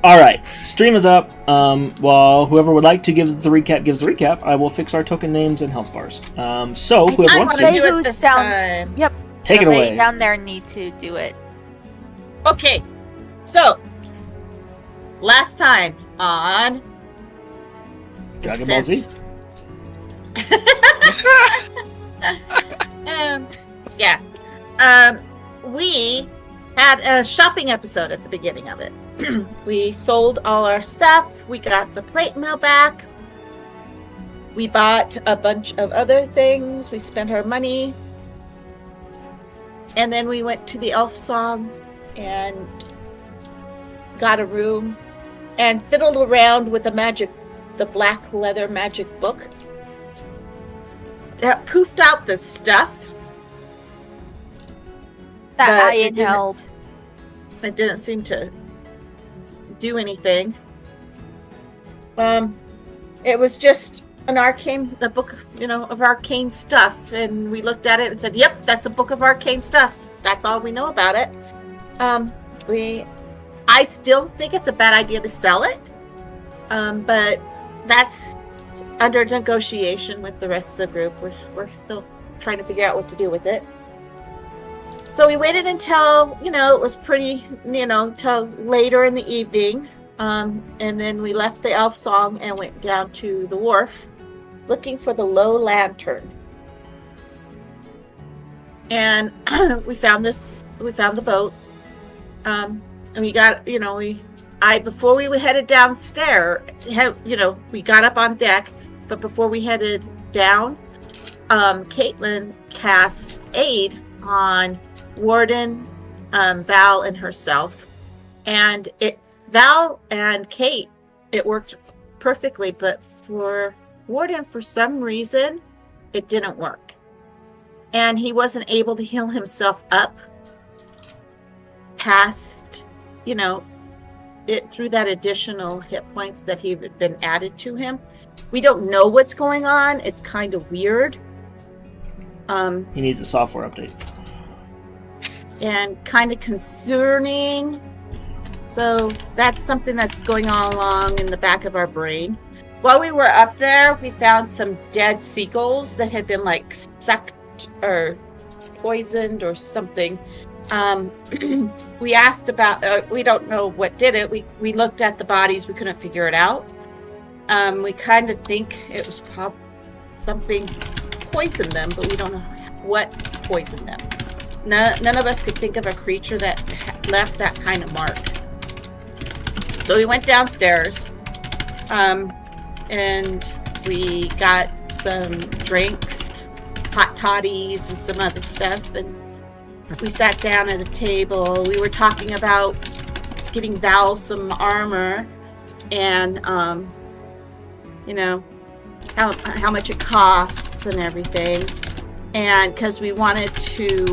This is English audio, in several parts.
All right, stream is up. While whoever would like to give the recap gives the recap, I will fix our token names and health bars. So whoever wants to do it this time. Yep. Take it away. Down there need to do it. Okay, so last time on Dragon Ball Z. We had a shopping episode at the beginning of it. We sold all our stuff. We got the plate mail back. We bought a bunch of other things. We spent our money. And then we went to the elf song and got a room and fiddled around with the black leather magic book that poofed out the stuff that I inhaled. It didn't seem to do anything. It was just the book, of arcane stuff, and we looked at it and said, "Yep, that's a book of arcane stuff." That's all we know about it. I still think it's a bad idea to sell it, but that's under negotiation with the rest of the group. We're still trying to figure out what to do with it. So we waited until, it was pretty, till later in the evening. And then we left the elf song and went down to the wharf looking for the low lantern. And we found the boat. And we got, before we headed downstairs, we got up on deck, but before we headed down, Caitlin cast aid on Warden, Val, and herself. And Val and Kate, it worked perfectly, but for Warden, for some reason, it didn't work. And he wasn't able to heal himself up past, it through that additional hit points that had been added to him. We don't know what's going on. It's kind of weird. He needs a software update. And kind of concerning. So that's something that's going on along in the back of our brain. While we were up there, we found some dead seagulls that had been sucked or poisoned or something. We asked about, we don't know what did it. We looked at the bodies, we couldn't figure it out. We kind of think it was probably something poisoned them, but we don't know what poisoned them. None of us could think of a creature that left that kind of mark. So we went downstairs, and we got some drinks, hot toddies, and some other stuff, and we sat down at a table. We were talking about getting Val some armor, and how much it costs and everything. And because we wanted to,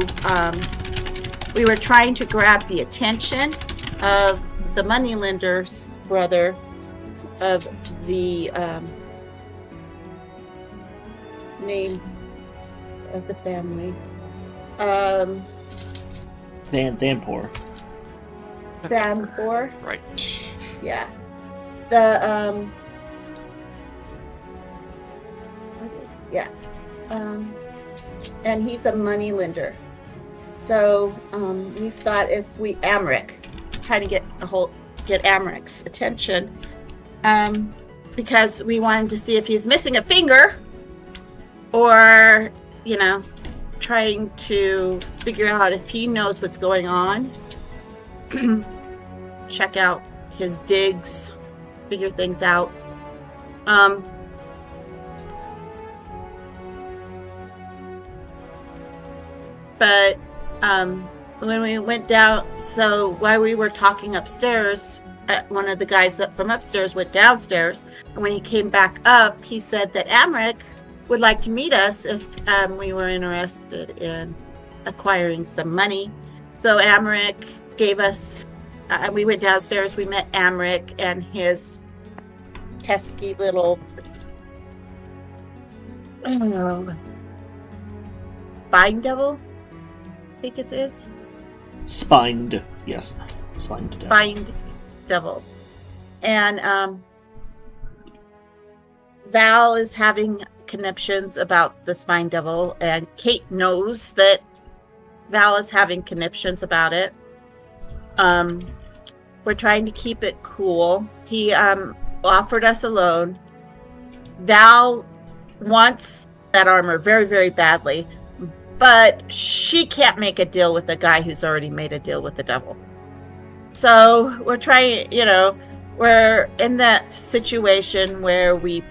we were trying to grab the attention of the moneylender's brother of the name of the family. Thanpor. Thanpor? Right. Yeah. And he's a money lender. So we thought if we trying to get Amric's attention, because we wanted to see if he's missing a finger, or trying to figure out if he knows what's going on. Check out his digs, figure things out. But when we went down, so while we were talking upstairs, one of the guys from upstairs went downstairs, and when he came back up, he said that Amric would like to meet us if we were interested in acquiring some money. So Amric gave us, we went downstairs, we met Amric and his pesky little, Bind Devil, I think it is. Spined. Yes. Spined devil. Spined devil. And Val is having conniptions about the spined devil, and Kate knows that Val is having conniptions about it. We're trying to keep it cool. He offered us a loan. Val wants that armor very, very badly, but she can't make a deal with the guy who's already made a deal with the devil. So we're trying, we're in that situation where we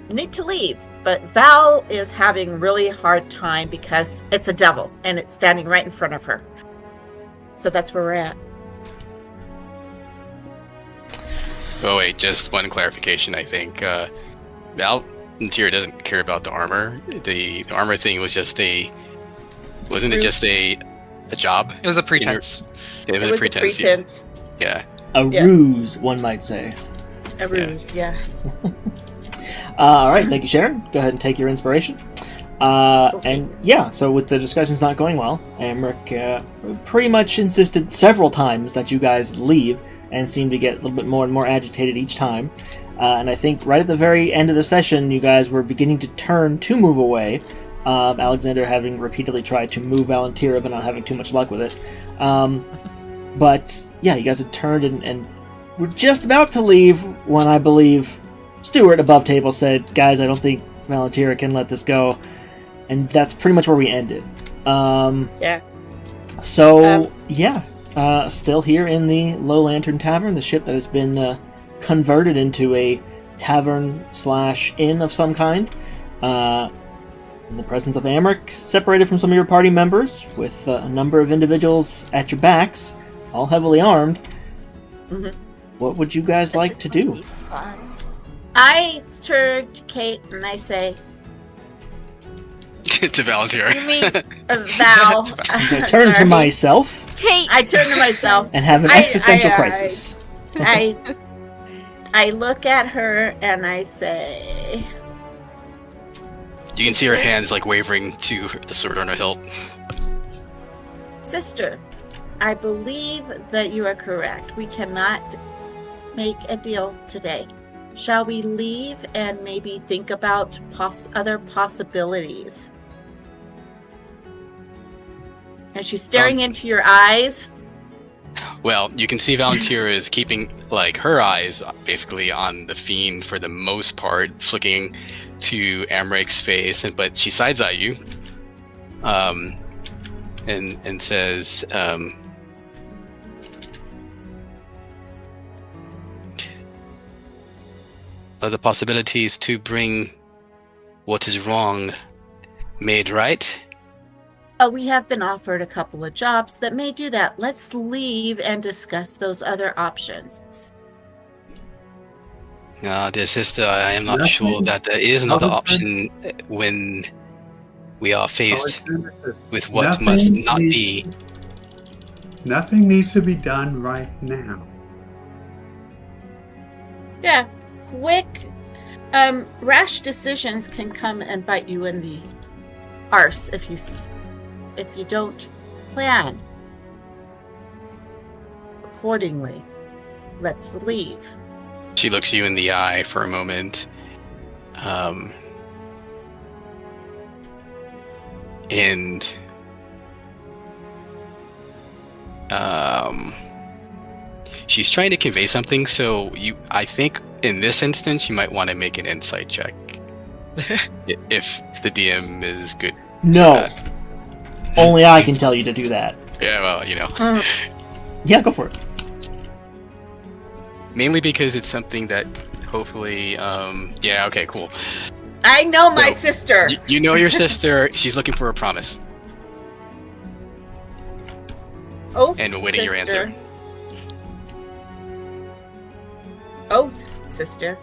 need to leave, but Val is having really hard time because it's a devil and it's standing right in front of her. So that's where we're at. Oh wait, just one clarification. I think Val Interior doesn't care about the armor. The armor thing was just wasn't it just a job? It was a pretense. It was a pretense. Yeah. A ruse, one might say. A ruse, yeah. All right, thank you, Sharon. Go ahead and take your inspiration. Okay. And yeah, so with the discussions not going well, Amric pretty much insisted several times that you guys leave, and seemed to get a little bit more and more agitated each time. And I think right at the very end of the session, you guys were beginning to turn to move away. Alexander having repeatedly tried to move Valentira, but not having too much luck with it. But yeah, you guys had turned and were just about to leave when I believe Stuart above table said, "Guys, I don't think Valentira can let this go." And that's pretty much where we ended. Yeah. So, still here in the Low Lantern Tavern, the ship that has been converted into a tavern/inn of some kind. In the presence of Amric, separated from some of your party members, with a number of individuals at your backs, all heavily armed. Mm-hmm. What would you guys like to do? I turn to Kate and I say, To Valentira. "You mean Val?" I turn to myself Kate! I turn to myself. and have an existential crisis. I look at her and I say, You can see her hands like wavering to the sword on her hilt. "Sister, I believe that you are correct. We cannot make a deal today. Shall we leave and maybe think about other possibilities?" And she's staring into your eyes. Well, you can see Valentira is keeping like her eyes basically on the fiend for the most part, flicking to Amric's face, but she sides eye you, and says, "Are the possibilities to bring what is wrong made right?" We have been offered a couple of jobs that may do that. Let's leave and discuss those other options. Dear sister, I am not sure that there is another option when we are faced with what must not be. Nothing needs to be done right now. Yeah, quick, rash decisions can come and bite you in the arse if you don't plan accordingly. Let's leave. She looks you in the eye for a moment. And she's trying to convey something, so I think in this instance you might want to make an insight check. If the DM is good. No. Only I can tell you to do that. Yeah, well, Yeah, go for it. Mainly because it's something that hopefully, yeah, okay, cool. I know my So, sister. You know your sister, she's looking for a promise. Oath, And awaiting your sister. answer. Oath, sister.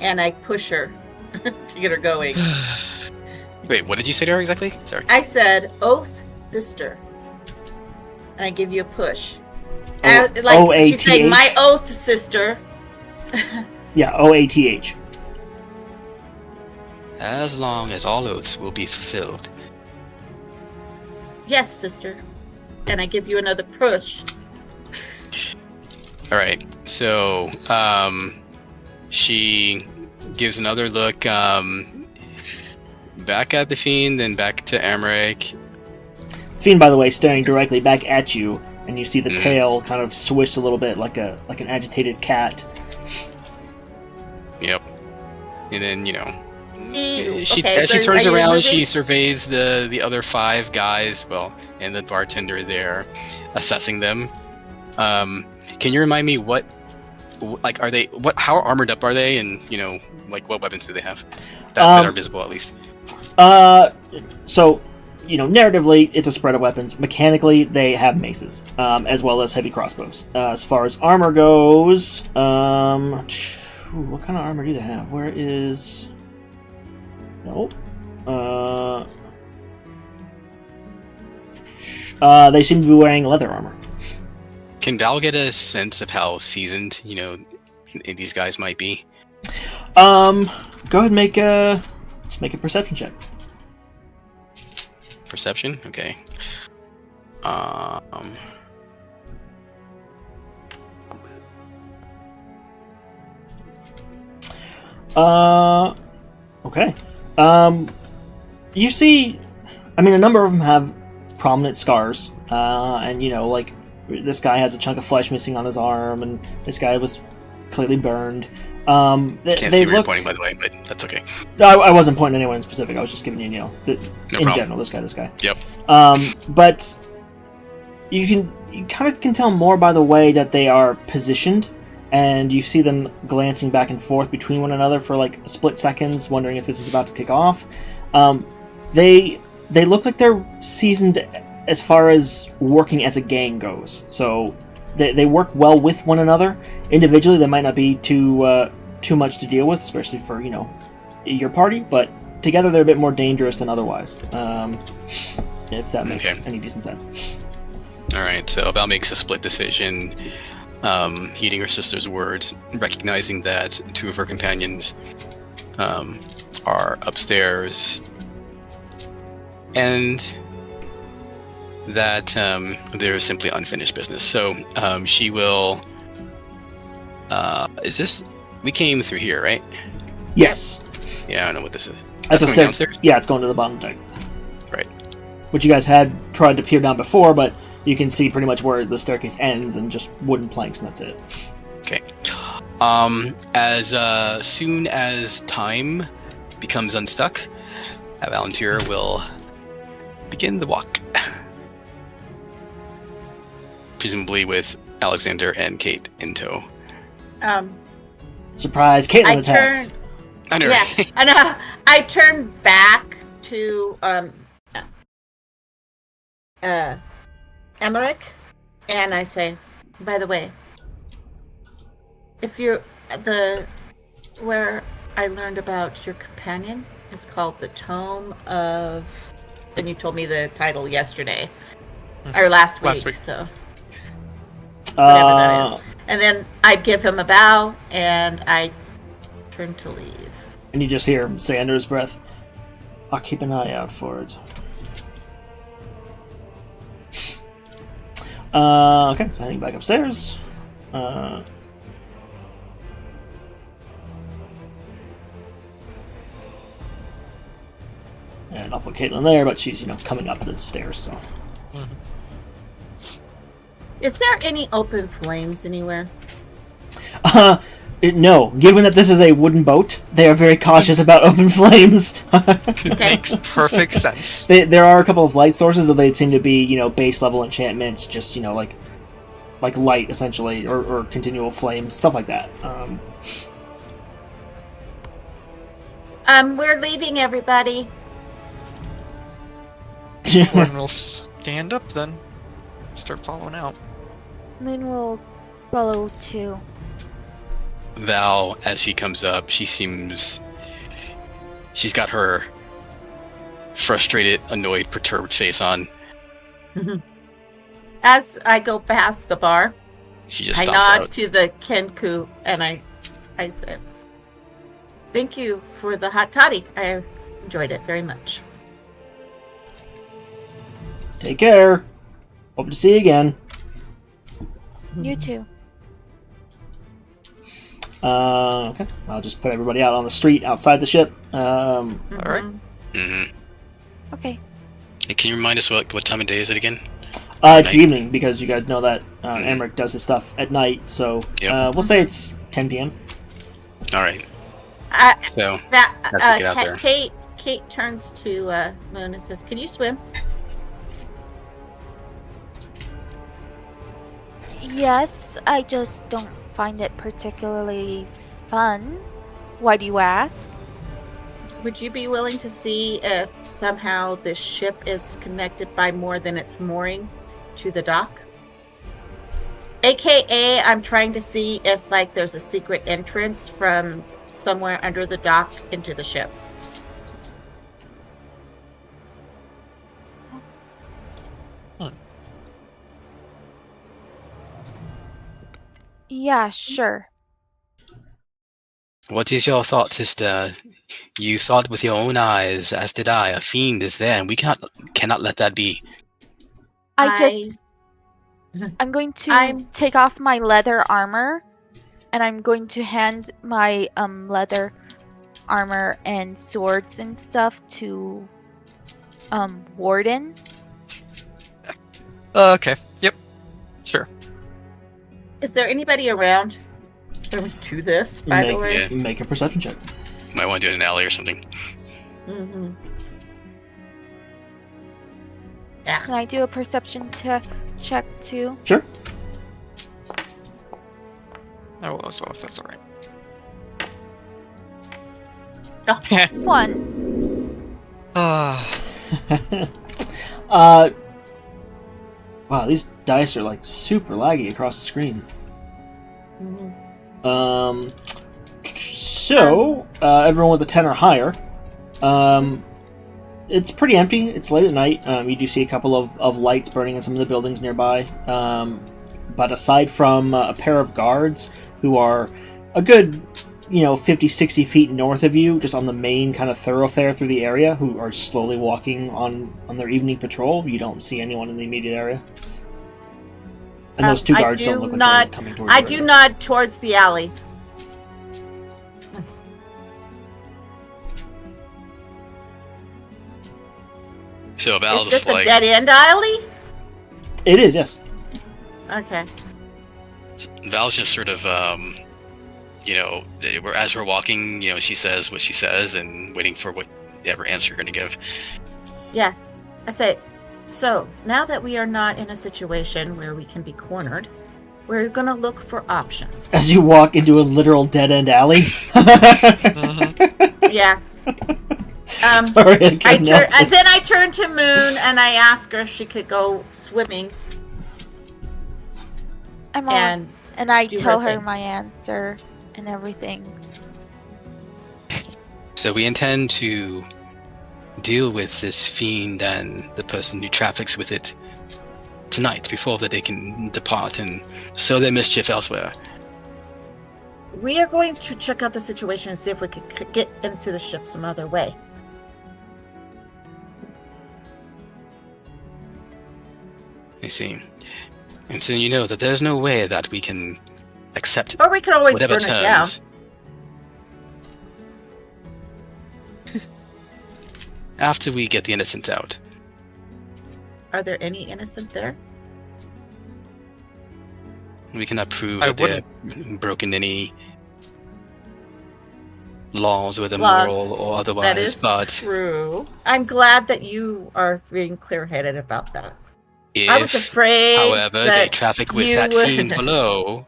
And I push her to get her going. Wait, what did you say to her exactly? Sorry. I said, "Oath, sister." And I give you a push. O-A-T-H? She's saying, "My oath, sister." Yeah, OATH. As long as all oaths will be fulfilled. Yes, sister. And I give you another push. All right. So, she gives another look back at the Fiend, then back to Amric. Fiend, by the way, staring directly back at you, and you see the tail kind of swish a little bit like an agitated cat. Yep. And then, Ew. she Okay, as she so turns are you around, moving? she surveys the other 5 guys, and the bartender there, assessing them. Can you remind me how armored up are they, and what weapons do they have that are visible at least? So, narratively, it's a spread of weapons. Mechanically, they have maces, as well as heavy crossbows. As far as armor goes, what kind of armor do they have? Where is... Nope. They seem to be wearing leather armor. Can Val get a sense of how seasoned, these guys might be? Go ahead and make a perception check. Perception? Okay. Okay. You see, a number of them have prominent scars, and this guy has a chunk of flesh missing on his arm, and this guy was clearly burned. Can't see where you're pointing, by the way, but that's okay. I wasn't pointing at anyone in specific. I was just giving you, No in problem. general, this guy. Yep. But you kind of can tell more by the way that they are positioned, and you see them glancing back and forth between one another for like split seconds, wondering if this is about to kick off. They look like they're seasoned as far as working as a gang goes. So they work well with one another. Individually, they might not be too much to deal with, especially for your party. But together, they're a bit more dangerous than otherwise. If that makes any decent sense. All right. So Val makes a split decision, heeding her sister's words, recognizing that 2 of her companions are upstairs, and that there's simply unfinished business. So she will. Is this? We came through here, right? Yes. Yeah, I don't know what this is. That's a going stair. downstairs? Yeah, it's going to the bottom deck. Right. Which you guys had tried to peer down before, but you can see pretty much where the staircase ends and just wooden planks, and that's it. Okay. As soon as time becomes unstuck, Valentina will begin the walk. Presumably with Alexander and Kate in tow. Surprise! Caitlin attacks. I know. Yeah, I know. I turn back to Emmerich, and I say, by the way, if you're where I learned about your companion is called the Tome of, and you told me the title yesterday or last week. So whatever that is. And then I give him a bow, and I turn to leave. And you just hear him say under his breath, I'll keep an eye out for it. Okay, so heading back upstairs. And I'll put Caitlin there, but she's, coming up the stairs, so. Is there any open flames anywhere? No. Given that this is a wooden boat, they are very cautious about open flames. It makes perfect sense. There are a couple of light sources, though they seem to be, base level enchantments, just, like light, essentially, or continual flames, stuff like that. We're leaving, everybody. Then we'll stand up then. Start following out. Moon will follow too. Val, as she comes up, she's got her frustrated, annoyed, perturbed face on. As I go past the bar, She just I stops nod out. to the Kenku, and I said, Thank you for the hot toddy. I enjoyed it very much. Take care. Hope to see you again. You too. Okay. I'll just put everybody out on the street outside the ship. All right. Mm-hmm. Okay. Hey, can you remind us what time of day is it again? It's the evening because you guys know that Mhm. Emmerich does his stuff at night. So Yep. we'll say it's 10 p.m. All right. So That As we get out there. Kate turns to Moon and says, "Can you swim?" Yes, I just don't find it particularly fun. Why do you ask? Would you be willing to see if somehow this ship is connected by more than its mooring to the dock? AKA, I'm trying to see if like there's a secret entrance from somewhere under the dock into the ship. Yeah, sure. what is your thought, sister? You saw it with your own eyes, as did I. A fiend is there, and we cannot let that be. I'm going to I'm- take off my leather armor, and I'm going to hand my leather armor and swords and stuff to Warden. Okay. Yep. Sure. Is there anybody around? Can we do this, by the way? Yeah. Make a perception check. Might want to do it in an alley or something. Mm-hmm. Yeah. Can I do a perception check too? Sure. I will as well if that's all right. Oh. 1. Wow, these dice are like super laggy across the screen. Mm-hmm. So everyone with a 10 or higher. It's pretty empty. It's late at night. You do see a couple of lights burning in some of the buildings nearby. But aside from a pair of guards who are a good, 50, 60 feet north of you, just on the main kind of thoroughfare through the area, who are slowly walking on their evening patrol, you don't see anyone in the immediate area. And those two I guards do don't look like not- they're coming towards I you do right now. nod towards the alley. So Val's Is this like, a dead end alley? It is, yes. Okay. Val's just sort of, as we're walking, she says what she says and waiting for whatever answer you're going to give. Yeah. I say, so now that we are not in a situation where we can be cornered, we're going to look for options. As you walk into a literal dead end alley. Yeah. Sorry, I couldn't help it. Then I turn to Moon and I ask her if she could go swimming. I'm on, and I do tell her her thing. my answer and everything. So we intend to deal with this fiend and the person who traffics with it tonight before that they can depart and sow their mischief elsewhere. We are going to check out the situation and see if we can get into the ship some other way. I see. And so you know that there's no way that we can accept Or we can always whatever burn it down. terms. After we get the innocent out. Are there any innocent there? We cannot prove I that they've broken any laws, whether Laws. moral or That otherwise, is but true. I'm glad that you are being clear-headed about that. if, I was afraid however, they that traffic with you that would- fiend below,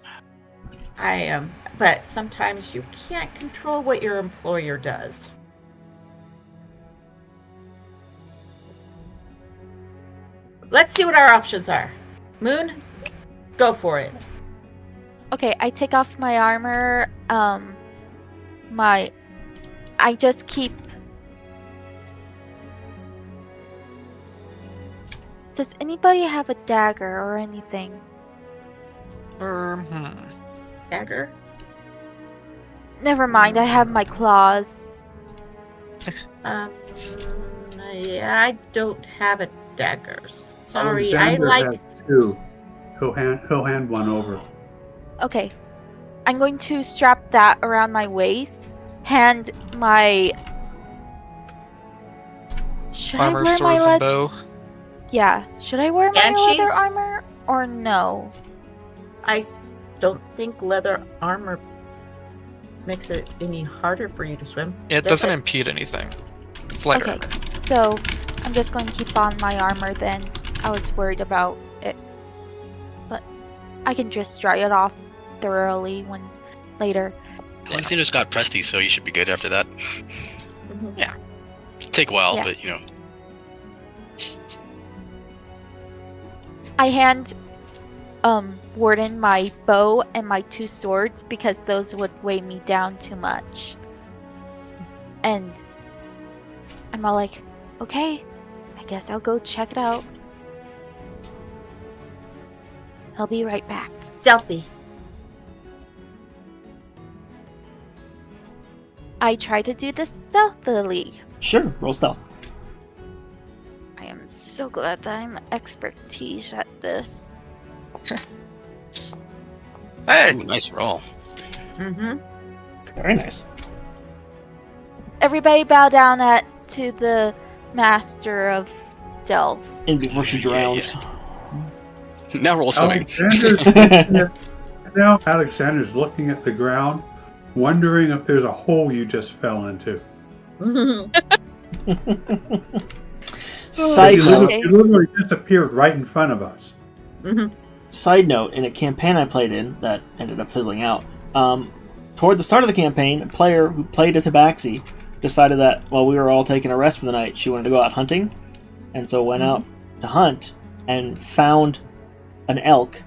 I am, but sometimes you can't control what your employer does. Let's see what our options are. Moon, go for it. Okay, I take off my armor. I just keep. Does anybody have a dagger or anything? Hmm. Dagger. never mind. I have my claws. Yeah, I don't have a dagger. Sorry, Alexander I has two. He'll hand one over. Okay. I'm going to strap that around my waist. Hand my... Should Armor, I wear swords, my and bow. Yeah. Should I wear my And leather she's- armor or no? I don't think leather armor makes it any harder for you to swim. It does doesn't it? impede anything. It's lighter Okay. armor. So, I'm just going to keep on my armor then. I was worried about it. But I can just dry it off thoroughly when later. Alexander's got Presty, so you should be good after that. Mhm. Take a while, Yeah. but you know. I hand Warden my bow and my 2 swords because those would weigh me down too much. And I'm all like, okay, I guess I'll go check it out. I'll be right back. Stealthy. I try to do this stealthily. Sure, roll stealth. I am so glad that I'm expertise at this. Hey! Ooh, nice roll. Mm-hmm. Very nice. Everybody bow down to the master of Delve. And before she drowns. Now roll swimming. Alexander's looking at the ground, wondering if there's a hole you just fell into. Side You note, Okay. literally disappeared right in front of us. Side note, in a campaign I played in that ended up fizzling out, toward the start of the campaign, a player who played a tabaxi decided that while we were all taking a rest for the night, she wanted to go out hunting, and so went out to hunt and found an elk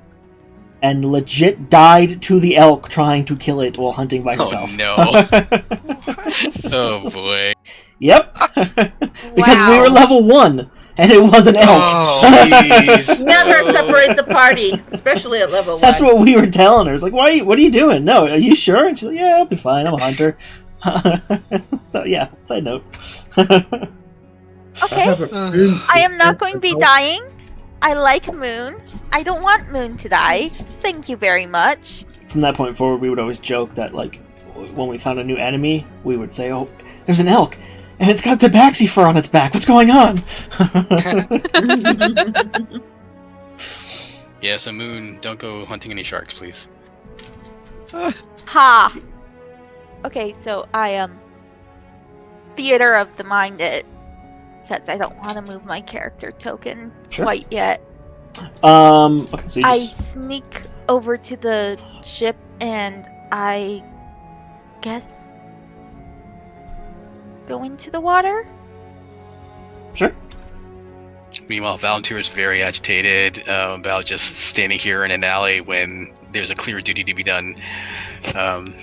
and legit died to the elk trying to kill it while hunting by herself. Oh no. Oh boy. Yep. Because we were level 1 and it was an elk. Oh, jeez. Never separate the party, especially at level 1. That's what we were telling her. It's like, what are you doing? No, are you sure? And she's like, yeah, I'll be fine. I'm a hunter. So yeah, side note. Okay, I am not going to be dying. I like Moon. I don't want Moon to die. Thank you very much. From that point forward, we would always joke that, like, when we found a new enemy, we would say, oh, there's an elk, and it's got tabaxi fur on its back. What's going on? Yeah, so Moon, don't go hunting any sharks, please. Ha! Okay, so I theater of the mind it. Because I don't want to move my character token Sure. quite yet. Okay, so you I just... sneak over to the ship and I guess go into the water? Sure. Meanwhile, Valentir is very agitated about just standing here in an alley when there's a clear duty to be done. And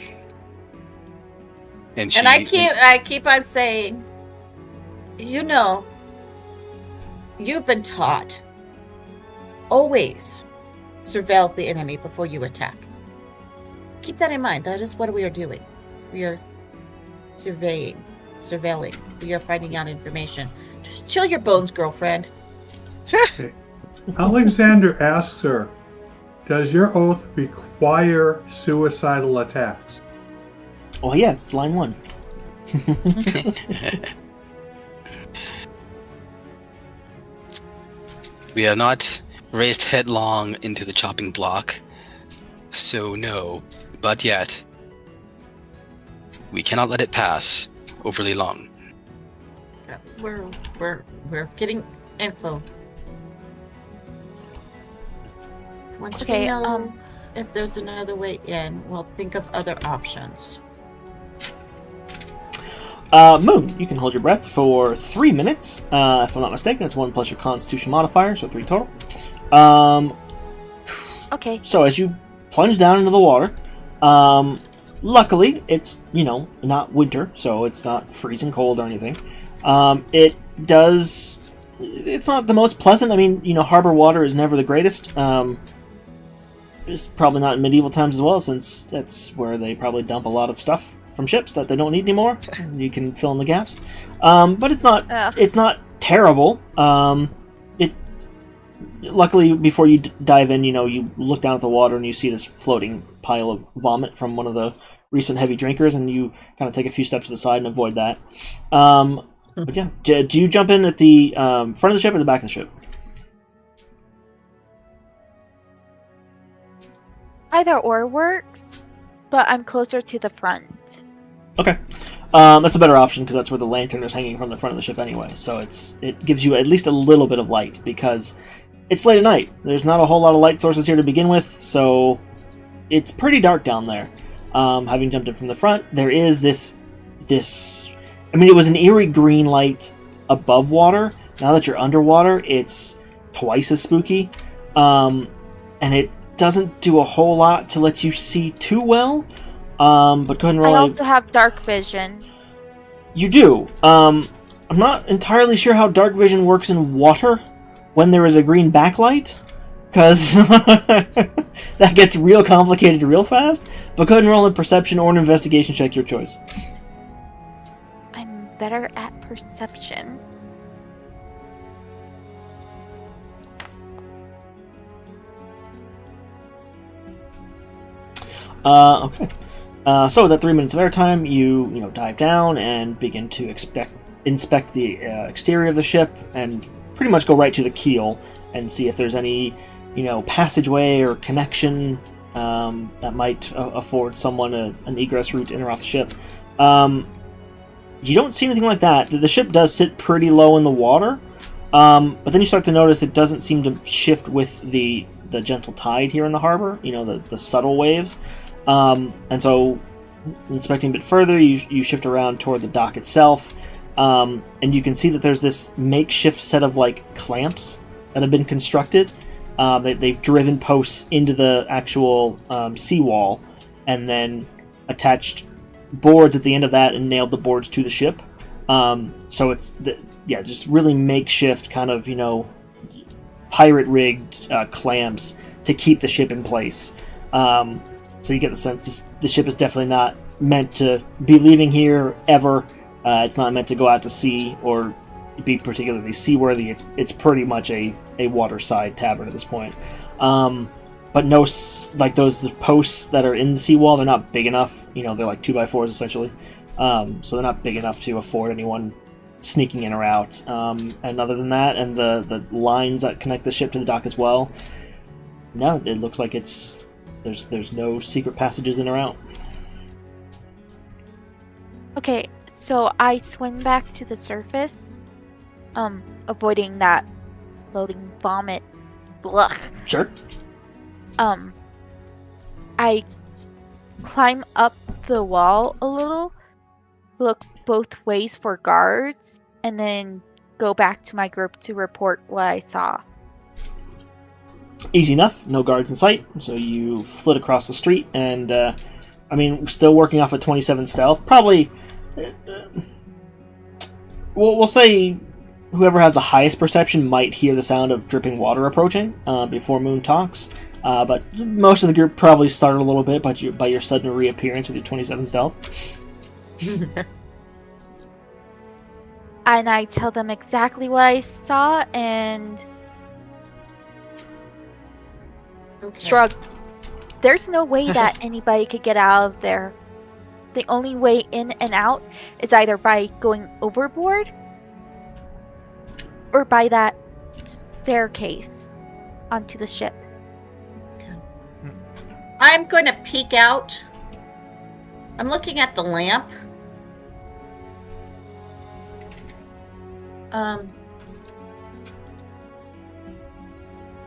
I keep on saying, you know, you've been taught always surveil the enemy before you attack. Keep that in mind. That is what we are doing. We are surveilling. We are finding out information. Just chill your bones, girlfriend. Alexander asks her, does your oath require suicidal attacks? Oh, yes, it's line 1. we have not raced headlong into the chopping block, so no. But yet, we cannot let it pass overly long. We're getting info. Once Okay, we know if there's another way in, we'll think of other options. Moon, you can hold your breath for 3 minutes. If I'm not mistaken, it's 1 plus your Constitution modifier, so 3 total. Okay. So as you plunge down into the water, luckily it's, not winter, so it's not freezing cold or anything. It's not the most pleasant. I mean, harbor water is never the greatest. is probably not in medieval times as well, since that's where they probably dump a lot of stuff from ships that they don't need anymore. You can fill in the gaps. But it's not Ugh. it's not terrible. It luckily before you dive in, you look down at the water and you see this floating pile of vomit from one of the recent heavy drinkers, and you kind of take a few steps to the side and avoid that. But yeah, do you jump in at the front of the ship or the back of the ship? Either or works, but I'm closer to the front. Okay. That's a better option because that's where the lantern is hanging from the front of the ship anyway. So it gives you at least a little bit of light because it's late at night. There's not a whole lot of light sources here to begin with, so it's pretty dark down there. Having jumped in from the front, there is this. I mean, it was an eerie green light above water. Now that you're underwater, it's twice as spooky, and it doesn't do a whole lot to let you see too well. But go ahead and roll. I also have dark vision. You do. I'm not entirely sure how dark vision works in water when there is a green backlight, because that gets real complicated real fast. But go ahead and roll a perception or an investigation check, your choice. I'm better at perception. Okay. So with that 3 minutes of airtime, you dive down and begin to inspect the exterior of the ship, and pretty much go right to the keel and see if there's any passageway or connection that might afford someone an egress route in or off the ship. You don't see anything like that. The ship does sit pretty low in the water, but then you start to notice it doesn't seem to shift with the gentle tide here in the harbor. The subtle waves. And so, inspecting a bit further, you shift around toward the dock itself, and you can see that there's this makeshift set of clamps that have been constructed. They've driven posts into the actual seawall, and then attached boards at the end of that and nailed the boards to the ship. So it's just really makeshift kind of pirate rigged clamps to keep the ship in place. So you get the sense the ship is definitely not meant to be leaving here ever. It's not meant to go out to sea or be particularly seaworthy. It's pretty much a waterside tavern at this point. But no, those posts that are in the seawall, they're not big enough. They're like 2x4s essentially. So they're not big enough to afford anyone sneaking in or out. And other than that, and the lines that connect the ship to the dock as well, no, it looks like there's no secret passages in or out. Okay, so I swim back to the surface, avoiding that floating vomit. Blah. Sure. I climb up the wall a little, look both ways for guards, and then go back to my group to report what I saw. Easy enough. No guards in sight. So you flit across the street, and still working off a 27 stealth. Probably, we'll say whoever has the highest perception might hear the sound of dripping water approaching before Moon talks. But most of the group probably startled a little bit by your sudden reappearance with your 27 stealth. And I tell them exactly what I saw and shrug. There's no way that anybody could get out of there. The only way in and out is either by going overboard or by that staircase onto the ship. I'm going to peek out. I'm looking at the lamp.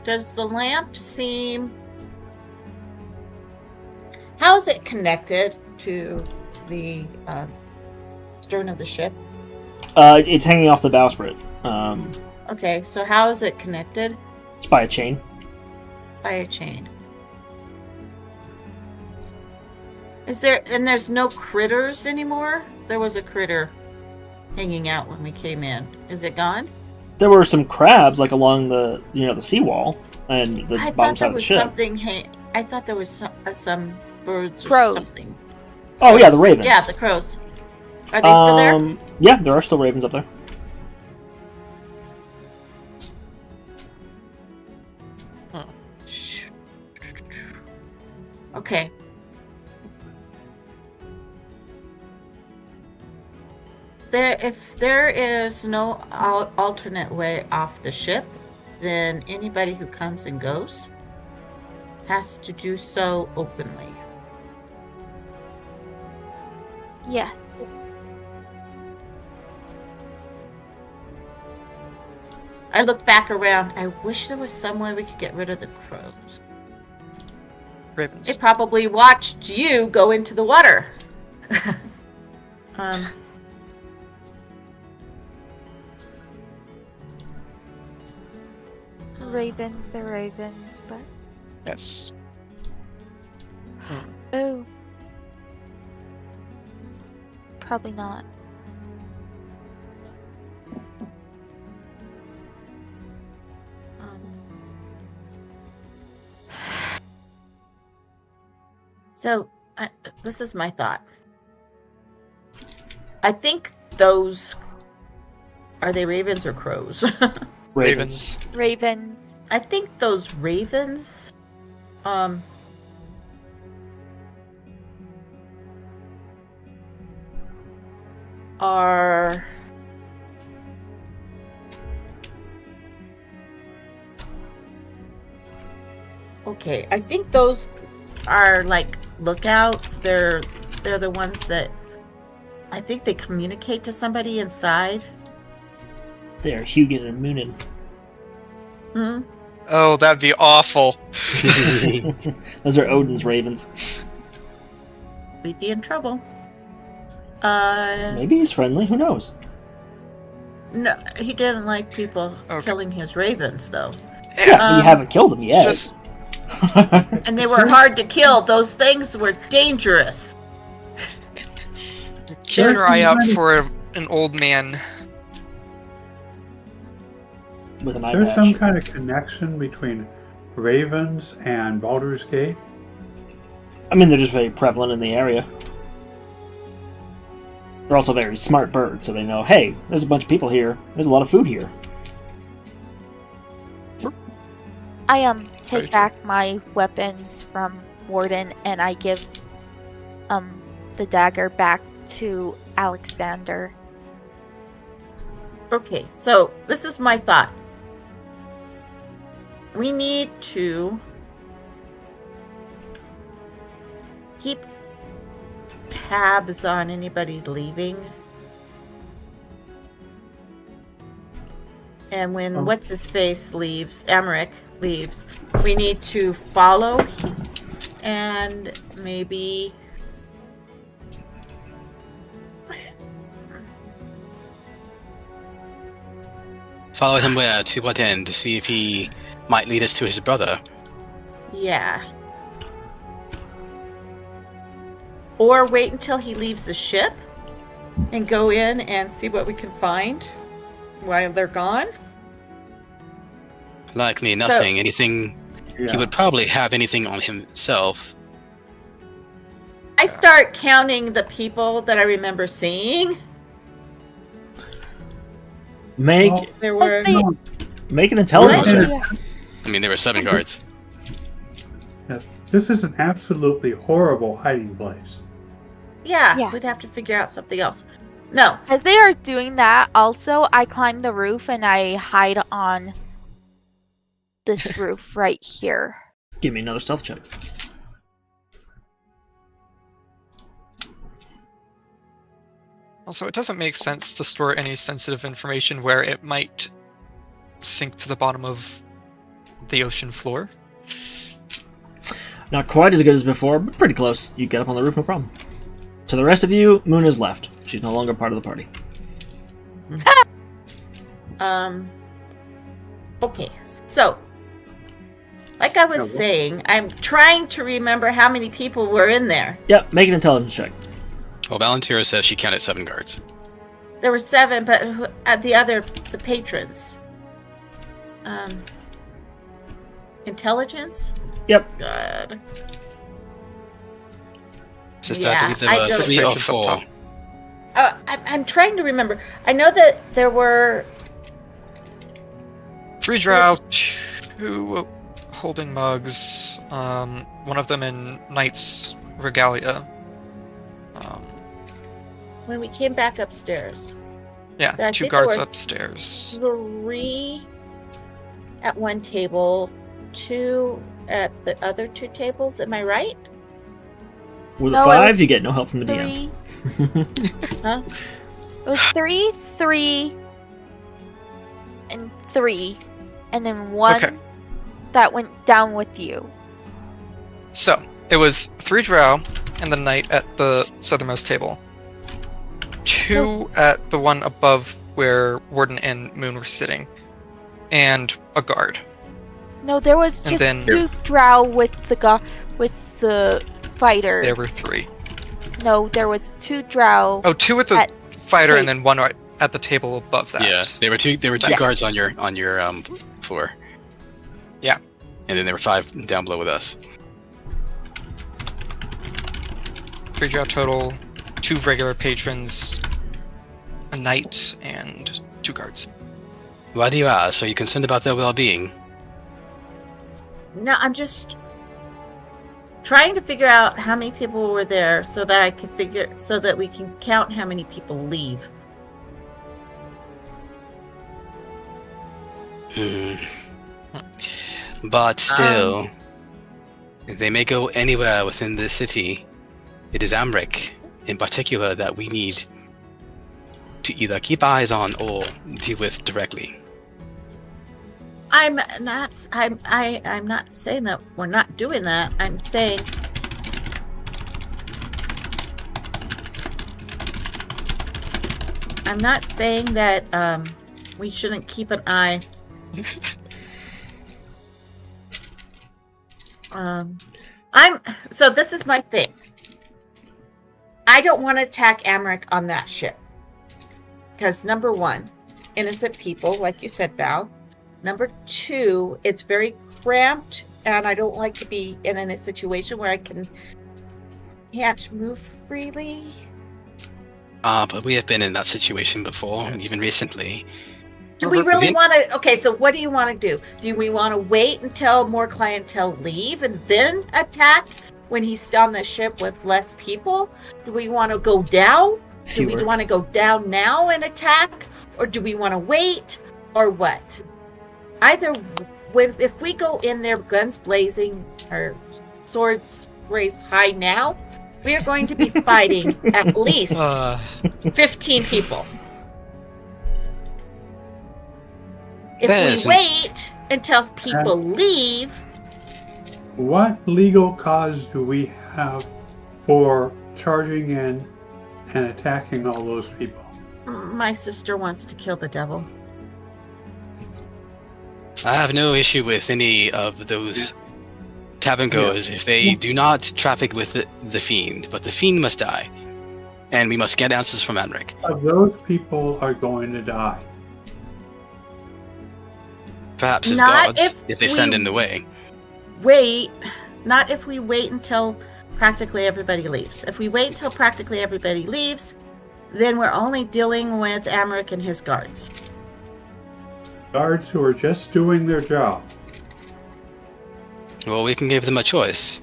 Does the lamp seem... How is it connected to the stern of the ship? It's hanging off the bowsprit. Okay, so how is it connected? It's by a chain. By a chain. There's no critters anymore? There was a critter hanging out when we came in. Is it gone? There were some crabs along the the seawall and the I bottom thought side there of the was ship. something I thought there was some birds or Crows. something. Oh yeah, the ravens. Yeah, the crows. Are they still there? Yeah, there are still ravens up there. Okay. If there is no alternate way off the ship, then anybody who comes and goes has to do so openly. Yes. I look back around. I wish there was some way we could get rid of the crows. Ravens. They probably watched you go into the water. Ravens, the ravens, but Yes. oh, probably not. So, this is my thought. I think those... Are they ravens or crows? Ravens. Ravens. I think those ravens... are... Okay, I think those are like lookouts. They're the ones that I think they communicate to somebody inside. They are Hugin and Moonin. Hmm? Oh, that'd be awful. Those are Odin's ravens. We'd be in trouble. Maybe he's friendly. Who knows? No, he didn't like people Okay. killing his ravens, though. Yeah, but you haven't killed him yet. Just And they were hard to kill. Those things were dangerous. keep your eye out for an old man. With an Is eye there patch. some kind of connection between ravens and Baldur's Gate? I mean, they're just very prevalent in the area. They're also very smart birds, so they know, hey, there's a bunch of people here. There's a lot of food here. I Very take true. back my weapons from Warden and I give the dagger back to Alexander. Okay, so this is my thought. We need to keep tabs on anybody leaving. And when what's-his-face leaves, Amric leaves, we need to follow and maybe... Follow him to what end to see if he might lead us to his brother. Yeah. Or wait until he leaves the ship and go in and see what we can find while they're gone. Likely nothing. Anything. Yeah. He would probably have anything on himself. I start counting the people that I remember seeing. Make Well, There Plus were... they- make an intelligence What? check. Yeah. I mean, there were 7 guards. Yes. This is an absolutely horrible hiding place. Yeah, Yeah. we'd have to figure out something else. No. As they are doing that, also, I climb the roof and I hide on this roof right here. Give me another stealth check. Also, it doesn't make sense to store any sensitive information where it might sink to the bottom of the ocean floor. Not quite as good as before, but pretty close. You get up on the roof, no problem. To the rest of you, Moon has left. She's no longer part of the party. Okay, so... Like I was saying, I'm trying to remember how many people were in there. Yep, make an intelligence check. Well, Valentira says she counted 7 guards. There were 7, but the patrons. Intelligence? Yep. Good. Just Yeah, I believe there I were don't- 3 or Instructions up 4. top. I'm trying to remember. I know that there were 3 drow, 2 holding mugs, one of them in knight's regalia. when we came back upstairs. Yeah, I 2 think there guards were upstairs. 3 at one table, 2 at the other 2 tables. Am I right? With No, a it 5, was you get no help from the DM. 3. Huh? It was 3, 3, and 3, and then 1 Okay. that went down with you. So, it was 3 drow and the knight at the southernmost table. 2 at the one above where Warden and Moon were sitting. And a guard. No, there was And just then- 2 drow with the fighter. There were 3. No, there was 2 drow. Oh, 2 with the At fighter and table. then 1 right at the table above that. Yeah, there were two Yeah. guards on your floor. Yeah. And then there were 5 down below with us. 3 drow total, 2 regular patrons, a knight, and 2 guards. Why do you ask? Are you concerned about their well-being? No, I'm just trying to figure out how many people were there so that we can count how many people leave. But still, they may go anywhere within the city. It is Amric, in particular, that we need to either keep eyes on or deal with directly. I'm not saying that we're not doing that. I'm saying that we shouldn't keep an eye. So this is my thing. I don't want to attack Amric on that ship. Because number 1, innocent people, like you said, Val. Number 2, it's very cramped, and I don't like to be in a situation where I can't move freely. But we have been in that situation before, Yes. even recently. Do we really Then- want to? Okay, so what do you want to do? Do we want to wait until more clientele leave and then attack when he's on the ship with less people? Do we want to go down? Do we Fewer. want to go down now and attack, or do we want to wait, or what? Either if we go in there guns blazing or swords raised high now, we are going to be fighting at least 15 people. If There's- we wait until people leave, What legal cause do we have for charging in and attacking all those people? my sister wants to kill the devil. I have no issue with any of those tavern goers if they do not traffic with the fiend, but the fiend must die. And we must get answers from Amric. Those people are going to die. Perhaps his Not gods, if they stand we- in the way. Not if we wait until practically everybody leaves. If we wait until practically everybody leaves, then we're only dealing with Amric and his guards. Guards who are just doing their job. Well, we can give them a choice.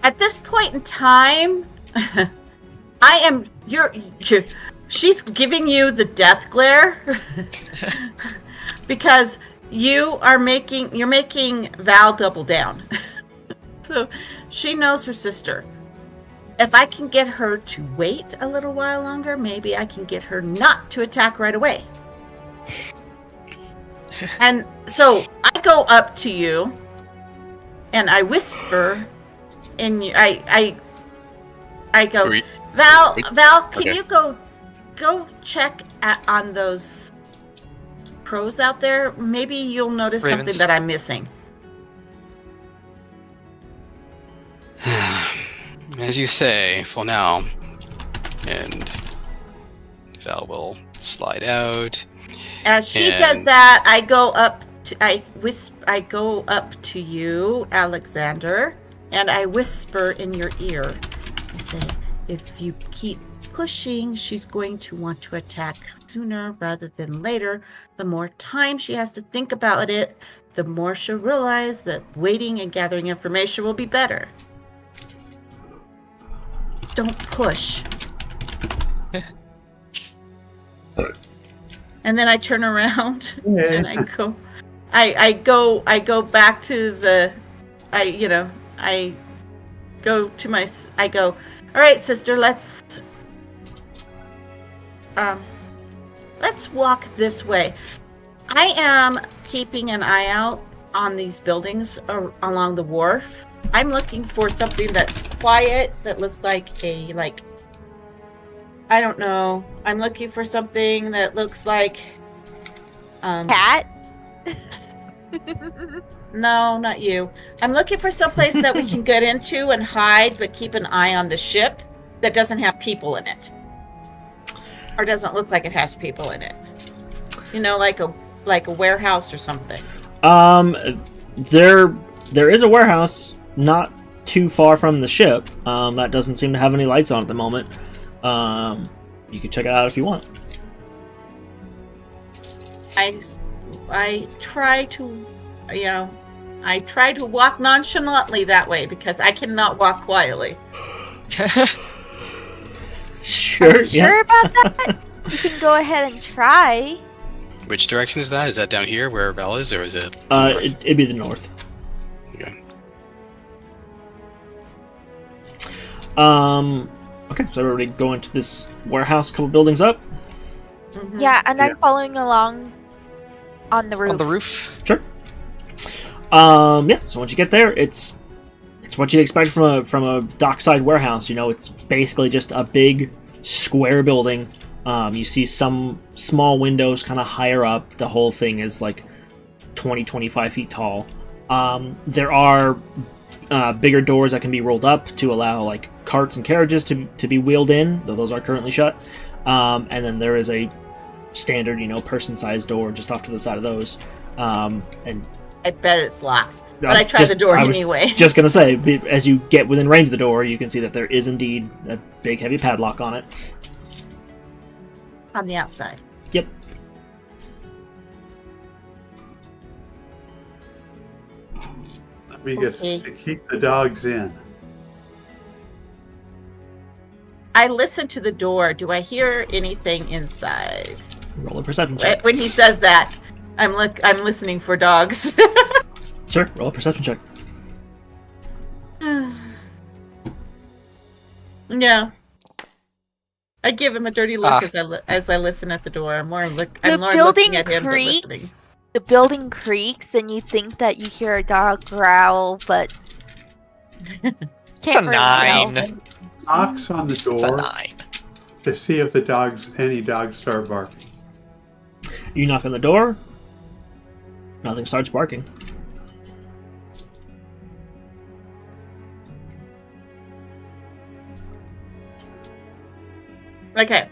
At this point in time, she's giving you the death glare because you're making Val double down. So she knows her sister. If I can get her to wait a little while longer, maybe I can get her not to attack right away. And so I go up to you and I whisper in you, I go, Wait. Val, can Okay. you go check on those crows out there? Maybe you'll notice Ravens. something that I'm missing. As you say, for now. And Val will slide out. As she does And- that, I go up I go up to you, Alexander, and I whisper in your ear. I say, if you keep pushing, she's going to want to attack sooner rather than later. The more time she has to think about it, the more she'll realize that waiting and gathering information will be better. Don't push. And then I turn around and I go I go back to the I go to my I go, all right, sister, let's walk this way. I am keeping an eye out on these buildings along the wharf. I'm looking for something that's quiet, that looks like I don't know. I'm looking for something that looks like Cat? No, not you. I'm looking for someplace that we can get into and hide, but keep an eye on the ship that doesn't have people in it. Or doesn't look like it has people in it. You know, like a warehouse or something. There is a warehouse not too far from the ship. That doesn't seem to have any lights on at the moment. You can check it out if you want. I try to, I try to walk nonchalantly that way because I cannot walk quietly. Sure. Are you sure about that? You can go ahead and try. Which direction is that? Is that down here where Belle is, or is it? It'd be the north. Okay. Okay, so everybody go into this warehouse, couple buildings up. Mm-hmm. Yeah, and I'm following along on the roof. On the roof. Sure. Yeah. So once you get there, it's what you'd expect from a dockside warehouse. You know, it's basically just a big square building. You see some small windows kind of higher up. The whole thing is like 25 feet tall. There are bigger doors that can be rolled up to allow like carts and carriages to be wheeled in, though those are currently shut. And then there is a standard, person-sized door just off to the side of those. And I bet it's locked, but I tried the door anyway. Just gonna say, as you get within range of the door, you can see that there is indeed a big, heavy padlock on it. On the outside. Yep. Let me guess, to keep the dogs in. I listen to the door. Do I hear anything inside? Roll a perception check. When he says that, I'm listening for dogs. Sure, roll a perception check. Yeah. I give him a dirty look as I listen at the door. I'm more looking at him than listening. The building creaks, and you think that you hear a dog growl, but It's a 9. Knocks on the It's a door 9. to see if any dogs start barking. You knock on the door. Nothing starts barking. Okay.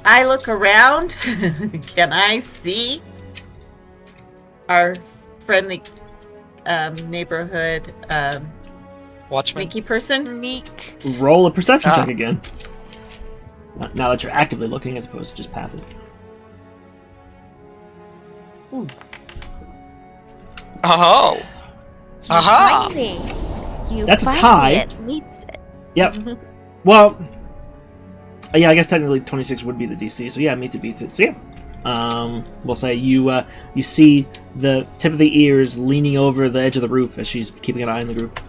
I look around. Can I see our friendly neighborhood Watchman. sneaky person? sneak. Roll a perception check again. Now that you're actively looking as opposed to just passive. Oh! You Aha! find me. You That's a find tie. me, it meets it. Yep. Well, yeah, I guess technically 26 would be the DC, so yeah, meets it, beats it. So yeah, we'll say you see the tip of the ears leaning over the edge of the roof as she's keeping an eye on the group.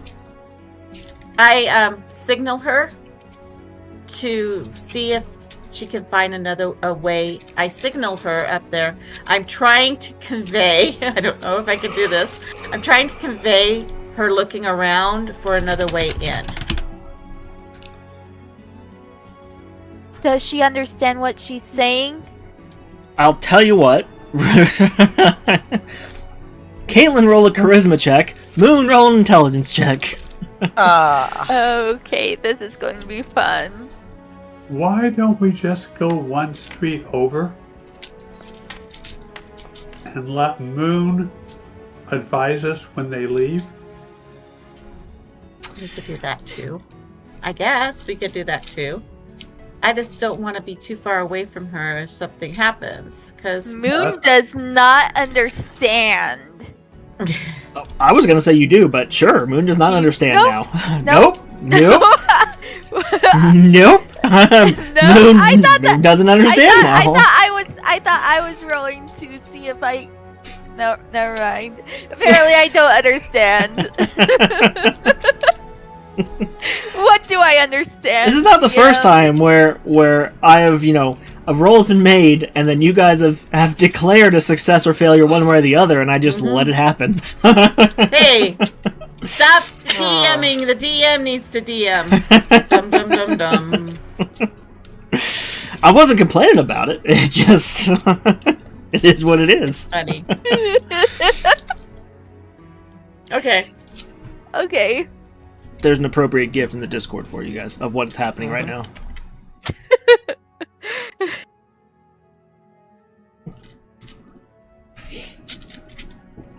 I signal her to see if she can find a way. I signal her up there. I'm trying to convey, I don't know if I can do this. I'm trying to convey her looking around for another way in. Does she understand what she's saying? I'll tell you what. Caitlin, roll a charisma check. Moon, roll an intelligence check. Okay, this is going to be fun. Why don't we just go one street over and let Moon advise us when they leave? We could do that too. I guess we could do that too. I just don't want to be too far away from her if something happens, because Moon does not understand. Oh, I was gonna say you do, but sure, Moon does not understand Nope. now. Nope. Nope. Nope. Moon, I thought Moon doesn't understand now. I thought I was rolling to see if I. No, never mind. Apparently, I don't understand. What do I understand? This is not the first time where I have, a roll has been made, and then you guys have declared a success or failure one way or the other, and I just let it happen. Hey, stop DMing. The DM needs to DM. Dum dum dum dum. I wasn't complaining about it. It just it is what it is. Funny. Okay. Okay. There's an appropriate GIF in the Discord for you guys of what's happening right now.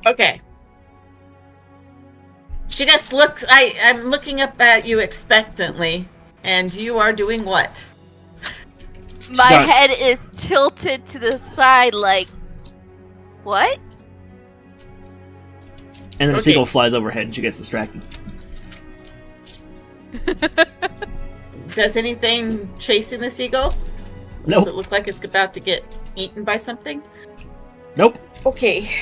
Okay. She just looks. I'm looking up at you expectantly, and you are doing what? My got- head is tilted to the side, like, what? And then a Okay. seagull flies overhead and she gets distracted. Does anything chasing the seagull? Does Nope. it look like it's about to get eaten by something? Nope. Okay.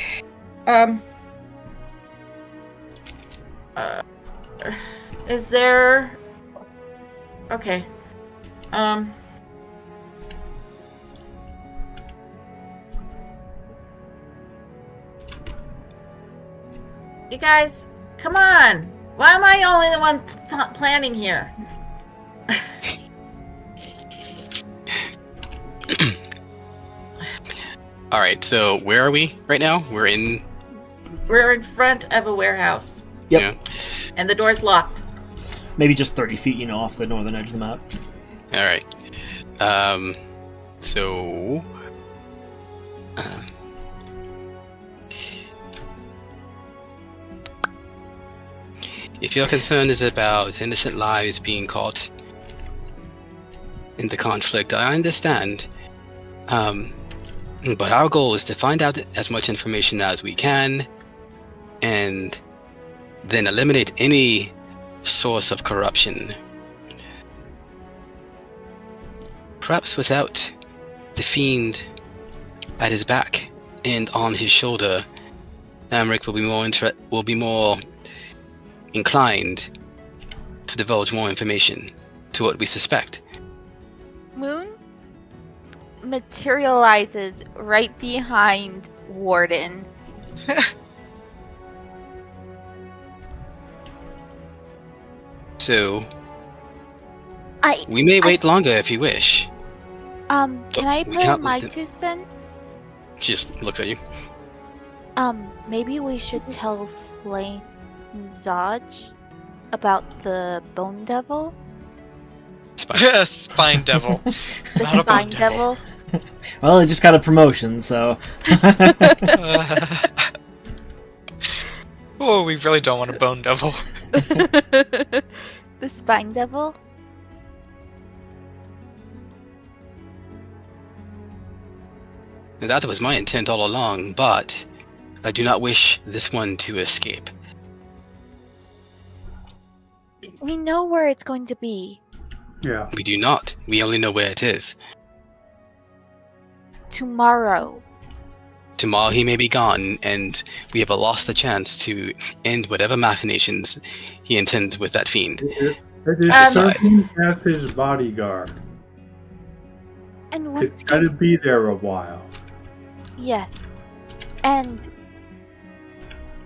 Is there... Okay. You guys, come on! Why am I only the one planning here? All right, so where are we right now? We're We're in front of a warehouse, Yep. Yeah. and the door's locked. Maybe just 30 feet, off the northern edge of the map. All right. So. If your concern is about innocent lives being caught in the conflict, I understand. But our goal is to find out as much information as we can, and then eliminate any source of corruption. Perhaps without the fiend at his back and on his shoulder, Amric will be more inclined to divulge more information to what we suspect. Moon materializes right behind Warden. So I we may wait longer if you wish. can I we put can't in my let them- 2 cents? She just looks at you. Maybe we should tell Flame Zodge about the Bone Devil? Spine. Spine devil. The Not a Spine Bone Devil? Well, it just got a promotion, so... Oh, we really don't want a bone devil. The Spine Devil? That was my intent all along, but I do not wish this one to escape. We know where it's going to be. Yeah. We do not. We only know where it is. Tomorrow. Tomorrow he may be gone, and we have lost the chance to end whatever machinations he intends with that fiend. It is Um, certain as his bodyguard. And once It's gotta be there a while. Yes. And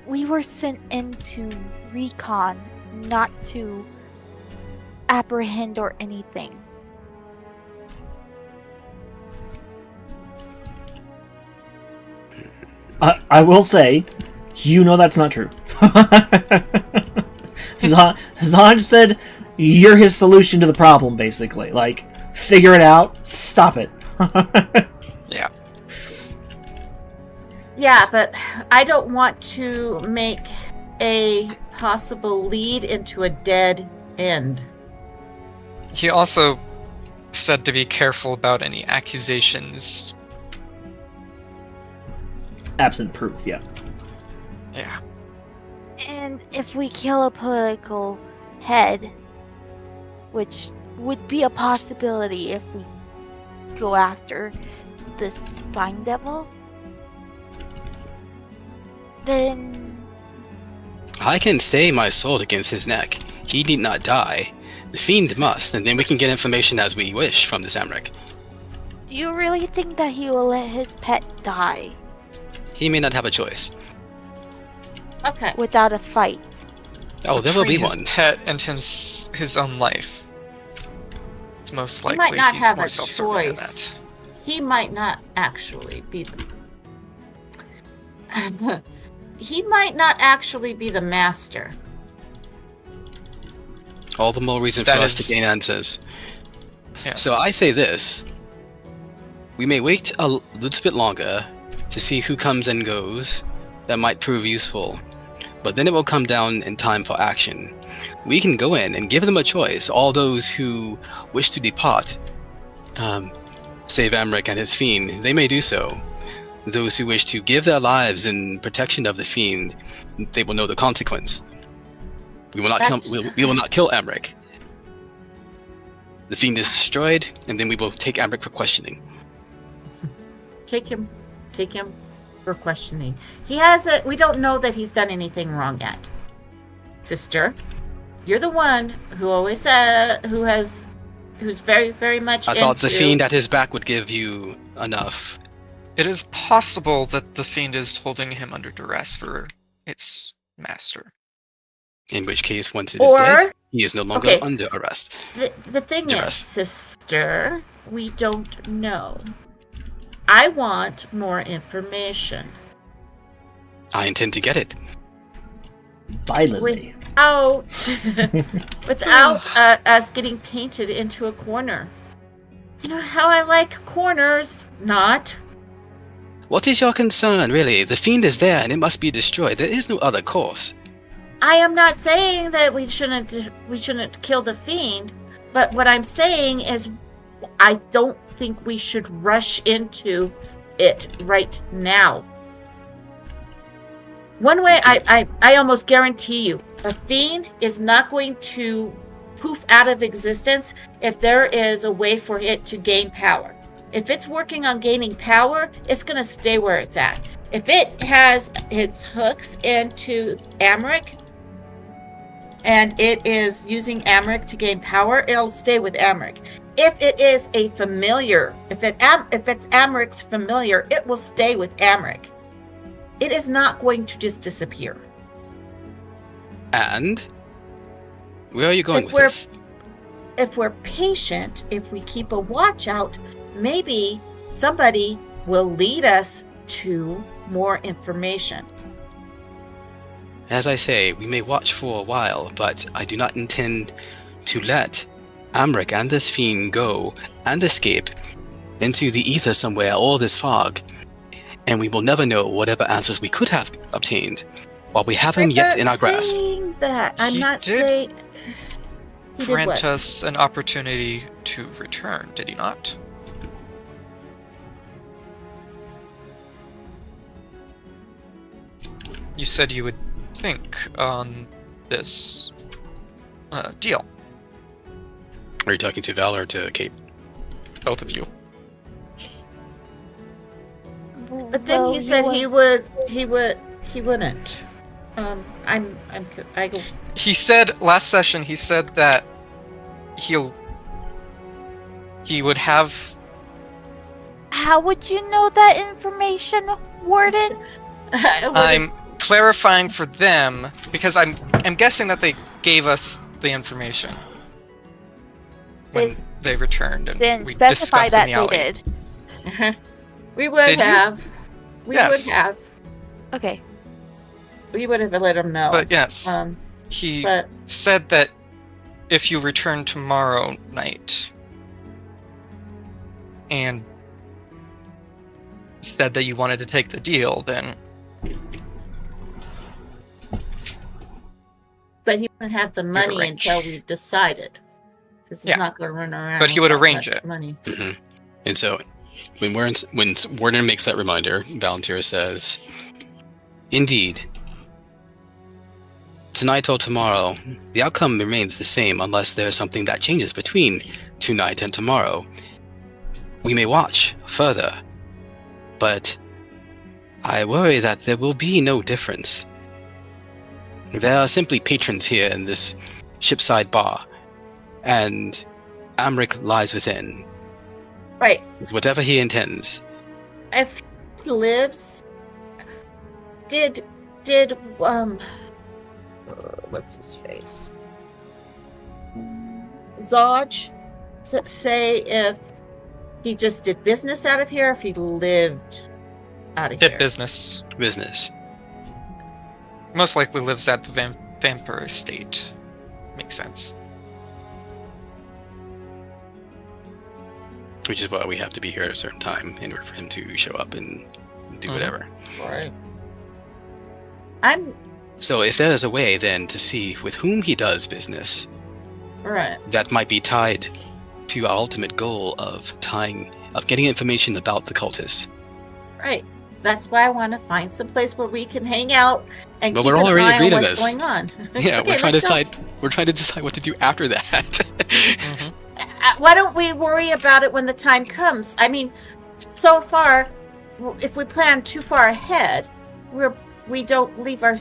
we were sent into recon, not to apprehend or anything. I will say, that's not true. Zod said you're his solution to the problem, basically. Like, figure it out, stop it. Yeah, Yeah, but I don't want to make a possible lead into a dead end. He also said to be careful about any accusations. Absent proof, yeah. Yeah. And if we kill a political head, which would be a possibility if we go after the spine devil, then I can stay my sword against his neck. He need not die. The fiend must, and then we can get information as we wish from this Amric. do you really think that he will let his pet die He may not have a choice. Okay. without a fight? Oh, there will be Between his one. pet and his own life. It's most He likely might not he's have more a self-serving than choice. that. He might not actually be the... He might not actually be the master. All the more reason That for us is- to gain answers. Yes. So I say this. We may wait a little bit longer to see who comes and goes. That might prove useful. But then it will come down in time for action. We can go in and give them a choice. All those who wish to depart, save Amric and his fiend, they may do so. Those who wish to give their lives in protection of the fiend, they will know the consequence. We will not kill. We will not kill Amric. The fiend is destroyed, and then we will take Amric for questioning. Take him for questioning. He has a... We don't know that he's done anything wrong yet. Sister, you're the one who always who's very, very much I thought the into- fiend at his back would give you enough. It is possible that the fiend is holding him under duress for its master. In which case, once it is Or- dead, he is no longer okay. under arrest. The thing is, Duress. sister, we don't know. I want more information. I intend to get it. Violently. Without us getting painted into a corner. You know how I like corners, not. What is your concern, really? The fiend is there, and it must be destroyed. There is no other course. I am not saying that we shouldn't kill the fiend, but what I'm saying is I don't think we should rush into it right now. One way, I almost guarantee you, a fiend is not going to poof out of existence if there is a way for it to gain power. If it's working on gaining power, it's going to stay where it's at. If it has its hooks into Amric, and it is using Amric to gain power, it'll stay with Amric. If it is a familiar, if it's Amric's familiar, it will stay with Amric. It is not going to just disappear. And? Where are you going If with this? If we're patient, if we keep a watch out, maybe somebody will lead us to more information. As I say, we may watch for a while, but I do not intend to let Amric and this fiend go and escape into the ether somewhere, all this fog, and we will never know whatever answers we could have obtained while we have him yet in our grasp. I'm He not did saying he did Grant what? us an opportunity to return, did he not? You said you would think on this deal. Are you talking to Val or to Kate? Both of you. But then he said he wouldn't. I go. He said last session. He said that he would have. How would you know that information, Warden? I'm clarifying for them because I'm guessing that they gave us the information when they returned and Then we specify discussed that in the they alley. did. We would Did you? have. We Yes. would have. Okay. We would have let him know. But yes, Um, he but said that if you return tomorrow night and said that you wanted to take the deal, then But he wouldn't have the money arrange. until we decided. Because he's Yeah. not going to run around. But he would with that arrange much it. Money. Mhm. And so, when Warden makes that reminder, Valentina says, "Indeed. Tonight or tomorrow, the outcome remains the same unless there's something that changes between tonight and tomorrow. We may watch further, but I worry that there will be no difference. There are simply patrons here in this shipside bar, and Amric lies within, Right. with whatever he intends." If he lives, did what's his face? Zodge say if he just did business out of here, if he lived out of did here? business. Business. Most likely lives at the vampire estate. Makes sense. Which is why we have to be here at a certain time in order for him to show up and do Mhm. whatever. Right. I'm So if there is a way then to see with whom he does business, right. that might be tied to our ultimate goal of getting information about the cultists. Right. That's why I want to find some place where we can hang out and Well, keep we're an already eye on agreed on what's this. going on. Yeah, Okay, we're trying to let's go. decide what to do after that. Mhm. Why don't we worry about it when the time comes? I mean, so far, if we plan too far ahead, we don't leave our.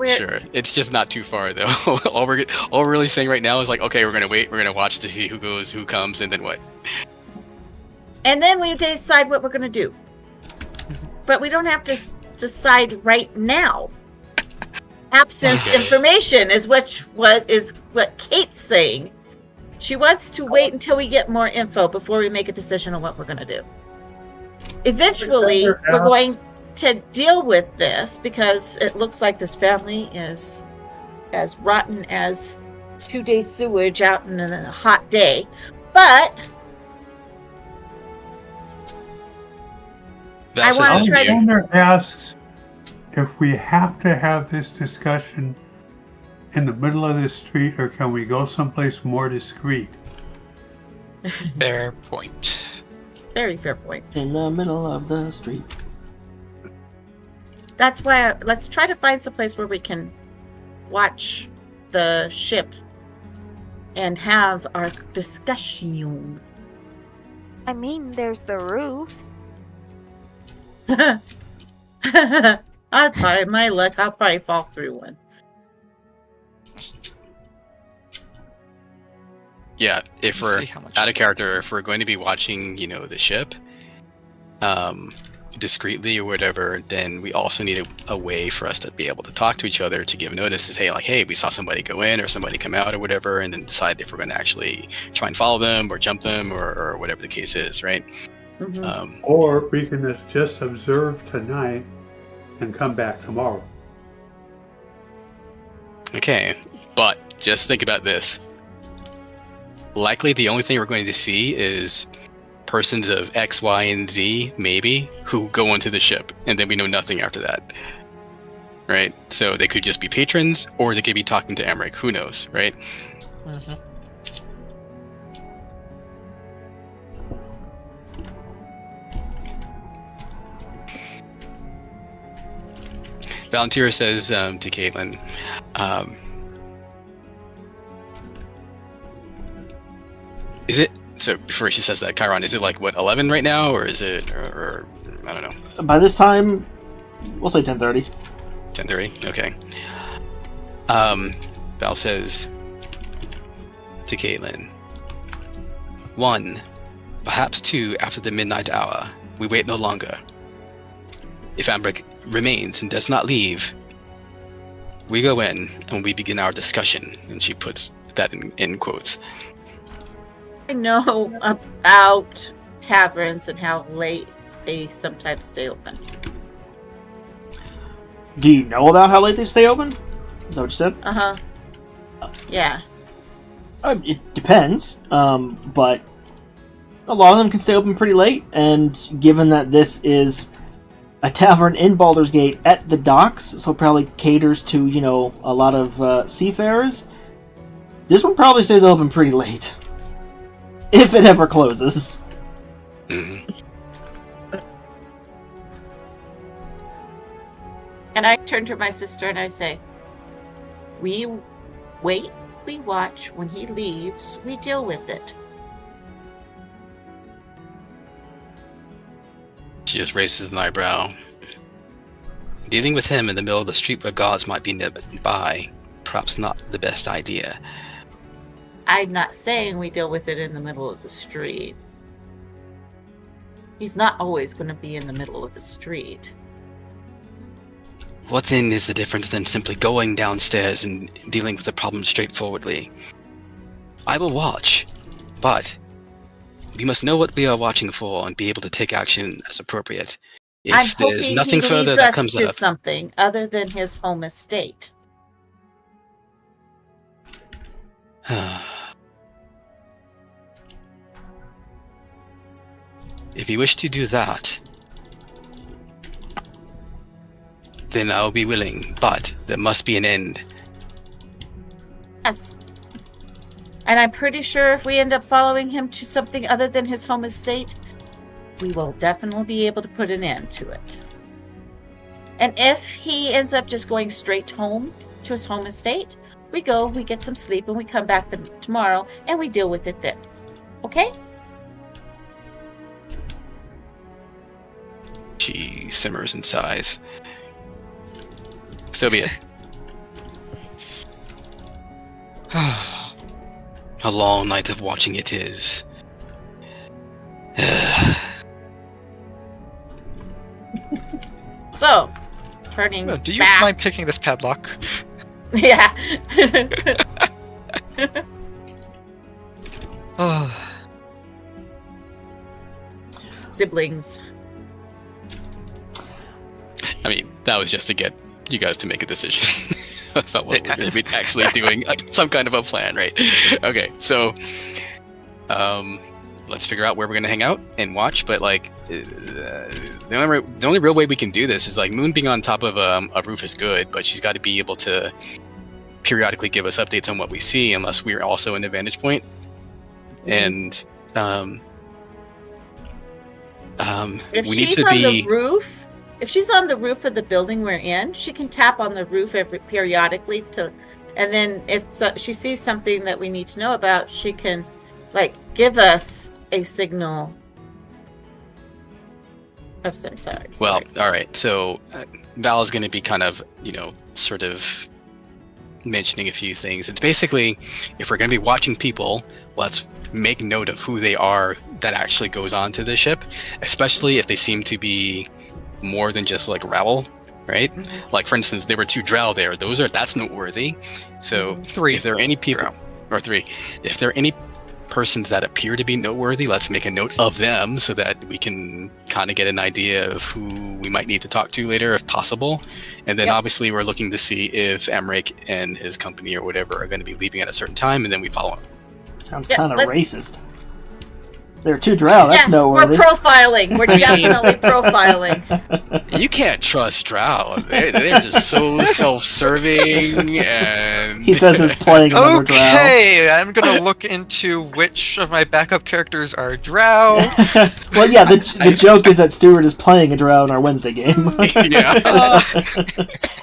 Sure, it's just not too far though. all we're really saying right now is like, okay, we're gonna wait, we're gonna watch to see who goes, who comes, and then what. And then we decide what we're going to do. But we don't have to decide right now. Absence Okay. information is what Kate's saying. She wants to wait until we get more info before we make a decision on what we're going to do. Eventually, we're going to deal with this because it looks like this family is as rotten as 2-day sewage out in a hot day. But Val I says wanna this to try you. Alexander asks if we have to have this discussion in the middle of the street, or can we go someplace more discreet? Fair point. very fair point. In the middle of the street. That's why let's try to find some place where we can watch the ship and have our discussion. I mean, there's the roofs. I'll try my luck. I'll probably fall through one. Yeah, if Let's we're see how much out of character, if we're going to be watching, the ship, discreetly or whatever, then we also need a way for us to be able to talk to each other, to give notice, to say like, hey, we saw somebody go in or somebody come out or whatever, and then decide if we're going to actually try and follow them or jump them or whatever the case is, right? Mhm. Or we can just observe tonight and come back tomorrow. Okay, but just think about this. Likely the only thing we're going to see is persons of X, Y, and Z, maybe, who go onto the ship, and then we know nothing after that. Right? So they could just be patrons, or they could be talking to Emmerich. Who knows, right? Mhm. Valentina says to Caitlin, is it, so before she says that, Chiron, is it like, what, 11 right now, or is it, or I don't know. By this time, we'll say 10:30. 10:30? Okay. Val says to Caitlin, 1, perhaps 2 after the midnight hour. We wait no longer. If Ambrick remains and does not leave, we go in and we begin our discussion. And she puts that in quotes. I know about taverns and how late they sometimes stay open. Do you know about how late they stay open? Is that what you said? Uh-huh. Yeah. It depends, but a lot of them can stay open pretty late, and given that this is a tavern in Baldur's Gate at the docks, so probably caters to, you know, a lot of seafarers, this one probably stays open pretty late. If it ever closes. Mm-hmm. And I turn to my sister and I say, we wait, we watch. When he leaves, we deal with it. She just raises an eyebrow. Dealing with him in the middle of the street where guards might be nearby, perhaps not the best idea. I'm not saying we deal with it in the middle of the street. He's not always going to be in the middle of the street. What then is the difference than simply going downstairs and dealing with the problem straightforwardly? I will watch, but we must know what we are watching for and be able to take action as appropriate. If I'm there's hoping nothing he further leads that us comes to up, something other than his home estate. if you wish to do that, then I'll be willing, but there must be an end. Yes. And I'm pretty sure if we end up following him to something other than his home estate, we will definitely be able to put an end to it. And if he ends up just going straight home to his home estate, we go, we get some sleep, and we come back tomorrow, and we deal with it then. Okay? She simmers and sighs. So be it. A long night of watching it is. So, turning Do you back. mind picking this padlock? Yeah. Siblings. I mean, that was just to get you guys to make a decision about what we're going to be actually doing, some kind of a plan, right? Okay, so let's figure out where we're going to hang out and watch. But like, the only real way we can do this is like Moon being on top of a roof is good, but she's got to be able to periodically give us updates on what we see, unless we're also in the vantage point. And If we need she's to on be. the roof, if she's on the roof of the building we're in, she can tap on the roof periodically and then if she sees something that we need to know about, she can like give us a signal of some sort. Well, all right. So Val is going to be kind of, sort of mentioning a few things. It's basically, if we're going to be watching people, let's make note of who they are that actually goes onto the ship, especially if they seem to be more than just like rabble, right? Mm-hmm. Like for instance, there were 2 drow there. That's noteworthy. So 3. if there are any people, drow. or 3, if there are any persons that appear to be noteworthy, let's make a note of them so that we can kind of get an idea of who we might need to talk to later if possible. And then obviously we're looking to see if Emmerich and his company or whatever are going to be leaving at a certain time, and then we follow him. Sounds kind of racist. There are 2 drow, that's yes, noteworthy. we're profiling. We're definitely profiling. You can't trust drow. They're just so self-serving, and He says he's playing another drow. Okay, I'm gonna look into which of my backup characters are drow. Well, yeah, the joke is that Stuart is playing a drow in our Wednesday game. yeah.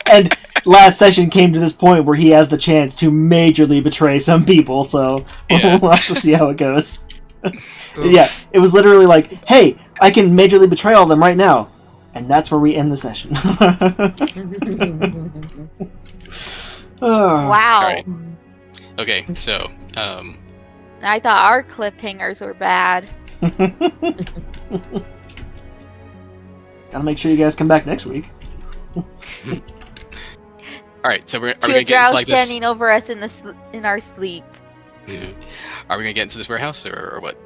And last session came to this point where he has the chance to majorly betray some people, so Yeah. we'll have to see how it goes. Yeah, it was literally like, hey, I can majorly betray all of them right now. And that's where we end the session. Wow. Alright. Okay, so I thought our cliffhangers were bad. Gotta make sure you guys come back next week. all right, so are we Two gonna get drow into like this? standing over us in our sleep. Yeah. Are we gonna get into this warehouse or what?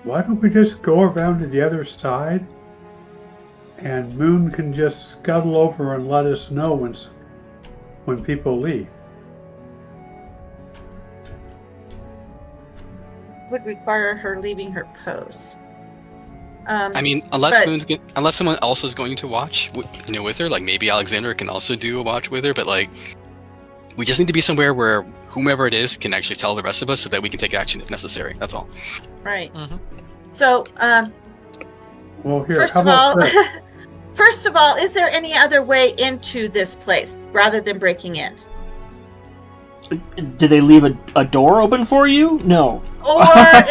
Why don't we just go around to the other side, and Moon can just scuttle over and let us know when people leave. would require her leaving her post. I mean, unless but- unless someone else is going to watch, with her, like maybe Alexander can also do a watch with her. But like, we just need to be somewhere where whomever it is can actually tell the rest of us, so that we can take action if necessary. That's all. Right. Mhm. So, Well, here, first how of all, about this? first of all, is there any other way into this place rather than breaking in? Did they leave a door open for you? No. Or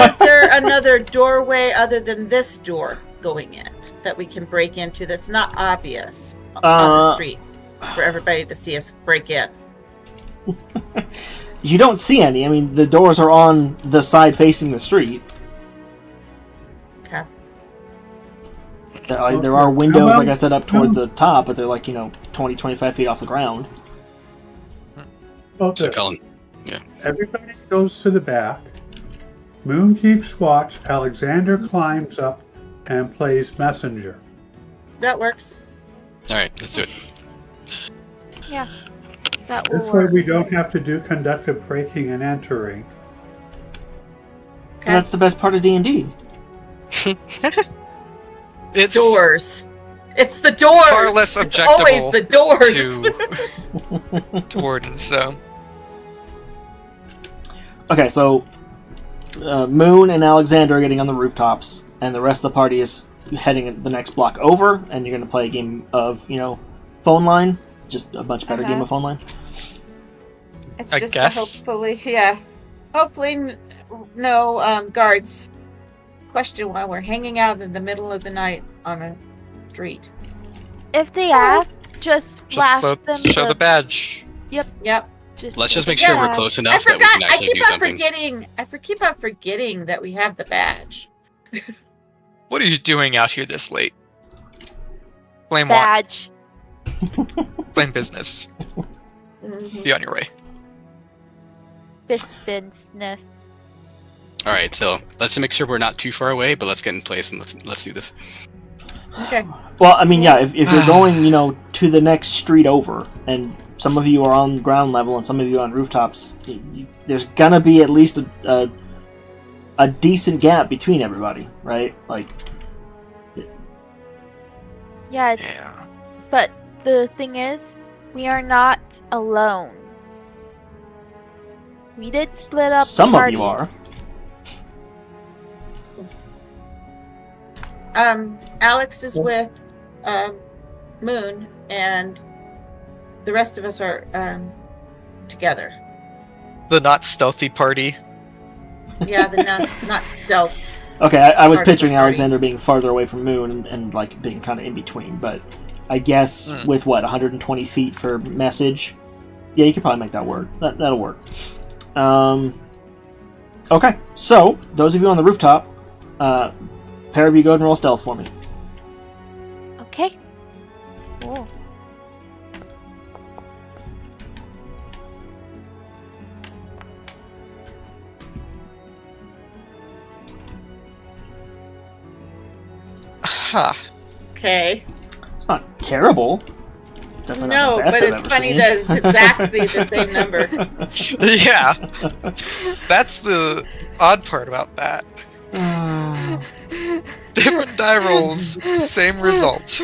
is there another doorway other than this door going in that we can break into that's not obvious on the street for everybody to see us break in? You don't see any. I mean, the doors are on the side facing the street. Okay. There Okay. are windows, How about- like I said, up toward the top, but they're like, 20, 25 feet off the ground. About So, this. Kellen, Everybody goes to the back. Moon keeps watch. Alexander climbs up and plays messenger. That works. all right, let's do it. That will This way work. we don't have to do conductive breaking and entering. Okay. And that's the best part of D&D. It's Doors. It's the doors. far less It's always objectable the doors. to Warden, so Okay, so Moon and Alexander are getting on the rooftops, and the rest of the party is heading the next block over, and you're going to play a game of, phone line. Just a much better game of phone line. It's I just guess. hopefully no guards question why we're hanging out in the middle of the night on a street. If they ask, just flash them show the badge. Yep. Let's just make sure we're Yeah. close I enough that we forgot. can I actually keep do on something. forgetting. I keep on forgetting that we have the badge. What are you doing out here this late? Blame what? badge. Blame business. Mhm. Be on your way. Business. All right, so let's make sure we're not too far away, but let's get in place and let's do this. Okay. Well, I mean, yeah, if you're going, to the next street over, and some of you are on ground level and some of you are on rooftops, there's gonna be at least a decent gap between everybody, right? Like, Yes, Yeah. but the thing is, we are not alone. We did split up. some the of party. you are. Alex is with Moon, and the rest of us are together. The not stealthy party. Yeah, the not stealth. Okay, I was Part of the picturing party. Alexander being farther away from Moon and like being kind of in between, but I guess with 120 feet for message, yeah, you could probably make that work. That'll work. Okay, so those of you on the rooftop, pair of you go ahead and roll stealth for me. Okay. Cool. Huh. Okay. It's not terrible. Definitely No, not the best but I've it's ever funny seen. that it's exactly the same number. Yeah. That's the odd part about that. Different die rolls, same result.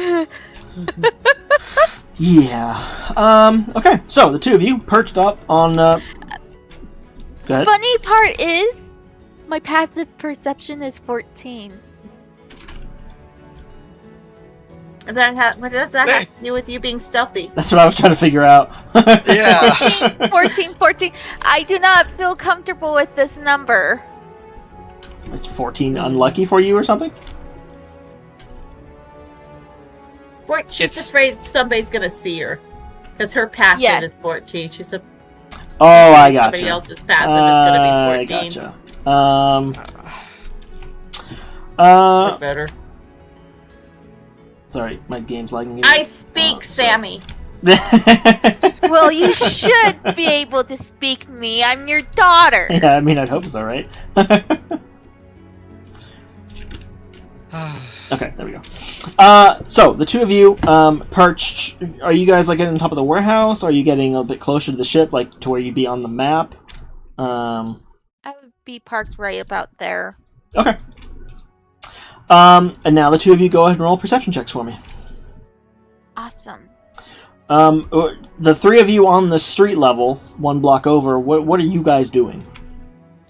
Yeah. Okay, so the two of you perched up on. Go ahead. Funny part is, my passive perception is 14. What does that have to do with you being stealthy? That's what I was trying to figure out. Yeah. 14. I do not feel comfortable with this number. It's 14 unlucky for you or something? She's It's- afraid somebody's gonna see her because her passive Yes. is 14. She's a Oh, I gotcha. somebody else's passive is gonna be 14. I gotcha. Or better. Sorry, my game's lagging here. I speak, Oh, Sammy. Well, you should be able to speak me. I'm your daughter. Yeah, I mean, I'd hope so, right? Okay, there we go. So the two of you perched. Are you guys like getting on top of the warehouse? Are you getting a bit closer to the ship, like to where you'd be on the map? I would be parked right about there. Okay. And now the two of you go ahead and roll perception checks for me. Awesome. The three of you on the street level, one block over, what are you guys doing?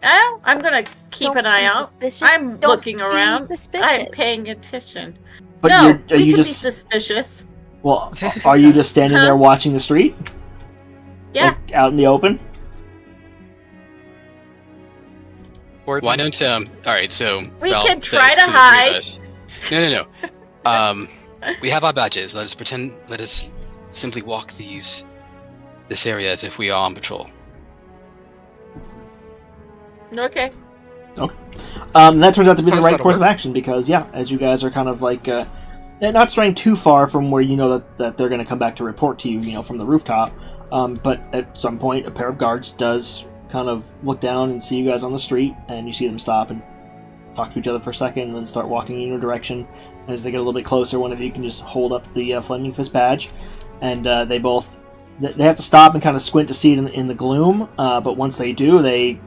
Oh, I'm gonna keep Don't an eye be out. suspicious. I'm Don't looking be around. suspicious. I'm paying attention. But no, are we you can be just suspicious. well? Are you just standing there watching the street? Yeah. Like, out in the open? Why don't all right, so We Val can says try to the three of hide. us- No. We have our badges. Let us simply walk this area as if we are on patrol. Okay. That turns out to be the How's right that course of work? action because, yeah, as you guys are kind of like, not straying too far from where you know that they're going to come back to report to you, from the rooftop. But at some point, a pair of guards does kind of look down and see you guys on the street, and you see them stop and talk to each other for a second, and then start walking in your direction. And as they get a little bit closer, one of you can just hold up the Flaming Fist badge, and they have to stop and kind of squint to see it in the gloom. But once they do, they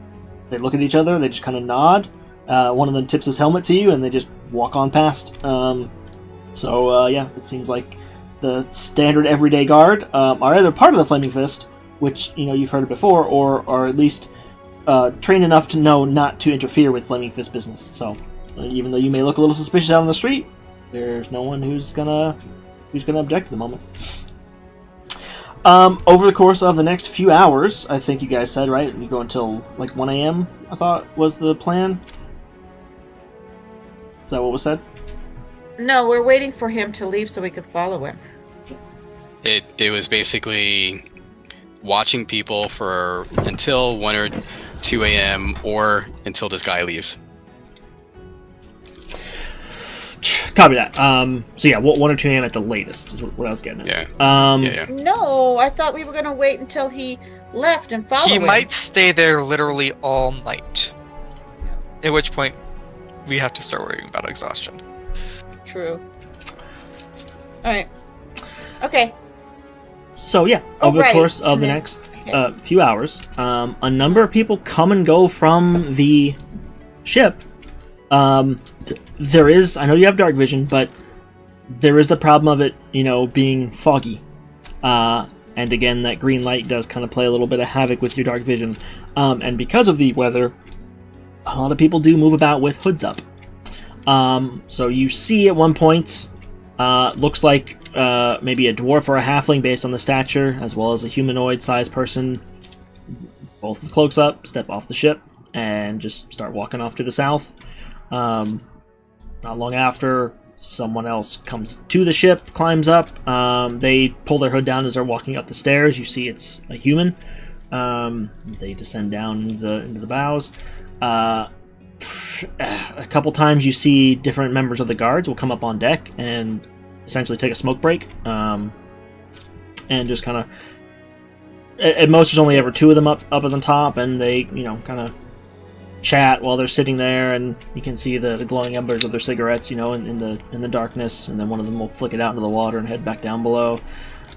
look at each other. They just kind of nod. One of them tips his helmet to you, and they just walk on past. Yeah, it seems like the standard everyday guard are either part of the Flaming Fist, which you've heard it before, or are at least trained enough to know not to interfere with Flaming Fist business. So even though you may look a little suspicious out on the street, there's no one who's gonna object at the moment. Over the course of the next few hours, I think you guys said, right? You go until like 1 a.m. I thought was the plan. Is that what was said? No, we're waiting for him to leave so we could follow him. It was basically watching people for until 1 or 2 a.m. or until this guy leaves. Copy that. So yeah, 1 or 2 a.m. at the latest is what I was getting at. Yeah. Yeah. No, I thought we were gonna wait until he left and follow He him. might stay there literally all night. At which point, we have to start worrying about exhaustion. True. Alright. Okay. So yeah, Oh, over the right. course of And the then- next few hours, a number of people come and go from the ship. There is, I know you have dark vision, but there is the problem of it, being foggy. And again, that green light does kind of play a little bit of havoc with your dark vision. And because of the weather, a lot of people do move about with hoods up. So you see at one point, looks like maybe a dwarf or a halfling based on the stature, as well as a humanoid-sized person, both with cloaks up, step off the ship, and just start walking off to the south. Not long after, someone else comes to the ship, climbs up. They pull their hood down as they're walking up the stairs. You see it's a human. They descend down into the bows. A couple times you see different members of the guards will come up on deck and essentially take a smoke break. And just kind of... At most, there's only ever two of them up at the top, and they, kind of chat while they're sitting there, and you can see the glowing embers of their cigarettes, in the darkness, and then one of them will flick it out into the water and head back down below.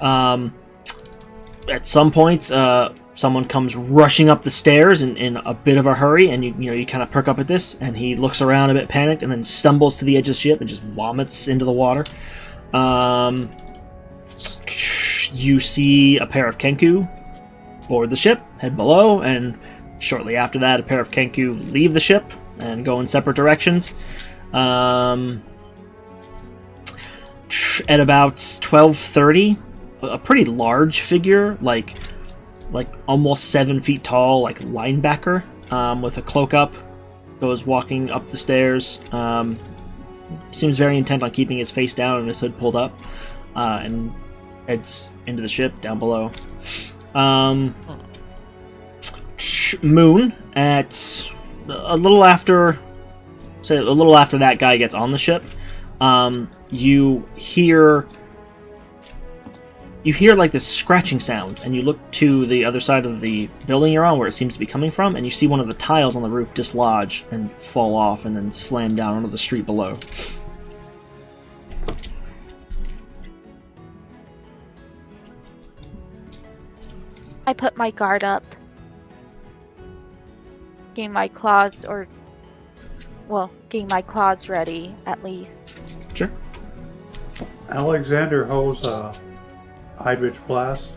At some point, someone comes rushing up the stairs in a bit of a hurry, and you kind of perk up at this, and he looks around a bit panicked, and then stumbles to the edge of the ship and just vomits into the water. You see a pair of Kenku board the ship, head below, and shortly after that, a pair of Kenku leave the ship and go in separate directions. At about 12:30, a pretty large figure, like almost 7 feet tall, like linebacker, with a cloak up, goes walking up the stairs. Seems very intent on keeping his face down and his hood pulled up, and heads into the ship down below. Moon, at a little after that guy gets on the ship, you hear like this scratching sound, and you look to the other side of the building you're on where it seems to be coming from, and you see one of the tiles on the roof dislodge and fall off and then slam down onto the street below. I put my guard up. getting my claws getting my claws ready at least. Sure. Alexander holds a Eldritch Blast.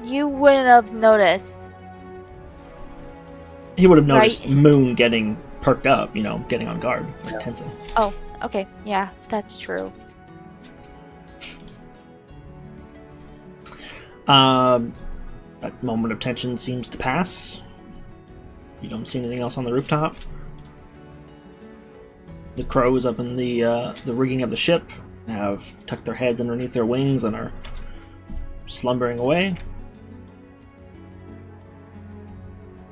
You wouldn't have noticed. He would have noticed Right. Moon getting perked up, getting on guard, like tensing. Oh, okay. Yeah, that's true. That moment of tension seems to pass. You don't see anything else on the rooftop. The crows up in the rigging of the ship have tucked their heads underneath their wings and are slumbering away.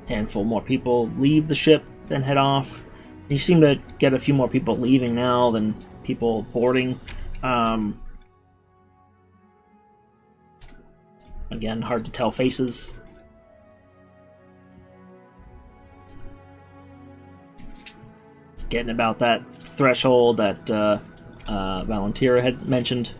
Handful more people leave the ship and head off. You seem to get a few more people leaving now than people boarding. Again, hard to tell faces. It's getting about that threshold that Valentira had mentioned.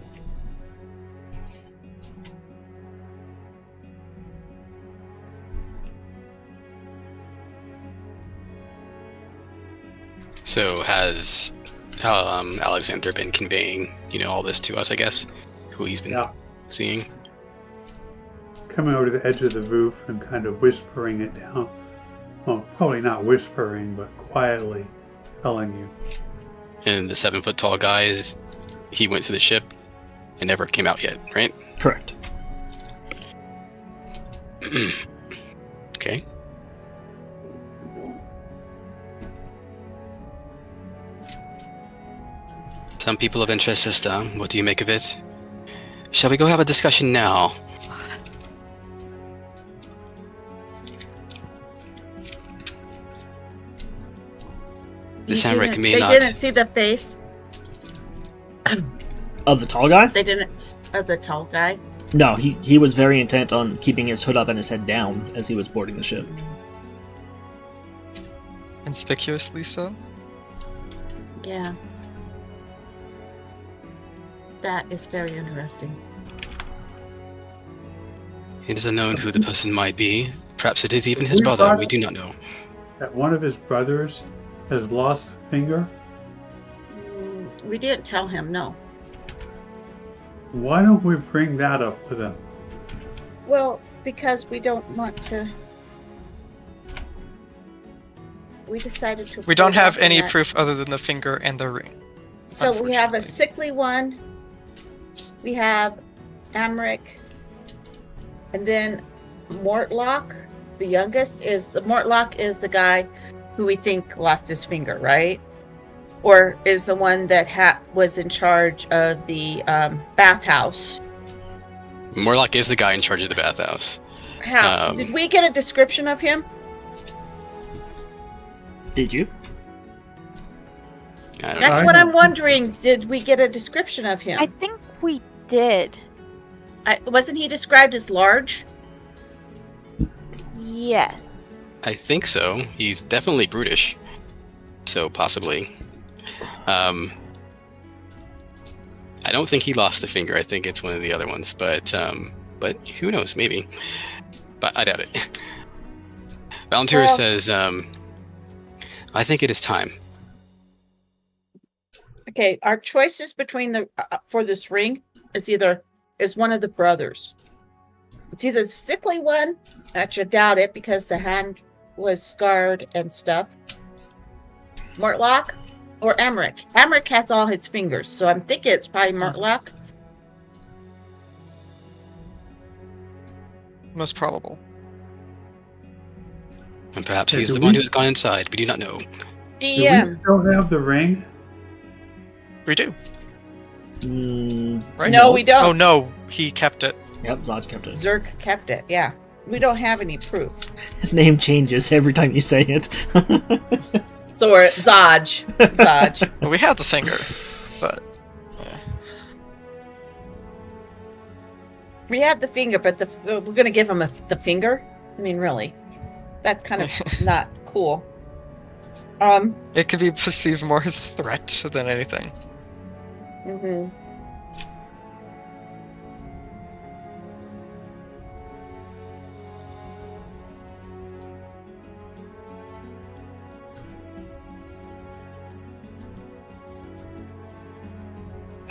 So has Alexander been conveying, all this to us, I guess? Who he's been seeing? Coming over to the edge of the roof and kind of whispering it down. Well, probably not whispering, but quietly telling you. And the 7-foot-tall guy, he went to the ship and never came out yet, right? Correct. Okay. Some people of interest, sister. What do you make of it? Shall we go have a discussion now? This Amric may They not. didn't see the face. Of the tall guy? They didn't. Of the tall guy. No, he was very intent on keeping his hood up and his head down as he was boarding the ship. Conspicuously so? Yeah. That is very interesting. It is unknown who the person might be. Perhaps it is even his We brother. thought- We do not know. That one of his brothers has lost a finger. We didn't tell him, no. Why don't we bring that up with him? Well, because we don't want to. We decided to. We don't hold have off on any that. proof other than the finger and the ring. So we have a unfortunately. sickly one. We have Amric, and then Mortlock. The youngest is Mortlock is the guy who we think lost his finger, right? Or is the one that was in charge of the bathhouse. Morlock is the guy in charge of the bathhouse. How did we get a description of him? Did you? I don't That's I what don't I'm wondering. Did we get a description of him? I think we did. Wasn't he described as large? Yes. I think so. He's definitely brutish. So possibly. I don't think he lost the finger. I think it's one of the other ones. But who knows? Maybe. But I doubt it. Valentura Well- says, I think it is time. Okay, our choices between the for this ring is one of the brothers. It's either the sickly one, actually I doubt it because the hand was scarred and stuff. Mortlock or Amric. Amric has all his fingers, so I'm thinking it's probably Mortlock. Most probable. And perhaps Yeah, he is do the we- one who has gone inside. We do not know. Do we DM. still have the ring? We do. Right? No, we don't. Oh no, he kept it. Yep, Zodge kept it. Zerk kept it. Yeah, we don't have any proof. His name changes every time you say it. So we're Zodge. Zodge. Well, we have the finger, but We have the finger, but we're gonna give him the finger. I mean, really, that's kind of not cool. it could be perceived more as a threat than anything. Mhm.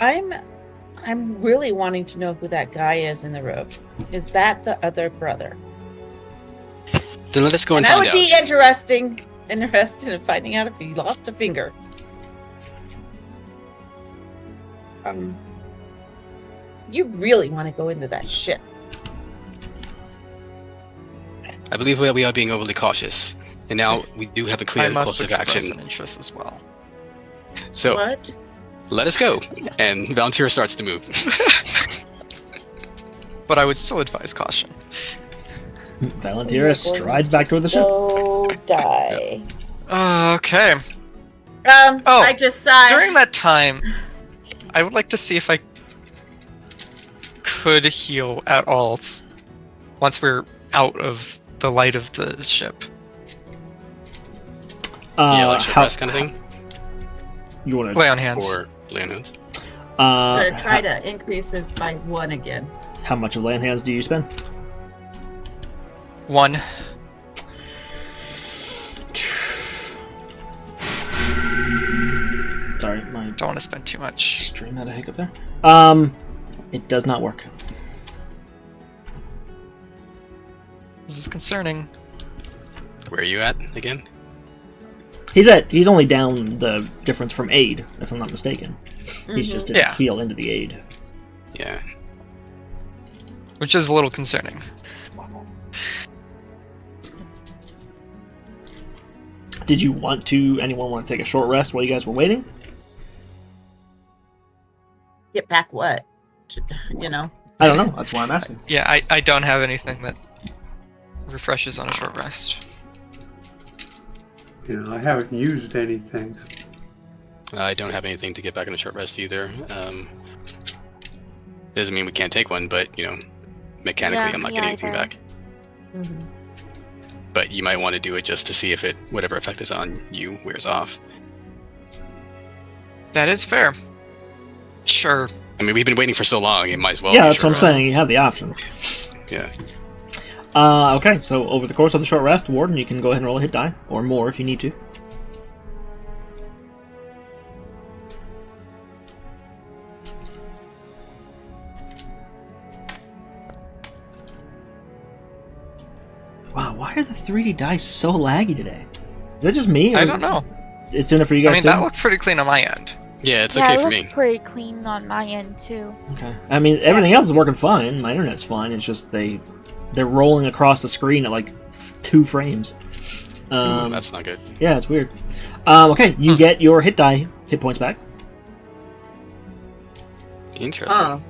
I'm really wanting to know who that guy is in the robe. Is that the other brother? Then let us go and I find would out. be interested in finding out if he lost a finger. You really want to go into that ship? I believe we are being overly cautious, and now we do have a I clear must course of express action. an interest as well. So What? let us go. And Valentina starts to move. But I would still advise caution. Valentira strides back toward the ship. So die. Okay. Oh, Oh, I just sighed. During that time, I would like to see if I could heal at all once we're out of the light of the ship. Yeah, like short rest kind of thing? You want to Lay on hands. Or lay on hands? I'm gonna try to increase this by 1 again. How much of land hands do you spend? 1. Sorry, my Don't want to spend too much. stream had a hiccup there. It does not work. This is concerning. Where are you at again? He's only down the difference from aid, if I'm not mistaken. He's Mhm. just didn't Yeah. heal into the aid. Yeah. Which is a little concerning. Did you want to? Anyone want to take a short rest while you guys were waiting? Get back what? You know? I don't know. That's why I'm asking. Yeah, I don't have anything that refreshes on a short rest. You know, I haven't used anything. I don't have anything to get back on a short rest either. Doesn't mean we can't take one, but, mechanically Yeah, I'm not me getting anything either. back. But you might want to do it just to see if whatever effect is on you wears off. That is fair. Sure. I mean, we've been waiting for so long, it might as well Yeah, be that's what I'm short rest. saying. You have the option. Yeah. Okay, so over the course of the short rest, Warden, you can go ahead and roll a hit die, or more if you need to. Wow, why are the 3D dice so laggy today? Is that just me? Or I is don't know. It's doing it for you I guys mean, too? that looked pretty clean on my end. Yeah, it's yeah, okay it for looks me. pretty clean on my end too. Okay. I mean, everything else is working fine. My internet's fine. It's just they're rolling across the screen at like 2 frames. That's not good. Yeah, it's weird. Okay, you get your hit points back. Interesting. Oh.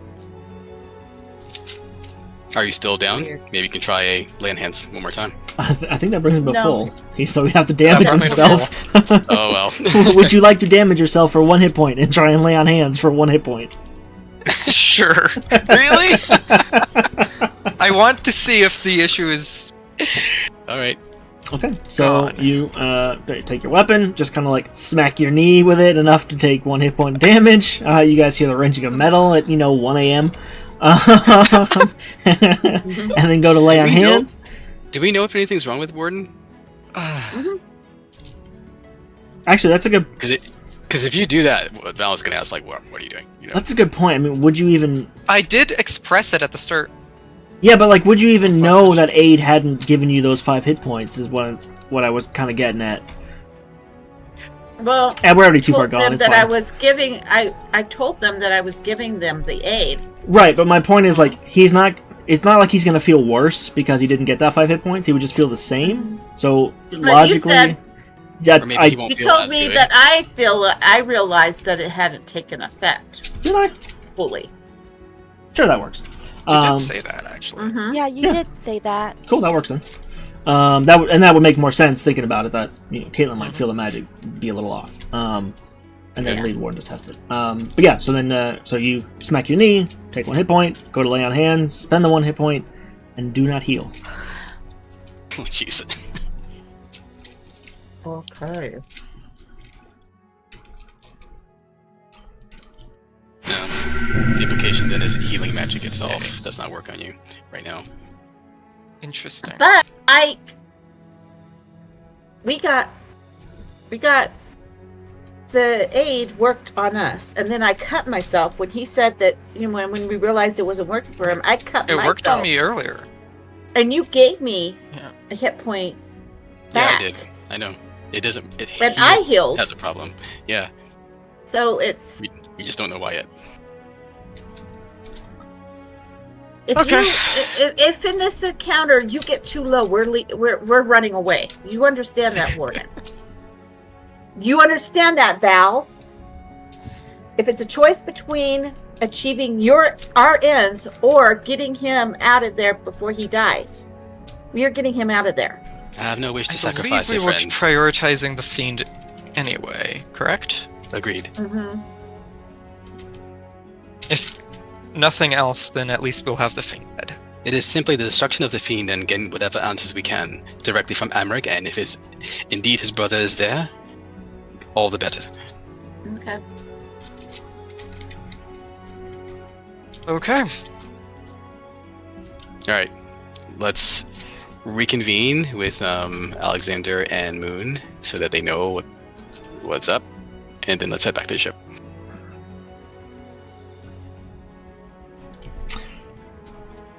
Are you still down? Weird. Maybe you can try a lay on hands one more time. I think that brings him to No. full. So we have to damage Yeah, himself. Oh, well. Would you like to damage yourself for 1 hit point and try and lay on hands for 1 hit point? Sure. Really? I want to see if the issue is. Alright. Okay, so Gone. you take your weapon, just kind of like smack your knee with it enough to take 1 hit point damage. You guys hear the wrenching of metal at 1 a.m. And then go to lay Do on we know- hands. Do we know if anything's wrong with Warden? Actually, that's a good. Because if you do that, Val is going to ask, like, what are you doing? That's a good point. I mean, would you even? I did express it at the start. Yeah, but like, would you even Plus know it. that aid hadn't given you those 5 hit points? Is what I was kind of getting at. Well, And we're already too far told gone. them It's that fine. I was giving. I told them that I was giving them the aid. Right, but my point is like he's not. It's not like he's gonna feel worse because he didn't get that 5 hit points. He would just feel the same. So you logically, said- Or that's maybe I he won't You feel told as me good. that I realized that it hadn't taken effect did I? fully. Sure, that works. You did say that, actually. Mm-hmm. Yeah, you Yeah. did say that. Cool, that works then. That would make more sense thinking about it. That Caitlin might feel the magic be a little off. And then Yeah. lead Warden to test it. But yeah, so then so you smack your knee, take 1 hit point, go to lay on hands, spend the 1 hit point, and do not heal. Oh, jeez. Okay. The implication then is healing magic itself does not work on you right now. Interesting. But we got the aid worked on us, and then I cut myself when he said that. When we realized it wasn't working for him, I cut It myself. worked on me earlier. And you gave me Yeah. a hit point Yeah, back. I did. I know. It doesn't. And I healed. Has a problem. Yeah, So it's we just don't know why yet. if in this encounter you get too low, we're running away. You understand that, Warden? You understand that, Val? If it's a choice between achieving our ends or getting him out of there before he dies, we are getting him out of there. I have no wish to I sacrifice believe a we were friend. prioritizing the fiend anyway, correct? Agreed. Mm-hmm. If nothing else, then at least we'll have the fiend dead. It is simply the destruction of the fiend and getting whatever answers we can directly from Amric, and if it's indeed his brother is there, all the better. Okay. Okay. Alright, let's reconvene with Alexander and Moon so that they know what's up, and then let's head back to the ship.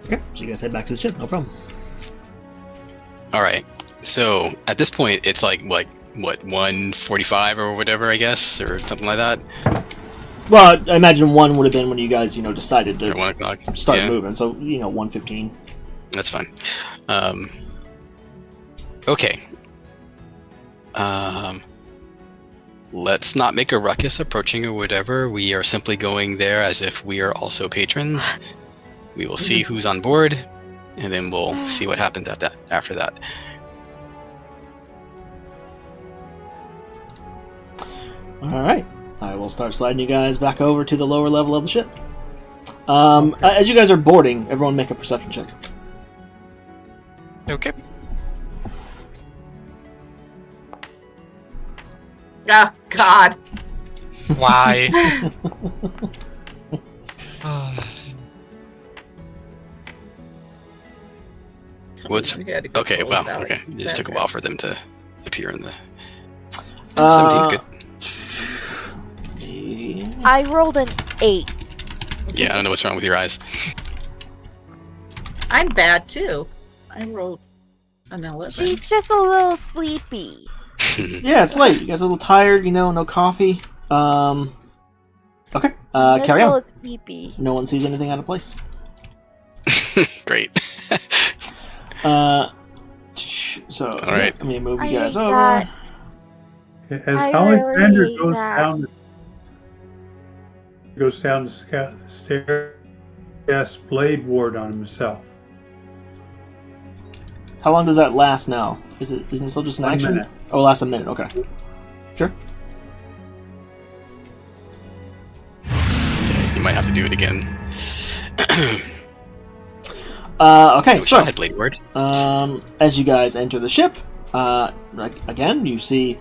Okay, so you guys head back to the ship, no problem. Alright, so at this point it's like, what, 1:45 or whatever, I guess, or something like that? Well, I imagine 1 would have been when you guys, decided Or to 1 o'clock? start Yeah. moving, so, 1:15. That's fine. Okay. Let's not make a ruckus approaching or whatever. We are simply going there as if we are also patrons. We will see who's on board, and then we'll see what happens after that. Alright, I will start sliding you guys back over to the lower level of the ship. As you guys are boarding, everyone make a perception check. Okay. Oh, God. Why? What's We had to go okay? close Well, out. okay. It just took a while for them to appear in the. Uh, 17's good. I rolled an 8. Yeah, I don't know what's wrong with your eyes. I'm bad, too. I rolled an 11. She's just a little sleepy. Yeah, it's late. You guys are a little tired, no coffee. Okay, carry Missile on. is pee-pee. No one sees anything out of place. Great. So, All right. let me move I you guys hate over. that. As I Alexander really hate goes that. down the stair, casts Blade Ward on himself. How long does that last now? Isn't it still just an 1 action? minute. Oh, it lasts a minute. Okay. Sure. You might have to do it again. Okay, I wish so I had Blade Word. as you guys enter the ship, again, you see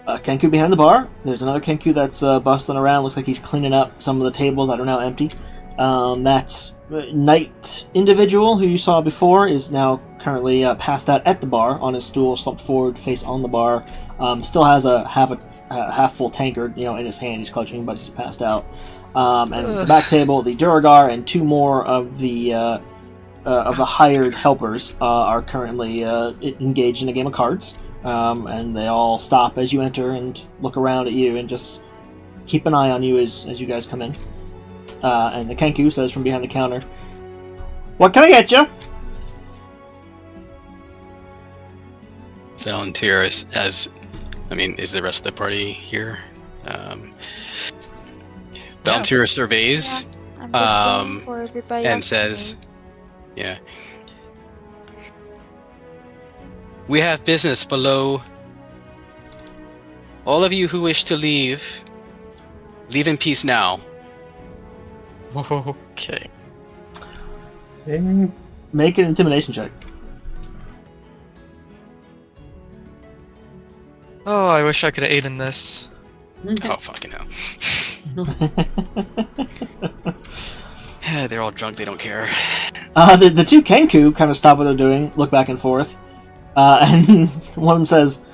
Kenku behind the bar. There's another Kenku that's bustling around. Looks like he's cleaning up some of the tables that are now empty. That knight individual who you saw before is now currently passed out at the bar on his stool, slumped forward, face on the bar. Still has a half full tankard, in his hand. He's clutching, but he's passed out. And at the back table, the Duragar and 2 more of the hired helpers are currently engaged in a game of cards. And they all stop as you enter and look around at you and just keep an eye on you as you guys come in. And the Kenku says from behind the counter, "What can I get you?" Volunteer is the rest of the party here? Volunteer surveys I'm just waiting for everybody and else to says, leave. yeah. We have business below. All of you who wish to leave in peace now. Okay. Make an intimidation check. Oh, I wish I could aid in this. Oh, fucking hell. They're all drunk, they don't care. The 2 Kenku kind of stop what they're doing, look back and forth, and one of them says,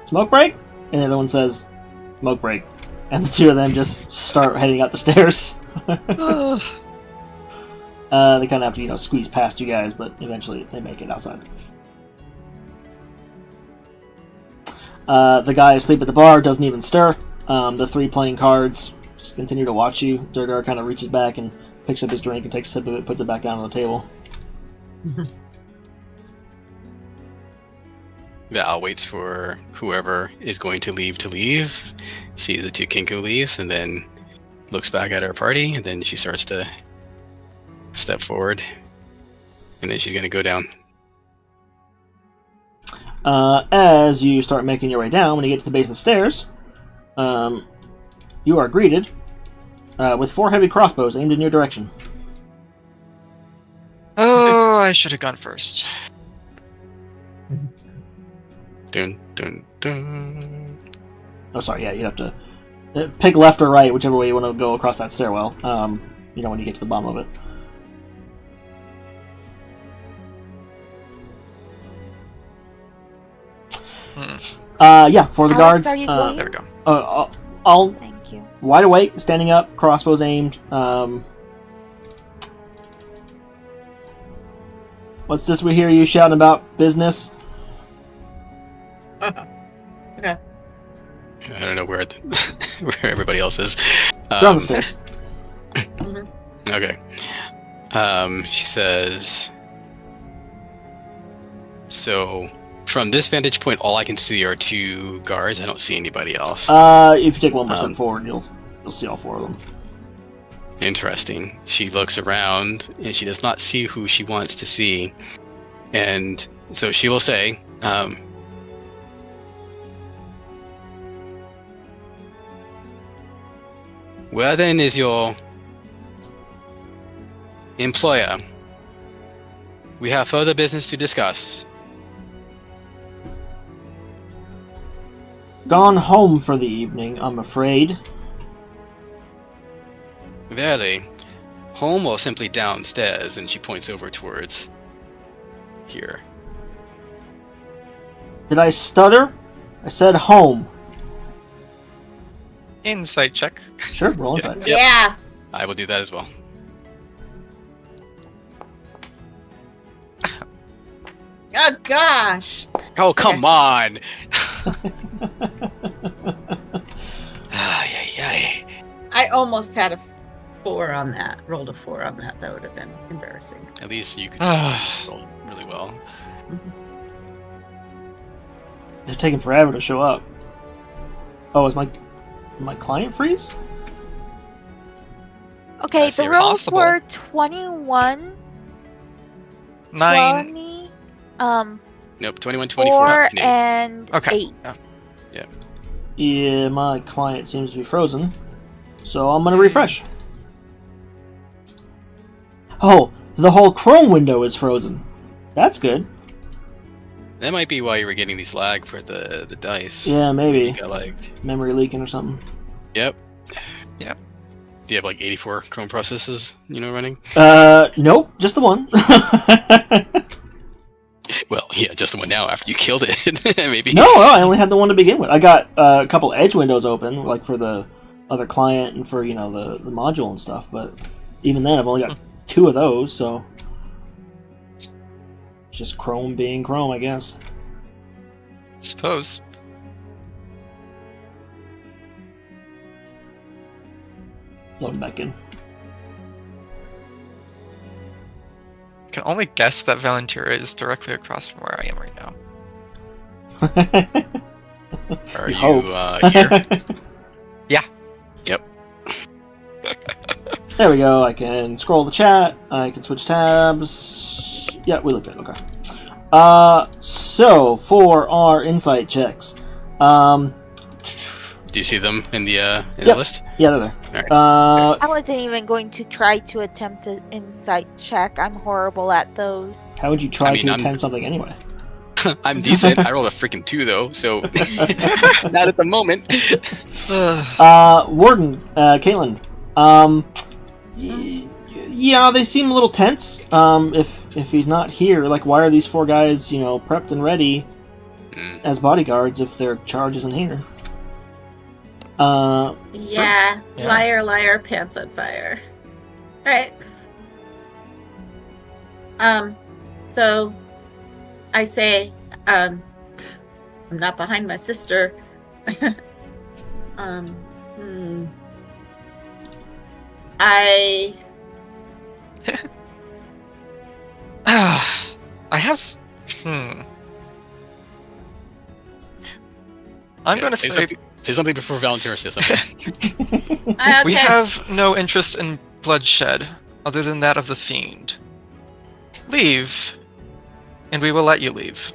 smoke break? And the other one says, smoke break. And the two of them just start heading up the stairs. They kind of have to, squeeze past you guys, but eventually they make it outside. The guy asleep at the bar doesn't even stir. The three playing cards just continue to watch you. Durgar kind of reaches back and picks up his drink and takes a sip of it, puts it back down on the table. Val waits for whoever is going to leave, sees the two Kinko leaves, and then looks back at her party, and then she starts to step forward, and then she's going to go down. As you start making your way down, when you get to the base of the stairs, you are greeted with 4 heavy crossbows aimed in your direction. Oh, I should have gone first. Dun, dun, dun. Oh, sorry, yeah, you'd have to pick left or right, whichever way you want to go across that stairwell, when you get to the bottom of it. Yeah, for the Alex, guards. are you going? There we go. All Thank you. wide awake, standing up, crossbows aimed. What's this we hear you shouting about? Business? Okay. I don't know where where everybody else is. You're on the stairs. Okay. She says, so from this vantage point, all I can see are 2 guards. I don't see anybody else. If you take one more step forward, you'll see all 4 of them. Interesting. She looks around and she does not see who she wants to see. And so she will say, where then is your employer? We have further business to discuss. Gone home for the evening, I'm afraid. Verily. Home or simply downstairs? And she points over towards here. Did I stutter? I said home. Insight check. Sure, roll inside. Yep. Yeah. I will do that as well. Oh gosh. Oh, come on! Ay, ay, ay. I almost had a 4 on that. Rolled a 4 on that. That would have been embarrassing. At least you could roll really well. They're taking forever to show up. Oh, is my client freeze? Okay, I see the it. rolls Possible. were 21, 9. 20, Nope, 21, 24, 4, and 8. and Okay. 8. Yeah. Yeah, my client seems to be frozen. So I'm gonna refresh. Oh, the whole Chrome window is frozen. That's good. That might be why you were getting these lag for the dice. Yeah, maybe. You got lagged. Memory leaking or something. Yep. Yep. Do you have like 84 Chrome processes, running? Nope, just the one. Well, yeah, just the one now after you killed it. Maybe. No, I only had the one to begin with. I got a couple edge windows open, like for the other client and for, the module and stuff, but even then I've only got 2 of those, so it's just Chrome being Chrome, I guess. Suppose. Loading back in. I can only guess that Valentina is directly across from where I am right now. Are You you hope. here? Yeah. Yep. There we go. I can scroll the chat. I can switch tabs. Yeah, we look good. Okay. So for our insight checks, Do you see them in the Yep. list? yeah, they're there. I wasn't even going to try to attempt an insight check. I'm horrible at those. How would you try I mean, to I'm- attempt something anyway? I'm decent. I rolled a freaking 2 though, so not at the moment. Warden, Caitlin. Yeah, they seem a little tense. If he's not here, like, why are these 4 guys, prepped and ready, as bodyguards if their charge isn't here. Yeah, Yeah. liar, liar, pants on fire. Alright. So I say, I'm not behind my sister. I I have. I'm going to say Say something before Valentina says something. we okay. have no interest in bloodshed other than that of the fiend. Leave, and we will let you leave.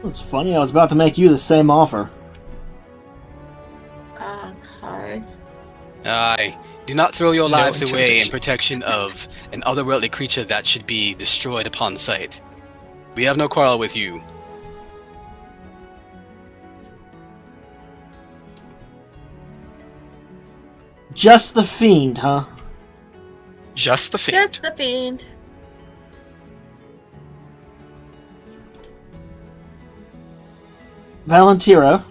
It's funny, I was about to make you the same offer. Okay. Aye. Do not throw your No lives away in intimidation. protection of an otherworldly creature that should be destroyed upon sight. We have no quarrel with you. Just the fiend, huh? Just the fiend. Just the fiend. Valentira.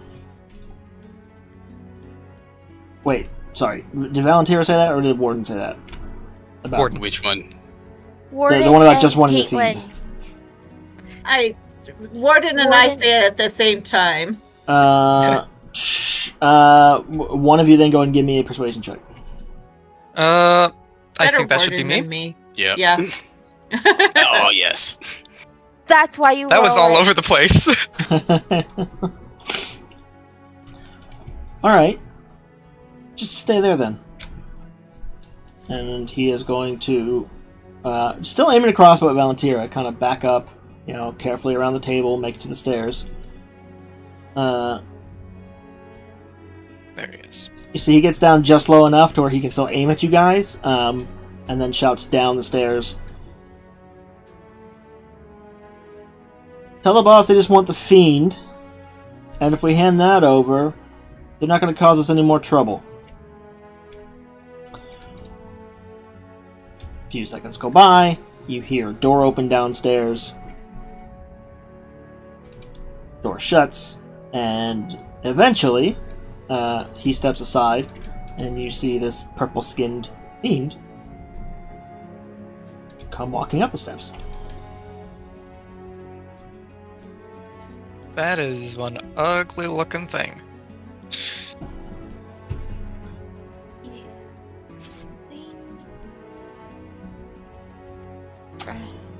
Wait, sorry. Did Valentira say that, or did Warden say that? About Warden. Which one? Warden the one about and just wanting the Caitlin. fiend. Warden and I Warden- say it at the same time. One of you then go and give me a persuasion check. I Better think that should be Warden me. than Yeah. Yeah. Oh, yes. That's why you That was roll all it. over the place. Alright. Just stay there then. And he is going to, still aiming across but Valentira, kind of back up, carefully around the table, make it to the stairs. There he is. You see, he gets down just low enough to where he can still aim at you guys, and then shouts down the stairs. Tell the boss they just want the fiend, and if we hand that over, they're not going to cause us any more trouble. A few seconds go by, you hear a door open downstairs. Door shuts, and eventually, he steps aside, and you see this purple-skinned fiend come walking up the steps. That is one ugly looking thing.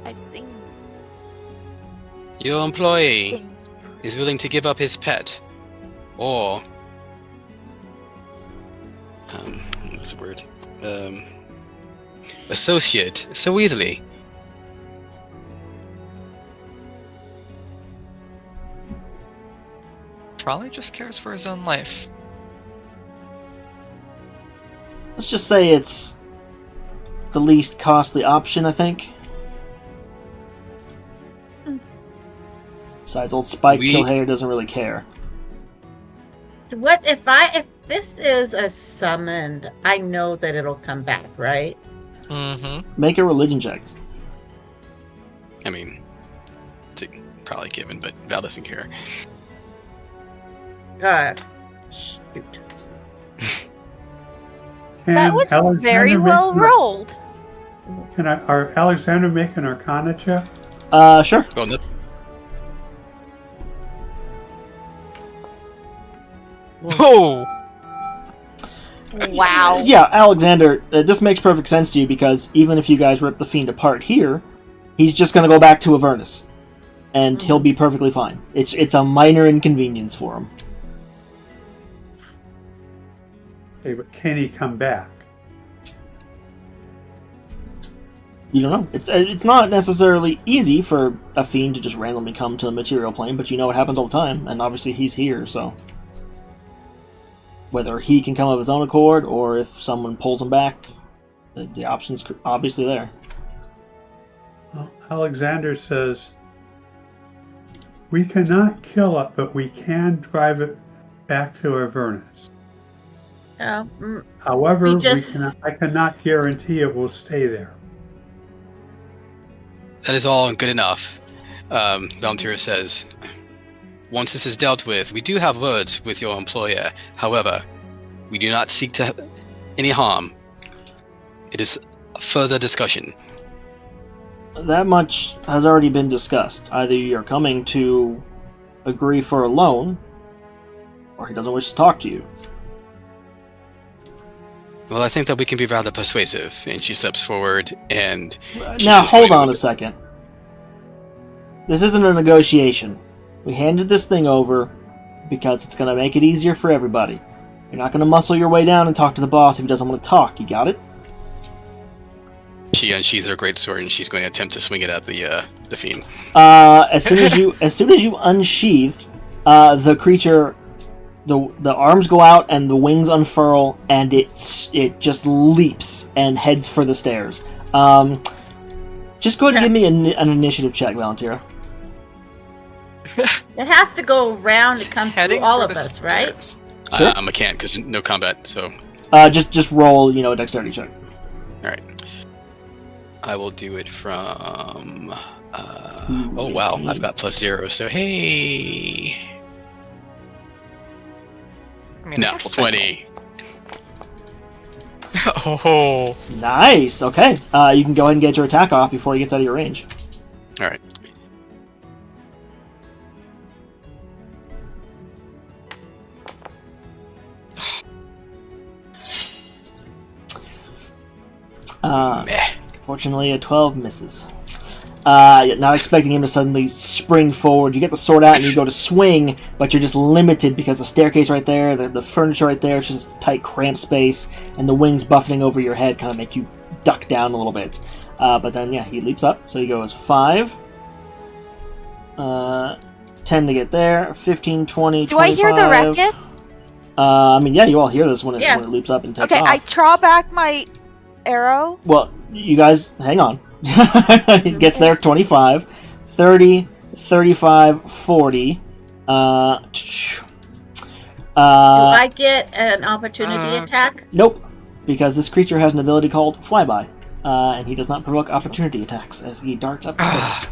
I've seen Your employee things. is willing to give up his pet, or what's the word? Associate so easily. Probably just cares for his own life. Let's just say it's the least costly option, I think. Besides, old Spike Killhair doesn't really care. What if this is a summoned, I know that it'll come back, right? Mm-hmm. Make a religion check. I mean, it's probably given, but Val doesn't care. God. Shoot. That Can was Alexander very make well an- rolled. Are Alexander make an Arcana check? Sure. Well, no, Oh! Wow. Yeah, Alexander, this makes perfect sense to you because even if you guys rip the fiend apart here, he's just going to go back to Avernus, and he'll be perfectly fine. It's a minor inconvenience for him. Okay, but can he come back? You don't know. It's not necessarily easy for a fiend to just randomly come to the material plane, but you know it happens all the time, and obviously he's here, so whether he can come of his own accord or if someone pulls him back, the option's obviously there. Well, Alexander says, we cannot kill it, but we can drive it back to Avernus. However, We just- I cannot guarantee it will stay there. that is all good enough. Valentina says, once this is dealt with, we do have words with your employer. However, we do not seek to any harm. It is a further discussion. That much has already been discussed. Either you're coming to agree for a loan, or he doesn't wish to talk to you. Well, I think that we can be rather persuasive. And she steps forward and... Now, hold on a second. This isn't a negotiation. We handed this thing over because it's going to make it easier for everybody. You're not going to muscle your way down and talk to the boss if he doesn't want to talk. You got it? She unsheathes her great sword and she's going to attempt to swing it at the fiend. As soon as you unsheath, the creature, the arms go out and the wings unfurl and it just leaps and heads for the stairs. Just go ahead and give me an initiative check, Valentina. It has to go around to come through all of us, right? Sure. I'm a can't because no combat, so... Just roll, a dexterity check. Alright. I will do it from... oh wow, I've got +0, so hey... I mean, Natural 20. Oh. Nice. Okay. You can go ahead and get your attack off before he gets out of your range. Alright. Meh. Fortunately, a 12 misses. Not expecting him to suddenly spring forward. You get the sword out and you go to swing, but you're just limited because the staircase right there, the furniture right there, it's just a tight, cramped space, and the wings buffeting over your head kind of make you duck down a little bit. But then, yeah, he leaps up, so he goes 5. 10 to get there, 15, 20, Do I hear the 25. ruckus? Yeah, you all hear this when it leaps up and takes Okay, off. I draw back my arrow. Well, you guys, hang on. It gets there, 25, 30, 35, 40. Do I get an opportunity attack? Nope, because this creature has an ability called Flyby, and he does not provoke opportunity attacks as he darts up the stairs.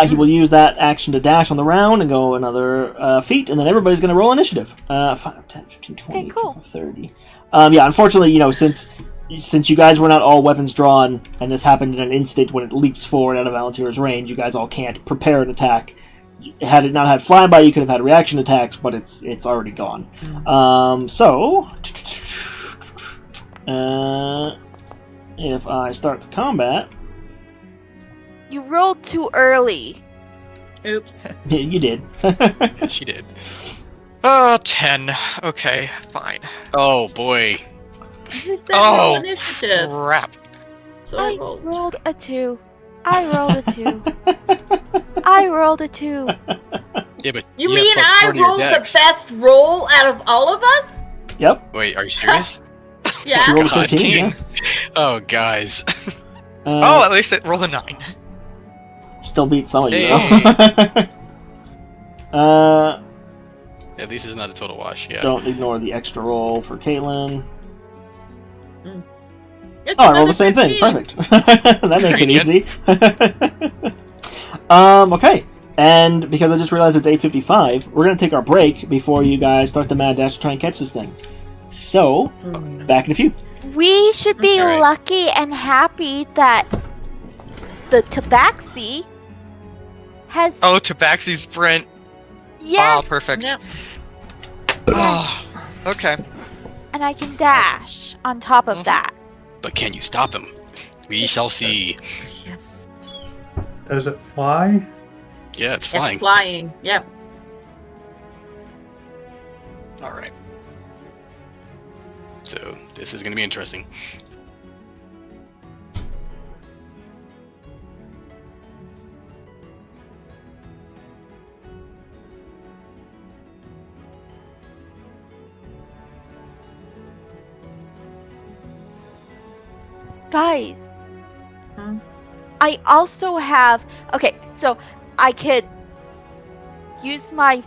He will use that action to dash on the round and go another feat, and then everybody's going to roll initiative. 5, 10, 15, 20, Okay, cool. 30. Unfortunately, since you guys were not all weapons drawn, and this happened in an instant when it leaps forward out of Valentina's range, you guys all can't prepare an attack. Had it not had flyby, you could have had reaction attacks, but it's already gone. If I start the combat... You rolled too early. Oops. You did. She did. 10. Okay, fine. Oh boy. You said no initiative. Crap. So I I rolled. rolled a 2. I rolled a 2. I rolled a 2. Yeah, but You have mean plus I 4 to your rolled the dex. best roll out of all of us? Yep. Wait, are you serious? Yeah. She rolled a God, 15, yeah. Oh, guys. Oh, at least it rolled a 9. Still beats some of you, Hey. though. At least it's not a total wash, yeah. Don't ignore the extra roll for Caitlin. It's Oh, I rolled another the same 15. thing. Perfect. That makes it Pretty easy. Okay. And because I just realized it's 8:55, we're going to take our break before you guys start the mad dash to try and catch this thing. So, back in a few. We should be Alright. lucky and happy that the tabaxi has. Oh, Tabaxi Sprint. Yeah, Oh, perfect. Yep. Oh, okay. and I can dash on top of that. But can you stop him? We shall see. Yes. Does it fly? Yeah, it's flying. It's flying. Yep. Alright. So, this is going to be interesting. Guys, Hmm? I also have. Okay, so I could use my.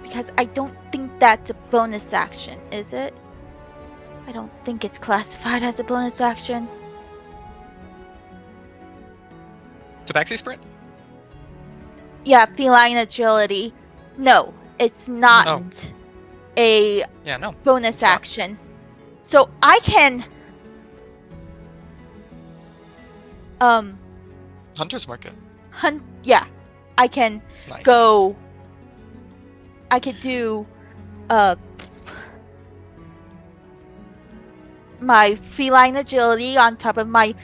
Because I don't think that's a bonus action, is it? I don't think it's classified as a bonus action. Tabaxi Sprint? Yeah, feline agility. No, it's not a Yeah, no. bonus it's not. action. So I can Hunter's market. hunt. Yeah, I can Nice. go. I could do my feline agility on top of my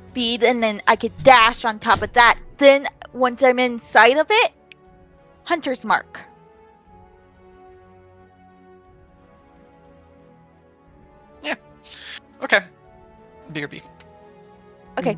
speed, and then I could dash on top of that. Then once I'm inside of it, hunter's mark. Okay. BRB. Okay.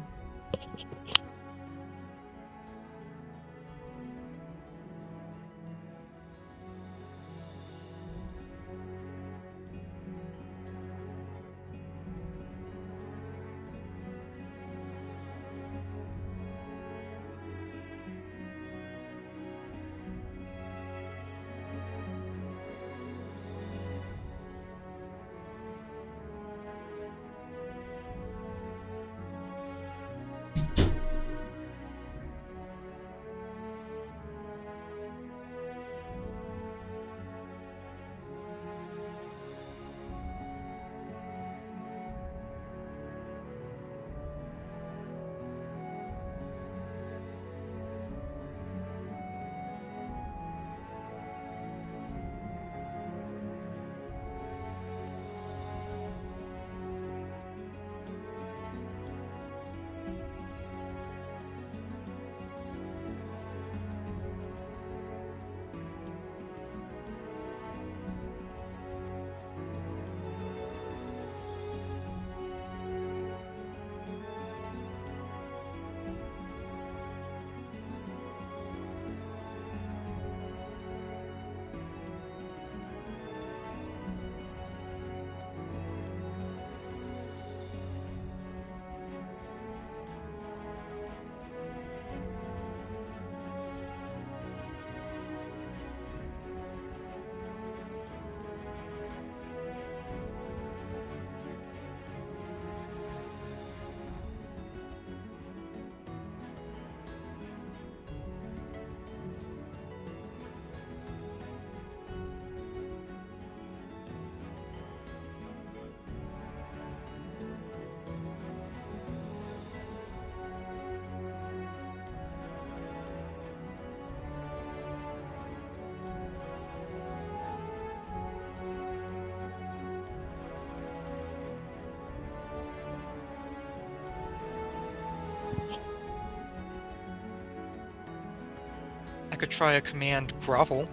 I could try a command grovel.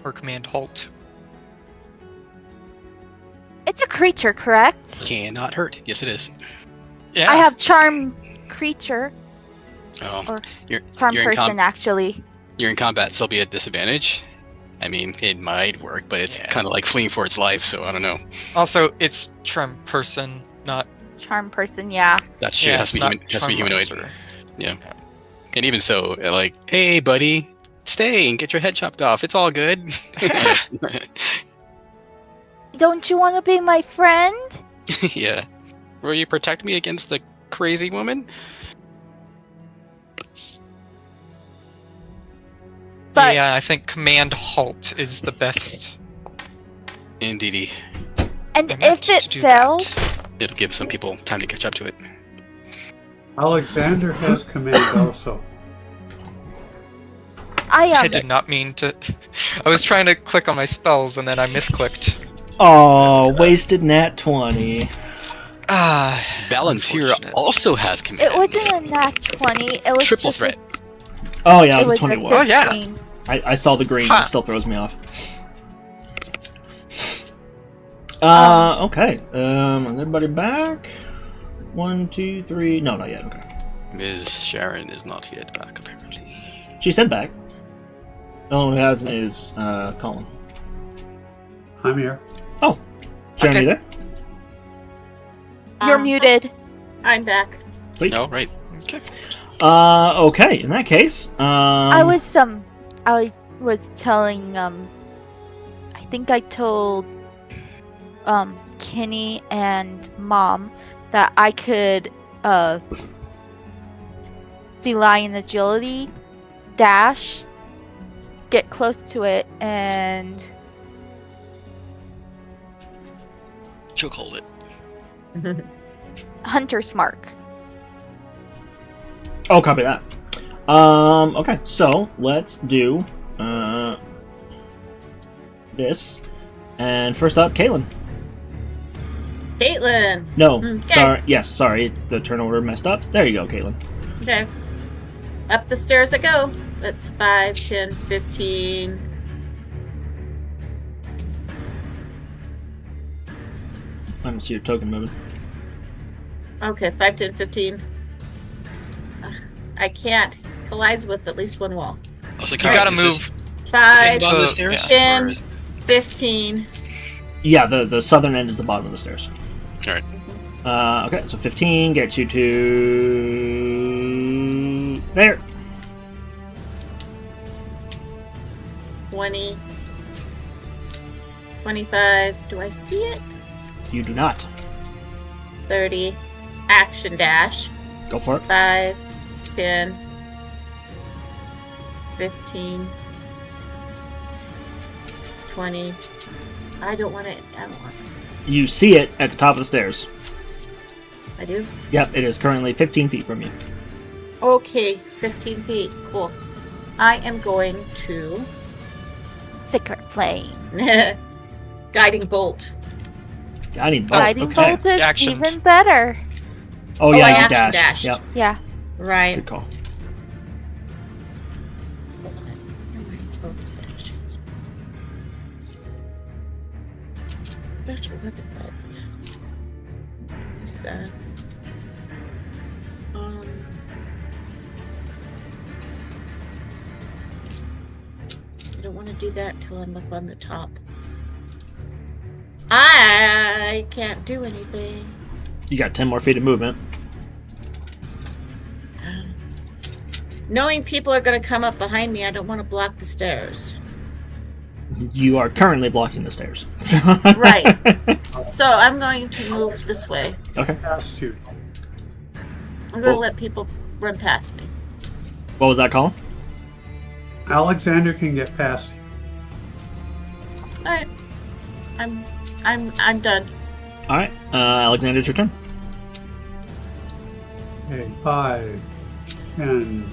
Or command halt. It's a creature, correct? Cannot hurt. Yes, it is. Yeah. I have charm creature Oh, or you're charm you're in person actually. you're in combat, so it'll be at disadvantage. I mean, it might work, but it's Yeah. kind of like fleeing for its life, so I don't know. Also, it's charm person, not. Charm person, yeah. That's true. Yeah, It has to be it's human. not Has to be charm humanoid. monster. Yeah. And even so, like, hey, buddy, stay and get your head chopped off. It's all good. Don't you want to be my friend? Yeah. Will you protect me against the crazy woman? But Yeah, I think command halt is the best. Indeedy. and I meant if to it do fails, that. It'll give some people time to catch up to it. Alexander has command also. I did not mean to. I was trying to click on my spells and then I misclicked. Oh, wasted nat 20. Ah. Valentyr unfortunate. also has command. it wasn't a nat 20. It was Triple just threat. Oh yeah, A, it was a it was 21. Oh, yeah. 15. I saw the green, Huh. it still throws me off. Okay. Is everybody back? 1, 2, 3. No, not yet. Okay. Ms. Sharon is not yet back, apparently. She said back. The only one who hasn't is Colin. I'm here. Oh, Sharon, Okay. you there? You're Um, muted. I'm back. Sweet. Oh, right. Okay. Okay. In that case, I was telling I think I told Kenny and Mom that I could feline agility dash, get close to it, and Chokehold it. hunter's mark. Oh, copy that. Okay, so let's do this. And first up, Kaylin. Caitlin. No, Okay. sorry. Yes, sorry. The turn order messed up. There you go, Caitlin. Okay. Up the stairs I go. That's 5, 10, 15. I don't see your token moving. Okay, 5, 10, 15. Ugh, I can't. Collides with at least one wall. Also, You gotta move. 5, Is it bottom of the So, stairs? yeah. Or is- 15. Yeah, the southern end is the bottom of the stairs. Alright. Okay, so 15 gets you to there. 20. 25. Do I see it? You do not. 30. Action dash. Go for it. 5, 10, 15, 20. I don't want to. You see it at the top of the stairs. I do? Yep, it is currently 15 feet from you. Okay, 15 feet. Cool. I am going to. Secret plane. Guiding bolt. I need both. Guiding Okay. bolt is Action. even better. Oh I yeah, you action dash. dashed. Yep, Yeah. Right. good call. Bonus actions. Special weapon button. What's that? I don't want to do that till I'm up on the top. I can't do anything. You got 10 more feet of movement. Knowing people are going to come up behind me, I don't want to block the stairs. You are currently blocking the stairs. Right. So I'm going to move this way. Okay. Past you. I'm going to Well- let people run past me. What was that call? Alexander can get past you. All right. I'm done. All right, Alexander, it's your turn. Okay, 5, 10,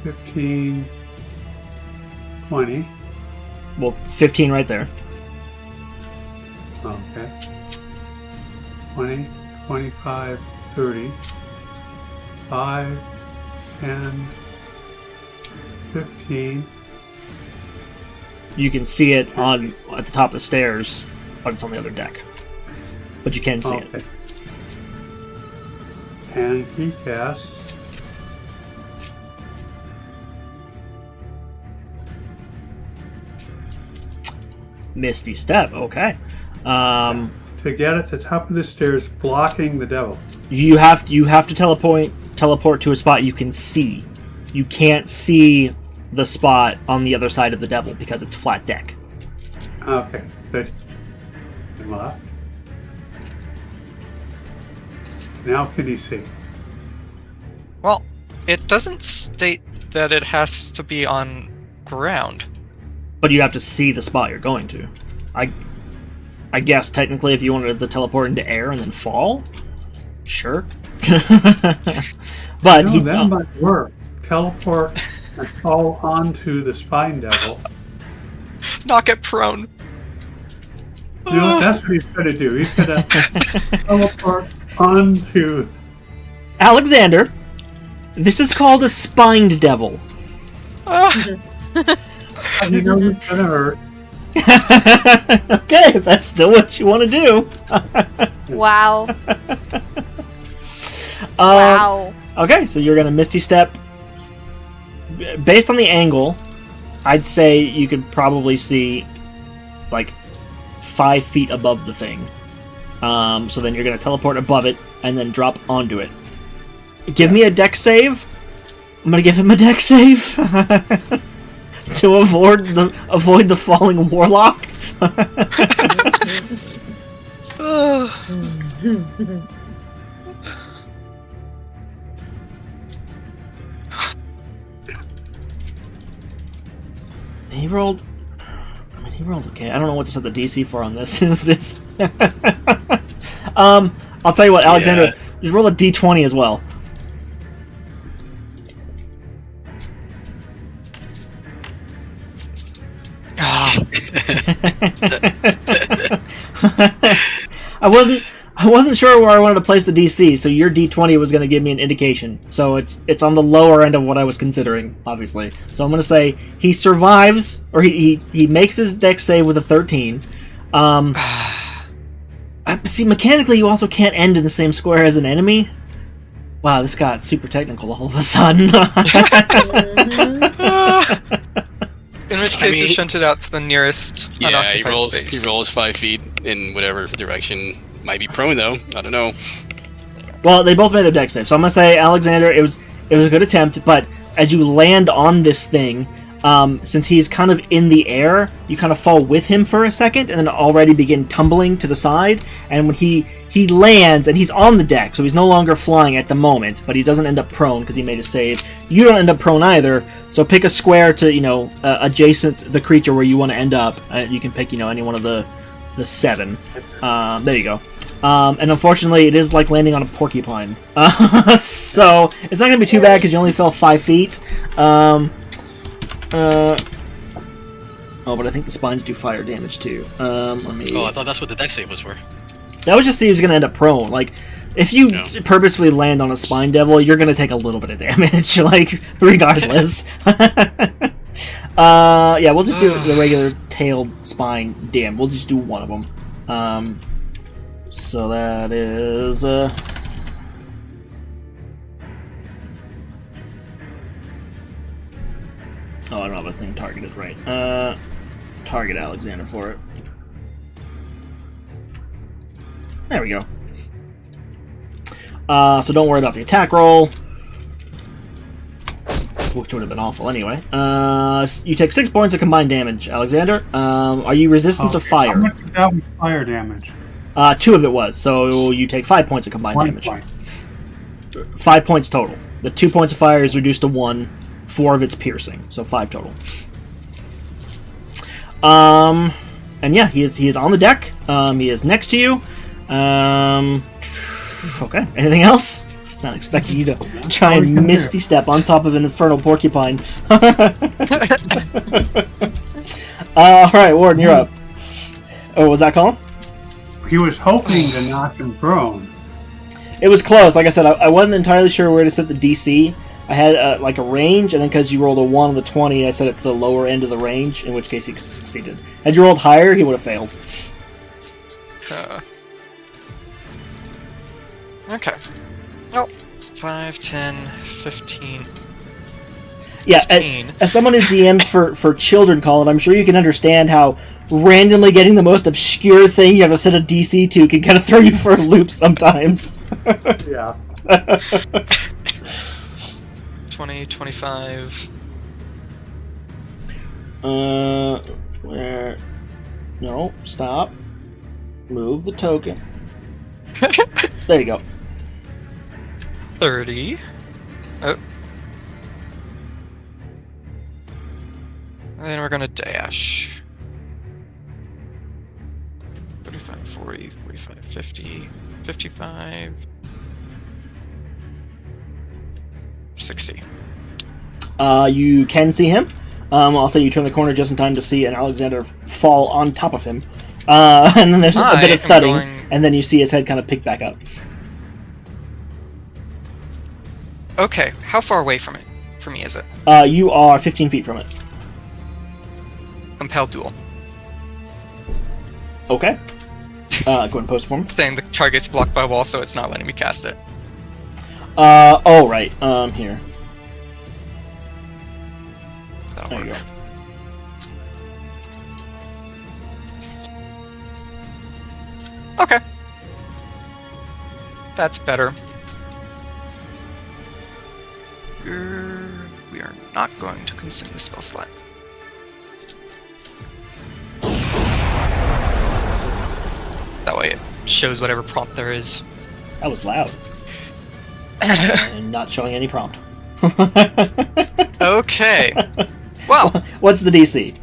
15, 20. Well, 15 right there. Okay. 20, 25, 30. 5, 10, 15. You can see it on at the top of the stairs, but it's on the other deck. But you can see it. Okay. And he casts Misty Step. Okay. to get at the top of the stairs, blocking the devil. You have to teleport to a spot you can see. You can't see the spot on the other side of the devil because it's flat deck. Okay, good. And left. Now can he see? Well, it doesn't state that it has to be on ground. But you have to see the spot you're going to. I guess technically if you wanted to teleport into air and then fall, sure. But No, that might work. Teleport and fall onto the spine devil. Knock it prone. You know, that's what he's going to do. He's going to teleport onto. Alexander, this is called a spined devil. You know it's going to hurt. Okay, if that's still what you want to do. Wow. Wow. Okay, so you're gonna Misty Step. Based on the angle, I'd say you could probably see like 5 feet above the thing. So then you're gonna teleport above it and then drop onto it. Give me a deck save. I'm gonna give him a deck save to avoid the falling warlock. He rolled. I mean, he rolled okay. I don't know what to set the DC for on this. Is this? I'll tell you what, Alexander. Yeah. Just roll a D20 as well. I wasn't sure where I wanted to place the DC, so your D20 was going to give me an indication. So it's on the lower end of what I was considering, obviously. So I'm going to say he survives, or he makes his dex save with a 13. See, mechanically, you also can't end in the same square as an enemy. Wow, this got super technical all of a sudden. In which case, you shunt it out to the nearest Yeah, unoccupied space. he rolls 5 feet in whatever direction. Might be prone though. I don't know. Well, they both made their dex save, so I'm gonna say Alexander. It was a good attempt, but as you land on this thing, since he's kind of in the air, you kind of fall with him for a second, and then already begin tumbling to the side. And when he lands, and he's on the deck, so he's no longer flying at the moment, but he doesn't end up prone because he made a save. You don't end up prone either. So pick a square to adjacent the creature where you want to end up. You can pick any one of the 7. There you go. And unfortunately, it is like landing on a porcupine. So it's not going to be too bad because you only fell 5 feet. Oh, but I think the spines do fire damage too. Let me. Oh, I thought that's what the dex save was for. That was just see who's going to end up prone. Like, if you purposefully land on a spine devil, you're going to take a little bit of damage, like, regardless. Yeah, we'll just do the regular tailed spine. Damn, we'll just do one of them. So that is... Oh, I don't have a thing targeted right. Target Alexander for it. There we go. So don't worry about the attack roll, which would have been awful anyway. You take 6 points of combined damage, Alexander. Are you resistant to fire? How much of that was fire damage? 2 of it was, so you take 5 points of combined 1 damage. point. 5 points total. The 2 points of fire is reduced to 1. 4 of it's piercing, so 5 total. And yeah, he is on the deck. He is next to you. Okay. Anything else? Just not expecting you to try and misty step on top of an infernal porcupine. All right, Warden, you're up. Oh, what was that call? He was hoping to knock him prone. It was close. Like I said, I wasn't entirely sure where to set the DC. I had like a range, and then because you rolled a 1 on the 20, I set it to the lower end of the range, in which case he succeeded. Had you rolled higher, he would have failed. Okay. Oh, 5, 10, 15. Yeah, 15. as someone who DMs for children, Colin, I'm sure you can understand how randomly getting the most obscure thing you have to set a DC to can kind of throw you for a loop sometimes. Yeah. 20, 25. Where? No, stop. Move the token. There you go. 30. Oh. And then we're gonna dash. 35, 40, 45, 50, 55, 60. You can see him. I'll say you turn the corner just in time to see an Alexander fall on top of him. And then there's a bit of thudding, and then you see his head kind of pick back up. Okay, how far away from me is it? You are 15 feet from it. Compel duel. Okay. Go ahead and post for me. Saying the target's blocked by a wall, so it's not letting me cast it. Oh, right. Here. That'll There you work. go. Okay. That's better. We are not going to consume the spell slot. That way it shows whatever prompt there is. That was loud. And not showing any prompt. Okay. Well, What's the DC?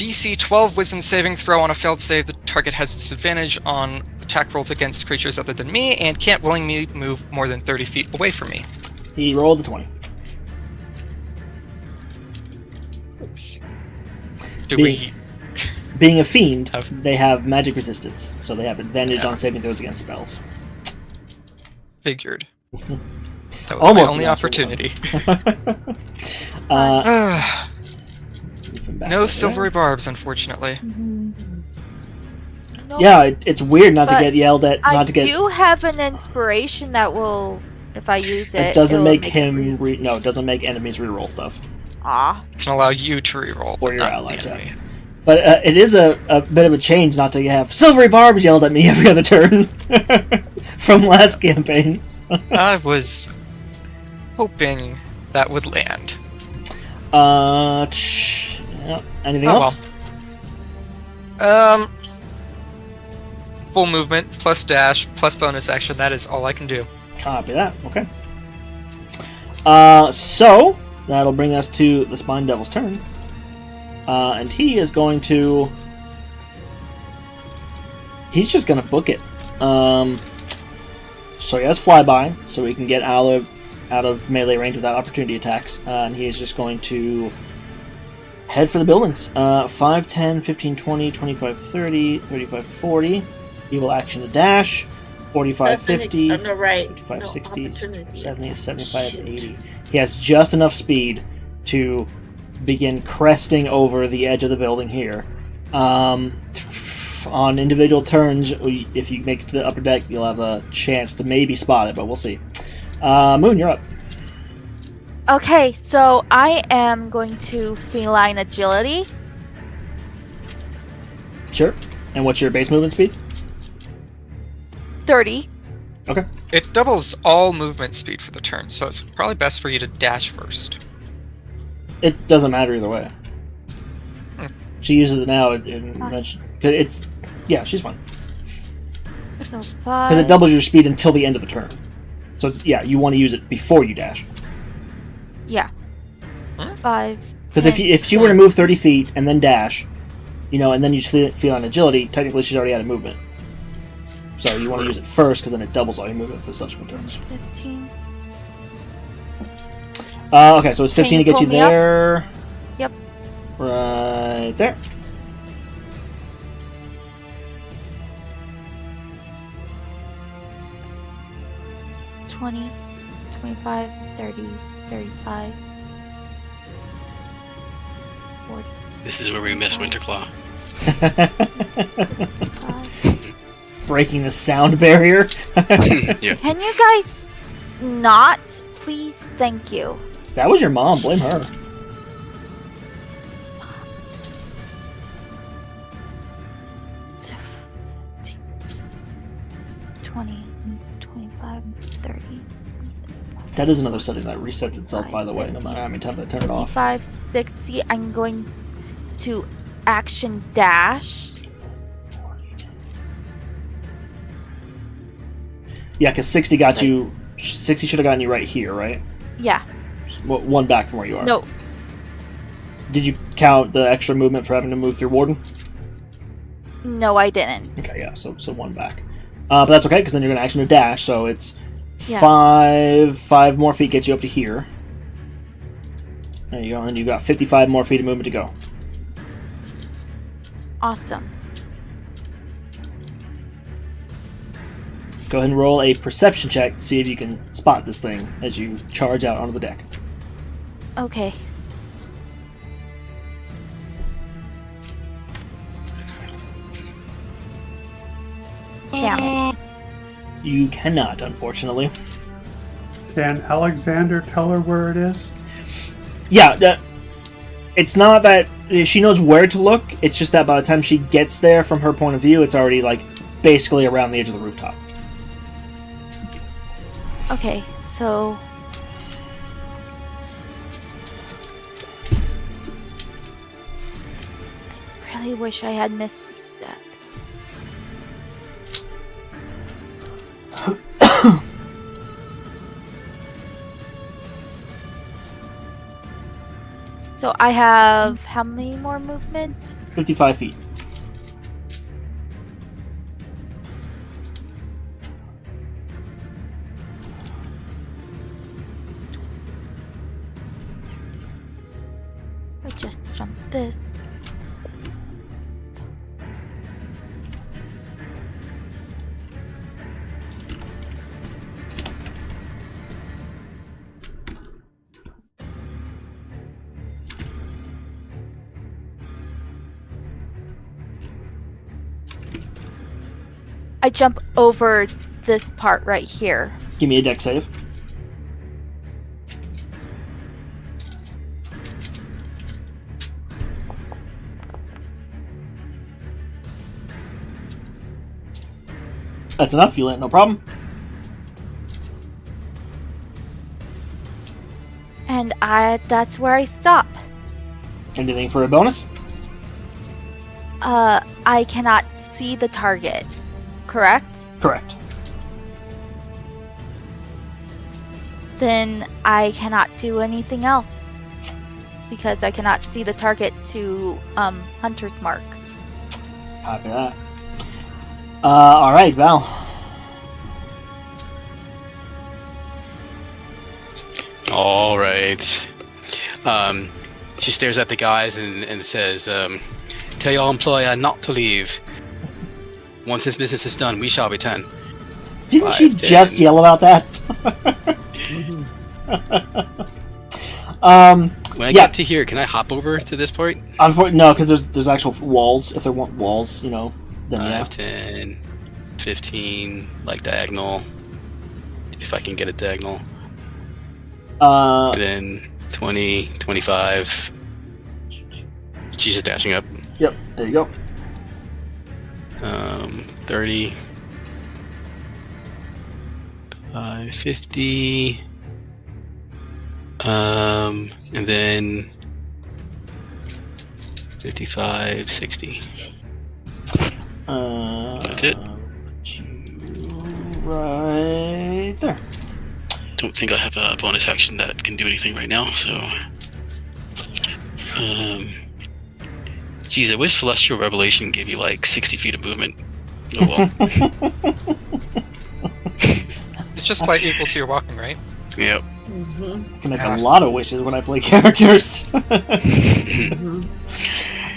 DC 12 Wisdom saving throw. On a failed save, the target has disadvantage on attack rolls against creatures other than me, and can't willingly move more than 30 feet away from me. He rolled a 20. Do Being- we... Being a fiend, Have- they have magic resistance, so they have advantage Yeah. on saving throws against spells. Figured. That was Almost my a only natural opportunity. Back No over silvery there. barbs, unfortunately. No, Yeah, it's weird not to But get yelled at. I Not to get. do have an inspiration that will, if I use it, It doesn't will make it him. No, it doesn't make enemies reroll stuff. Aw. Can allow you to reroll, Or but your not allies, the yeah. enemy. But it is a bit of a change not to have silvery barbs yelled at me every other turn from last campaign. I was hoping that would land. Yeah. Anything Oh, else? Full movement, plus dash, plus bonus action. That is all I can do. Copy that. Okay. So that'll bring us to the Spine Devil's turn, and he is going to. He's just gonna book it. So he has flyby, so he can get out of melee range without opportunity attacks, and he is just going to head for the buildings. 5, 10, 15, 20, 25, 30, 35, 40. He will action a dash. 45, 50. On the right. 55, No 60, opportunity. 70, 75, Shoot. 80. He has just enough speed to begin cresting over the edge of the building here. On individual turns, if you make it to the upper deck, you'll have a chance to maybe spot it, but we'll see. Moon, you're up. Okay, so I am going to feline agility. Sure. And what's your base movement speed? 30. Okay. It doubles all movement speed for the turn, so it's probably best for you to dash first. It doesn't matter either way. Hmm. She uses it now. It's yeah, she's fine So because 5. it doubles your speed until the end of the turn. So it's, yeah, you want to use it before you dash. Yeah. Huh? 5. Because if she were to move 30 feet and then dash, and then you feel on agility, technically she's already out of movement. So you want to use it first because then it doubles all your movement for subsequent turns. 15. Okay, so it's 15 Can to you get you pull me up? there. Yep. Right there. $20, 25, 30, 35, 40. This is where we miss Winterclaw. 5. Breaking the sound barrier. Yeah. Can you guys not, please? Thank you. That was your mom. Blame her. So, 20, 25, 30. That is another setting that resets itself, by the way, no matter how many times I turn it off. 55, 60. I'm going to action dash. Yeah, because 60 got you. 60 should have gotten you right here, right? Yeah. One back from where you are. No. Did you count the extra movement for having to move through Warden? No, I didn't. Okay, yeah, so one back. But that's okay, because then you're going to action a dash, so it's Yeah. 5 more feet gets you up to here. There you go, and you got 55 more feet of movement to go. Awesome. Go ahead and roll a perception check to see if you can spot this thing as you charge out onto the deck. Okay. Damn it. You cannot, unfortunately. Can Alexander tell her where it is? Yeah, it's not that she knows where to look, it's just that by the time she gets there from her point of view, it's already, basically around the edge of the rooftop. Okay, so I really wish I had Misty Step. So I have how many more movement? 55 feet. I just jumped this. I jump over this part right here. Give me a deck save. That's enough. You land, no problem. And that's where I stop. Anything for a bonus? I cannot see the target, correct? Correct. Then I cannot do anything else. Because I cannot see the target to Hunter's Mark. Copy that. Alright, Val. All right. She stares at the guys and says, "Tell your employer not to leave. Once this business is done, we shall return." Didn't she 5, 10. just yell about that? When I Yeah. get to here, can I hop over to this point? No, because there's actual walls. If there weren't walls, then yeah. 5, 10, 15, like diagonal. If I can get a diagonal. And then 20, 25. She's just dashing up. Yep, there you go. 30. 50. And then 55, 60. That's it. Right there. Don't think I have a bonus action that can do anything right now, so... Geez, I wish Celestial Revelation gave you like 60 feet of movement. Oh well. It's just quite equal to your walking, right? Yep. Mm-hmm. I can make a lot of wishes when I play characters.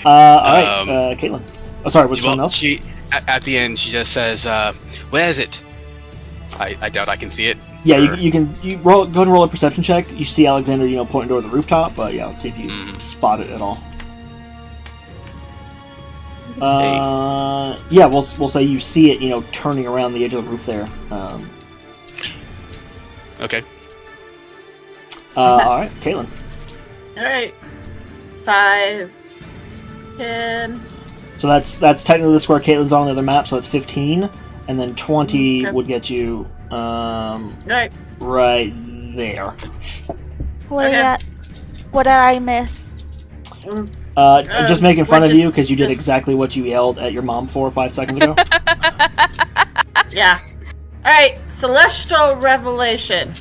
Alright, Caitlin. Oh, sorry, was someone else? She, at the end, she just says, "Where is it?" I doubt I can see it. Yeah, Or- you can go to roll a perception check. You see Alexander, pointing toward the rooftop, but yeah, let's see if you spot it at all. Yeah, we'll say you see it, turning around the edge of the roof there. Okay. All right, Caitlin. All right. 5, 10. So that's technically the square Caitlin's on the other map, so that's 15, and then 20 Okay. would get you All right. right there. What, Okay. what did I miss? Just making fun we're of you just- because you did exactly what you yelled at your mom 4 or 5 seconds ago. Yeah. All right. Celestial Revelation.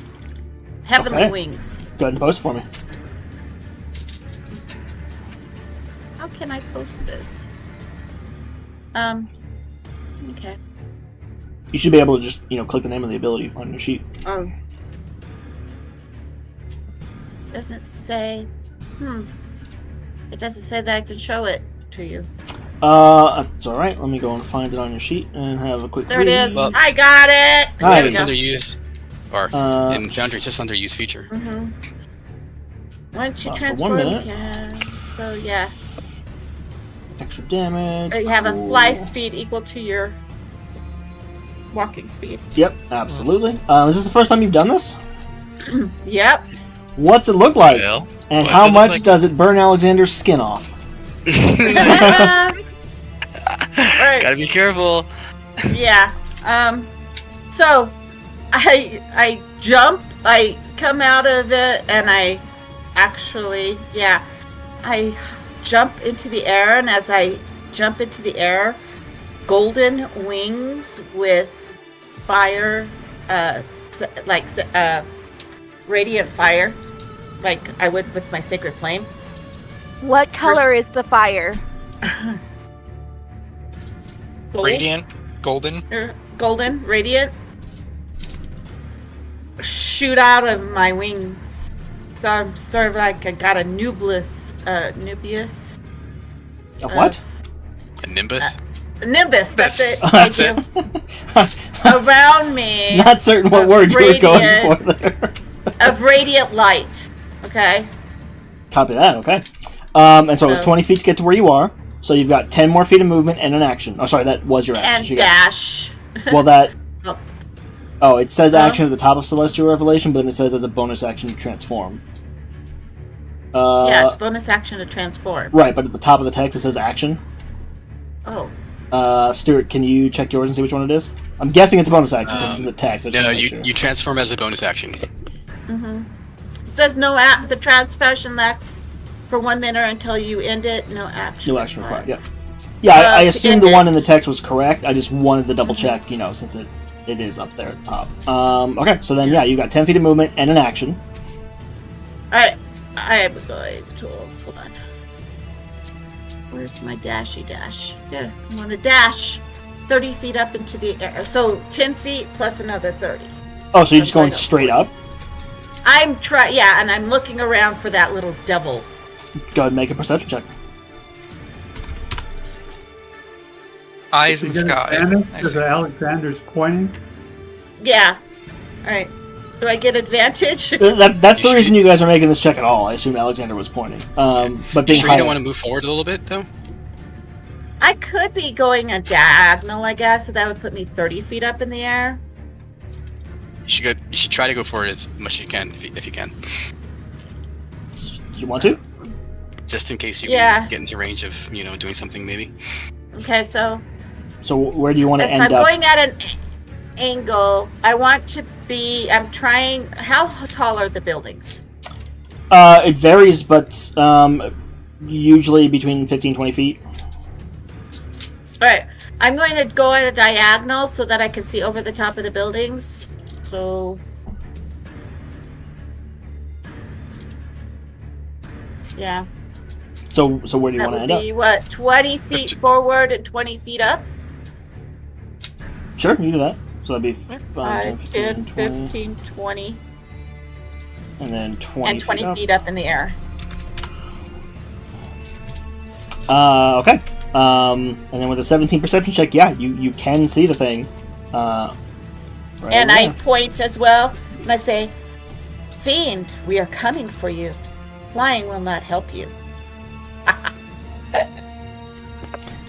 Heavenly Okay. Wings. Go ahead and post for me. How can I post this? Okay. You should be able to just click the name of the ability on your sheet. Oh. Doesn't say. It doesn't say that I can show it to you. It's all right. Let me go and find it on your sheet and have a quick There read. it is. Well- I got it. Nice. There we It's go. under use, or in Foundry, it's just under use feature. Mm-hmm. Once you For 1 transform, you minute. can. So yeah, Extra damage. you have a cool. fly speed equal to your walking speed. Yep, absolutely. Is this the first time you've done this? Yep. What's it look like? Well, And what's how it look much like? does it burn Alexander's skin off? Right. Gotta be careful. Yeah. So I jump, I come out of it, and I jump into the air, and as I jump into the air, golden wings with fire, radiant fire, like I would with my sacred flame, What color is the fire? Gold? Radiant, golden. Golden, radiant. Shoot out of my wings. So I'm sort of like I got a Nubius. A what? A nimbus? Nimbus, that's it. That's Thank it. you. Around me. It's not certain what word you were going for there. Of radiant light. Okay. Copy that, okay. And so it was So- 20 feet to get to where you are. So you've got 10 more feet of movement and an action. Oh, sorry, that was your action. And You got- dash. Well, that... Oh. Oh, it says Oh. action at the top of Celestial Revelation, but then it says as a bonus action to transform. Yeah, it's bonus action to transform. Right, but at the top of the text it says action. Oh. Stuart, can you check yours and see which one it is? I'm guessing it's a bonus action because it's in the text. I just No, wanna make sure. you transform as a bonus action. Mm-hmm. It says no the transfession lasts for 1 minute until you end it. No action. No action required, yeah. Yeah, I to assumed end the it. one in the text was correct. I just wanted to double check, since it is up there at the top. Okay, so then, yeah, you got 10 feet of movement and an action. Alright. I am going to hold on. Where's my dashy dash? There. I want to dash 30 feet up into the air. So 10 feet plus another 30. Oh, so you're just That's going right up. straight up? And I'm looking around for that little devil. Go ahead and make a perception check. Eyes in the You get sky. advantage I because see. Alexander's pointing. Yeah. Alright. Do I get advantage? That's the You reason you guys are making this check at all. I assume Alexander was pointing. But You being sure you don't want to move forward a little bit, though? I could be going a diagonal, I guess, so that would put me 30 feet up in the air. You should try to go forward as much as you can, if you can. Do you want to? Just in case you Yeah. get into range of, doing something maybe. Okay, so So where do you want to if end I'm up? going at an angle, I want to be. I'm trying. How tall are the buildings? It varies, but usually between 15 and 20 feet. All right, I'm going to go at a diagonal so that I can see over the top of the buildings. So, yeah, So where do you that want to would end up? be what 20 feet 15. forward and 20 feet up. Sure, you can do that. So that'd be 5, 10, 20, 15, 20, and then 20 and 20 feet up. feet up in the air. Okay. And then with a 17 perception check, yeah, you can see the thing. Right And over I there. point as well, and I say, Fiend, we are coming for you. Flying will not help you.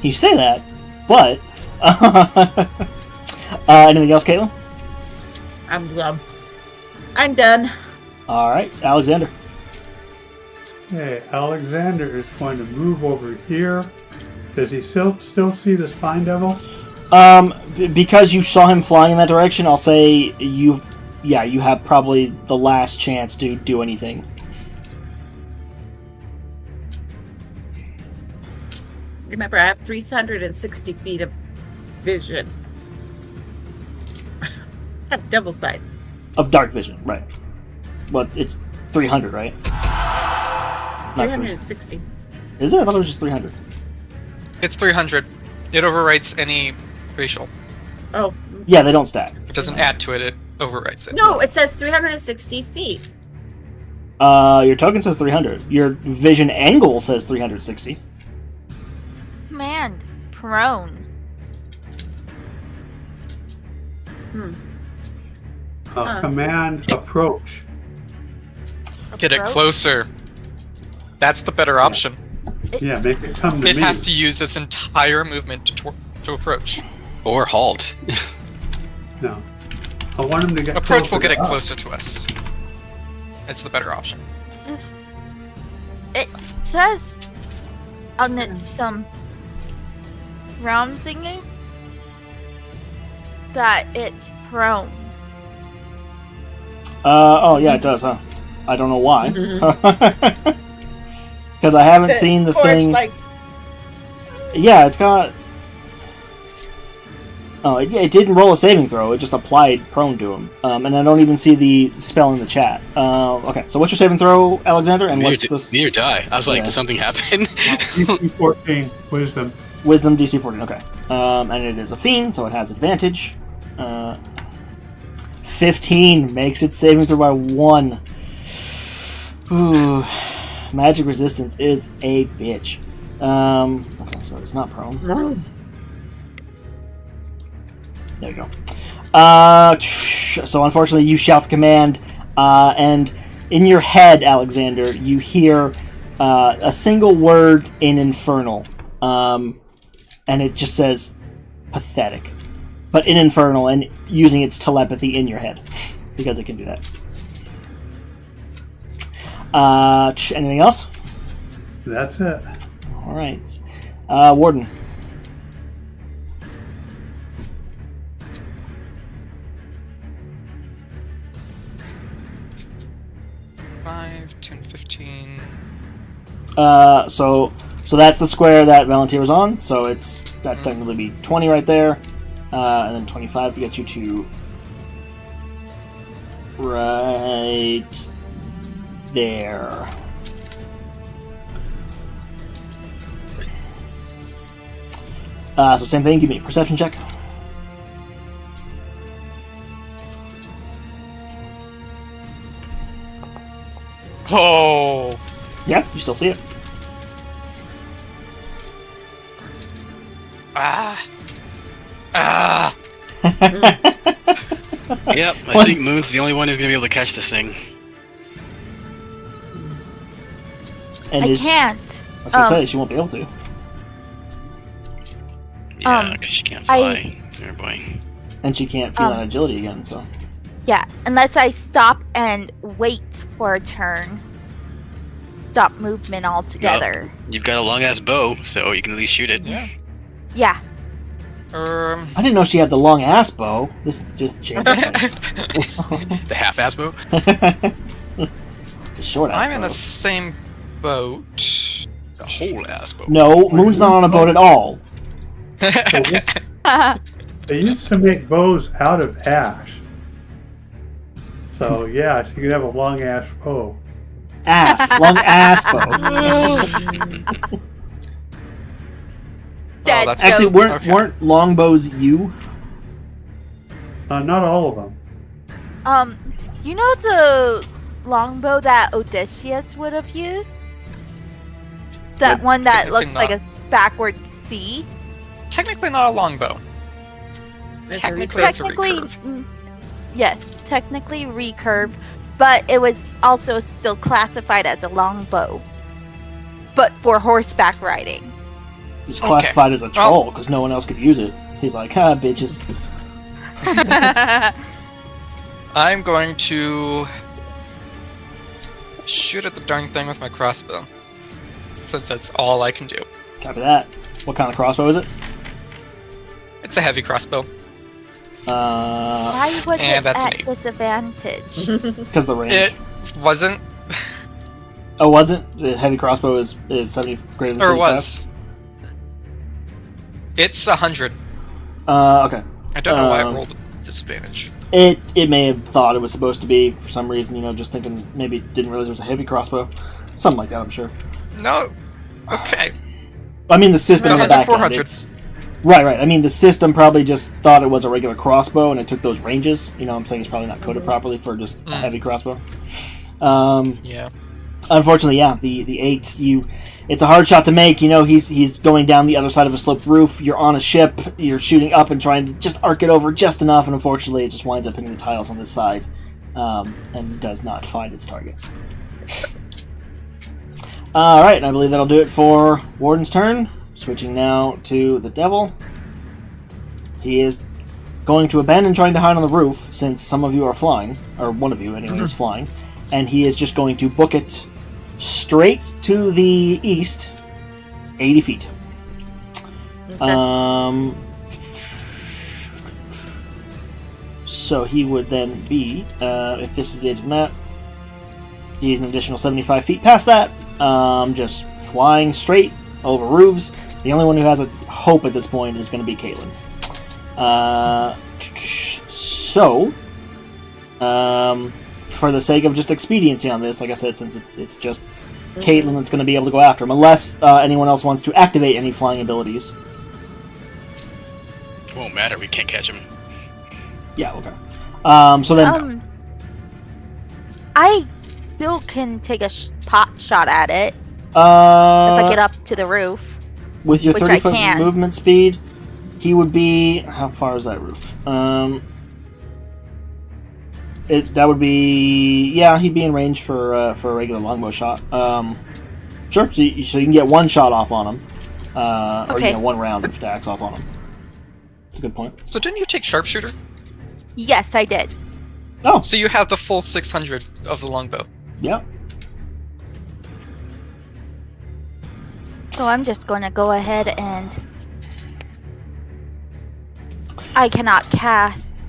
You say that, but anything else, Caitlin? I'm done. All right, Alexander. Okay, Alexander is going to move over here. Does he still see the Spine Devil? Because you saw him flying in that direction, I'll say you have probably the last chance to do anything. Remember, I have 360 feet of vision. I have devil sight. Of dark vision, right? But it's 300, right? Not 360. Is it? I thought it was just 300. It's 300. It overwrites any racial. Oh. Yeah, they don't stack. It doesn't add to it, it overwrites it. No, it says 360 feet. Your token says 300. Your vision angle says 360. Command. Prone. Command approach. Get it Approach? closer. That's the better option. Yeah, make it come to It me. has to use its entire movement to approach. Or halt. No. I want him to get Approach will closer get it to us. closer to us. It's the better option. It says on its round thingy that it's prone. Oh yeah, it does, huh? I don't know why. Because I haven't seen the Or thing. like, Yeah, it's got. Oh, it didn't roll a saving throw. It just applied prone to him. And I don't even see the spell in the chat. Okay, so what's your saving throw, Alexander? And what's this? Neither die. I was like, did something happen? DC 14, wisdom. Wisdom DC 14. Okay. And it is a fiend, so it has advantage. 15 makes it saving throw by 1. Ooh, magic resistance is a bitch. Okay, so it's not prone. No. There you go. So unfortunately, you shout the command, and in your head, Alexander, you hear a single word in Infernal, and it just says "pathetic," but in Infernal, and using its telepathy in your head because it can do that. Anything else? That's it. All right, Warden. 5, 10, 15. So that's the square that Valentir was on. So that's technically be 20 right there, and then 25 to get you to right there. So same thing. Give me a perception check. Oh! Yeah, you still see it. Ah! Ah! Yep, I think Moon's the only one who's gonna be able to catch this thing. And I can't. I was gonna say she won't be able to. Yeah, because she can't fly. Oh boy. And she can't feel on agility again, so. Yeah, unless I stop and wait for a turn. Stop movement altogether. You've got a long ass bow, so you can at least shoot it. Yeah. Yeah. I didn't know she had the long ass bow. This just changes things. The half ass bow? The short ass I'm in bow. the same boat. The whole ass bow. No, Moon's not on a boat at all. They used to make bows out of ash. So yeah, she could have a long ash bow. Long ass bow. Dead that's Actually, joke. weren't longbows you? Not all of them. You know the longbow that Odysseus would have used? That one that technically looks like a backward C? Technically not a longbow. Technically it's a recurve. Yes, technically recurve, but it was also still classified as a longbow. But for horseback riding. It's classified as a troll because no one else could use it. He's like, bitches. I'm going to shoot at the darn thing with my crossbow. Since that's all I can do. Copy that. What kind of crossbow is it? It's a heavy crossbow. Why was and it that's an at 8. disadvantage? Because the range. It wasn't, Oh, wasn't? The heavy crossbow is 70 greater than 75? or was. It's 100. Okay. I don't know why I rolled a disadvantage. It may have thought it was supposed to be for some reason, just thinking maybe didn't realize it was a heavy crossbow. Something like that, I'm sure. No. Okay. I mean, the system in the 100, back end, 400. it's... Right. I mean, the system probably just thought it was a regular crossbow, and it took those ranges. I'm saying it's probably not coded properly for just a heavy crossbow. Yeah. Unfortunately, yeah, the 8s, it's a hard shot to make. He's going down the other side of a sloped roof. You're on a ship. You're shooting up and trying to just arc it over just enough, and unfortunately, it just winds up hitting the tiles on this side, and does not find its target. All right, and I believe that'll do it for Warden's turn. Switching now to the Devil. He is going to abandon trying to hide on the roof, since some of you are flying, or one of you anyway is flying, and he is just going to book it straight to the east, 80 feet. Okay. So he would then be, if this is the edge of the map, he's an additional 75 feet past that, just flying straight over roofs. The only one who has a hope at this point is going to be Caitlin. So, for the sake of just expediency on this, like I said, since it's just Caitlin that's going to be able to go after him, unless anyone else wants to activate any flying abilities. Won't matter. We can't catch him. Yeah, okay. So then... I still can take a pot shot at it if Uh, I get up to the roof. with your which I 30-foot can. movement speed, he would be... How far is that roof? That would be... Yeah, he'd be in range for a regular longbow shot. Sure, so you can get one shot off on him. Or Okay. one round of attacks off on him. That's a good point. So didn't you take sharpshooter? Yes, I did. Oh, So you have the full 600 of the longbow. yeah. So I'm just going to go ahead and... I cannot cast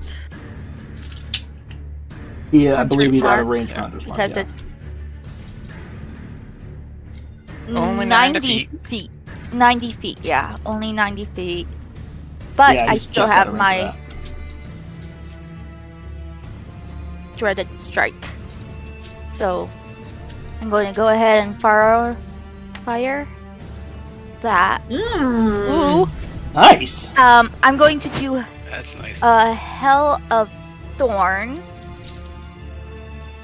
Yeah, I Hunter's believe he's out of mark, range yeah, Hunter's mark, because yeah. it's... Only 90 feet. 90 feet, yeah. Only 90 feet. But Yeah, I he's still just out have of range my for dreaded strike. So I'm going to go ahead and fire that. Ooh. that. Nice! I'm going to do That's nice. a Hell of Thorns.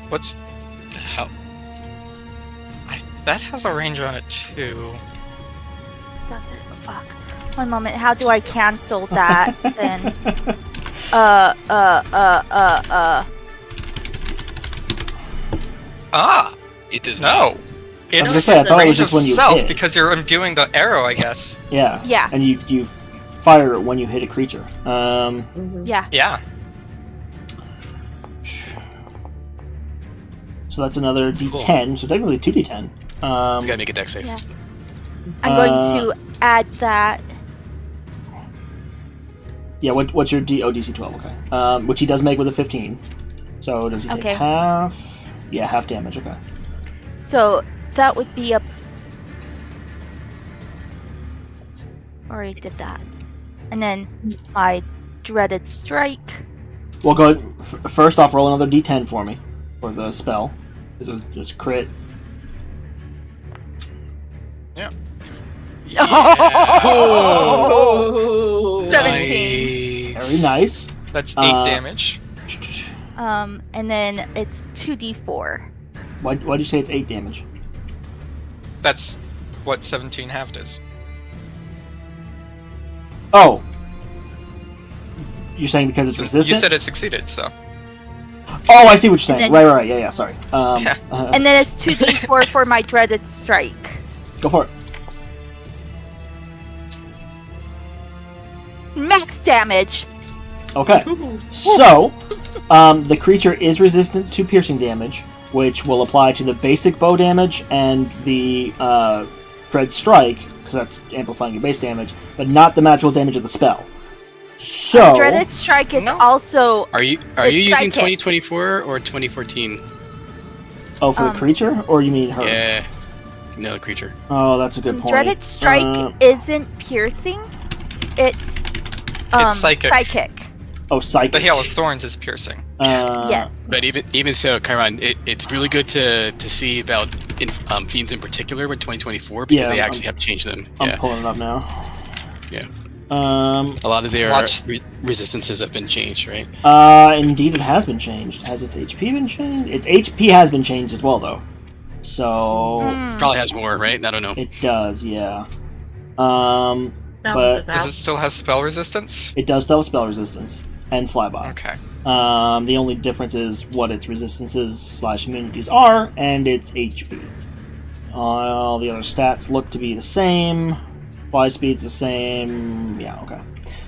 What's the hell? That has a range on it too. Does it? Fuck. One moment. How do I cancel that then? Ah, It does no. I was It's gonna say, I thought it was range just of when you self hit. because you're imbuing the arrow, I guess. Yeah. Yeah. And you fire it when you hit a creature. Yeah. Yeah. So that's another D10, so technically 2D10. It's gotta make a dex save. Yeah. I'm going to add that. Yeah, what's your DC 12, okay. Which he does make with a 15. So does he take Okay. half? Yeah, half damage, okay. So that would be a. Already did that. And then my dreaded strike. Well, go ahead. First off, roll another D10 for me. For the spell. Because it was just crit. Oh! 17. Very nice. That's 8 damage. And then it's 2d4. Why'd you say it's 8 damage? That's what 17 halved is. Oh! You're saying because it's resistant? You said it succeeded, so. Oh, I see what you're saying. And then- Right, yeah, sorry. Yeah. And then it's 2d4 for my dreaded strike. Go for it. Max damage! Okay. So, the creature is resistant to piercing damage, which will apply to the basic bow damage and the dread strike, because that's amplifying your base damage, but not the magical damage of the spell. So, Dreaded strike is No. also. Are you It's using psychic. 2024 or 2014? oh, for the creature, or you mean her? Yeah. No, creature. Oh, that's a good point. Dreaded strike isn't piercing, it's psychic. Oh, psychic. The Hail of Thorns is piercing. yes. But even so, Chiron, it's really good to see about fiends in particular with 2024 because Yeah, they actually have changed them. I'm Yeah, pulling it up now. yeah. Um, A lot of their Watch- resistances have been changed, right? indeed, it has been changed. Has its HP been changed? Its HP has been changed as well, though. So Probably has more, right? I don't know. it does, yeah. Balances Does out. it still have spell resistance? It does still have spell resistance and flyby. Okay. The only difference is what its resistances / immunities are, and its HP. All the other stats look to be the same. Fly speed's the same. Yeah, okay.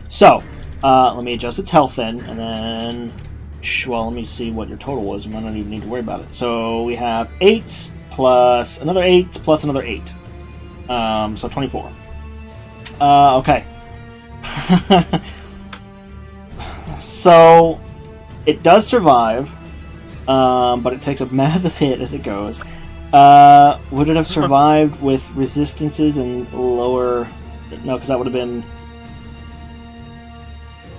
So, let me adjust its health then, and then... Well, let me see what your total was, and I don't even need to worry about it. So, we have 8 plus another 8 plus another 8. So 24. Okay. So, it does survive, but it takes a massive hit as it goes. Would it have survived with resistances and lower... No, because that would have been...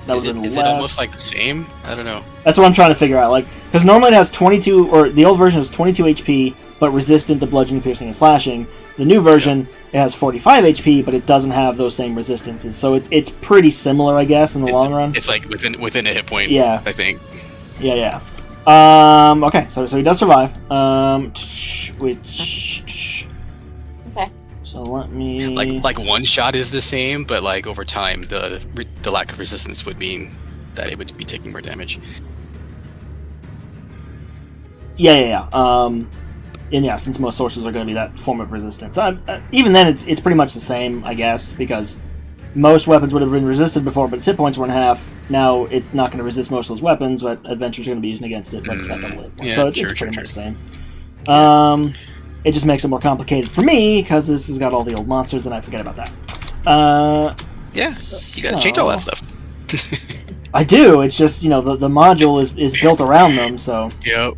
That Is would have been it less. almost like the same? I don't know. That's what I'm trying to figure out. Like, because normally it has 22, or the old version was 22 HP, but resistant to bludgeoning, piercing, and slashing. The new version, it has 45 HP, but it doesn't have those same resistances. So it's pretty similar, I guess, in the long run. It's like within a hit point. Yeah. I think. Yeah. Okay, so he does survive. Which. Okay. So let me. Like one shot is the same, but like over time, the lack of resistance would mean that it would be taking more damage. Yeah. And yeah, since most sources are going to be that form of resistance, even then it's pretty much the same, I guess, because most weapons would have been resisted before, but its hit points were in half. Now it's not going to resist most of those weapons, but adventure's going to be using against it. But it's got double hit points. Yeah, So it's sure, pretty sure, much the same. It just makes it more complicated for me because this has got all the old monsters, and I forget about that. Yeah, you gotta change all that stuff. I do. It's just the module is built around them, so. Yep.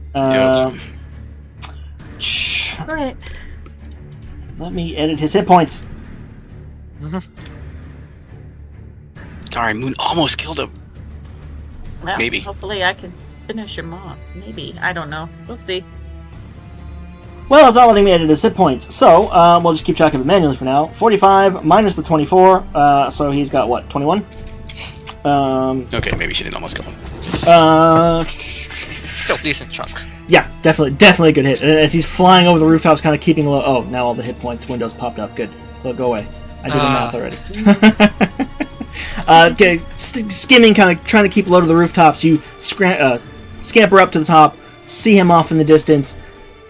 Alright. Let me edit his hit points. Darn, Moon almost killed him. Well, Maybe. Hopefully I can finish him off. Maybe. I don't know. We'll see. Well, it's not letting me edit his hit points, so we'll just keep track of it manually for now. 45 minus the 24, so he's got what, 21? Okay, maybe she didn't almost kill him. Still decent chunk. Yeah, definitely a good hit. And as he's flying over the rooftops, kind of keeping low. Oh, now all the hit points windows popped up. Good. They'll go away. I did the math already. Skimming, kind of trying to keep low to the rooftops. You scamper up to the top, see him off in the distance,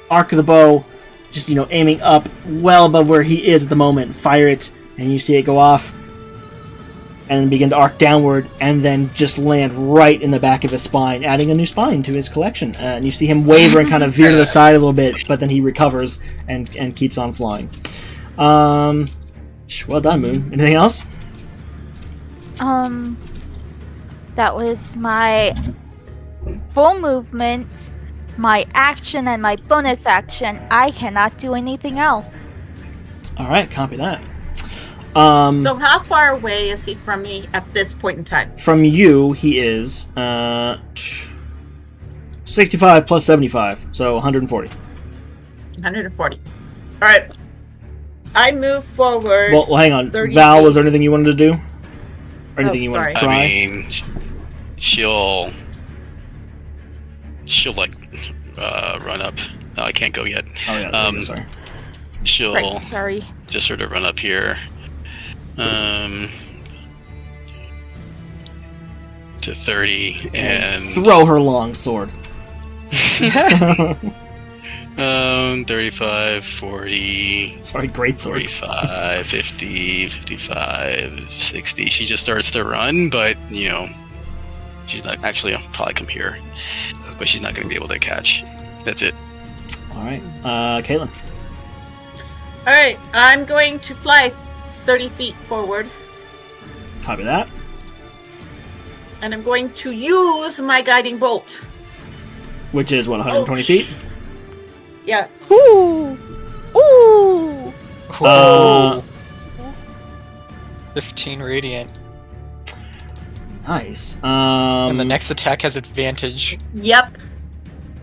arc of the bow, just aiming up well above where he is at the moment. Fire it, and you see it go off, and then begin to arc downward, and then just land right in the back of his spine, adding a new spine to his collection. And you see him waver and kind of veer to the side a little bit, but then he recovers and keeps on flying. Well done, Moon. Anything else? That was my full movement, my action, and my bonus action. I cannot do anything else. All right, copy that. So how far away is he from me at this point in time? From you, he is 65 plus 75, so 140. 140. Alright. I move forward. Well, hang on. 30 Val, feet. was there anything you wanted to do? Or anything you sorry. want to try? I mean, she'll like run up. Oh, I can't go yet. Oh, yeah. there you go, sorry. She'll Right, sorry. just sort of run up here. To 30 and throw her long sword. 35, 40, Sorry, great sword. 45, 50, 55, 60. She just starts to run, but she's not actually. I'll probably come here, but she's not going to be able to catch. That's it. All right, Caitlin. Alright, I'm going to fly 30 feet forward. Copy that. And I'm going to use my guiding bolt. Which is what, 120 feet? Yeah. Ooh! Ooh! Uh, 15 radiant. Nice. And the next attack has advantage. Yep.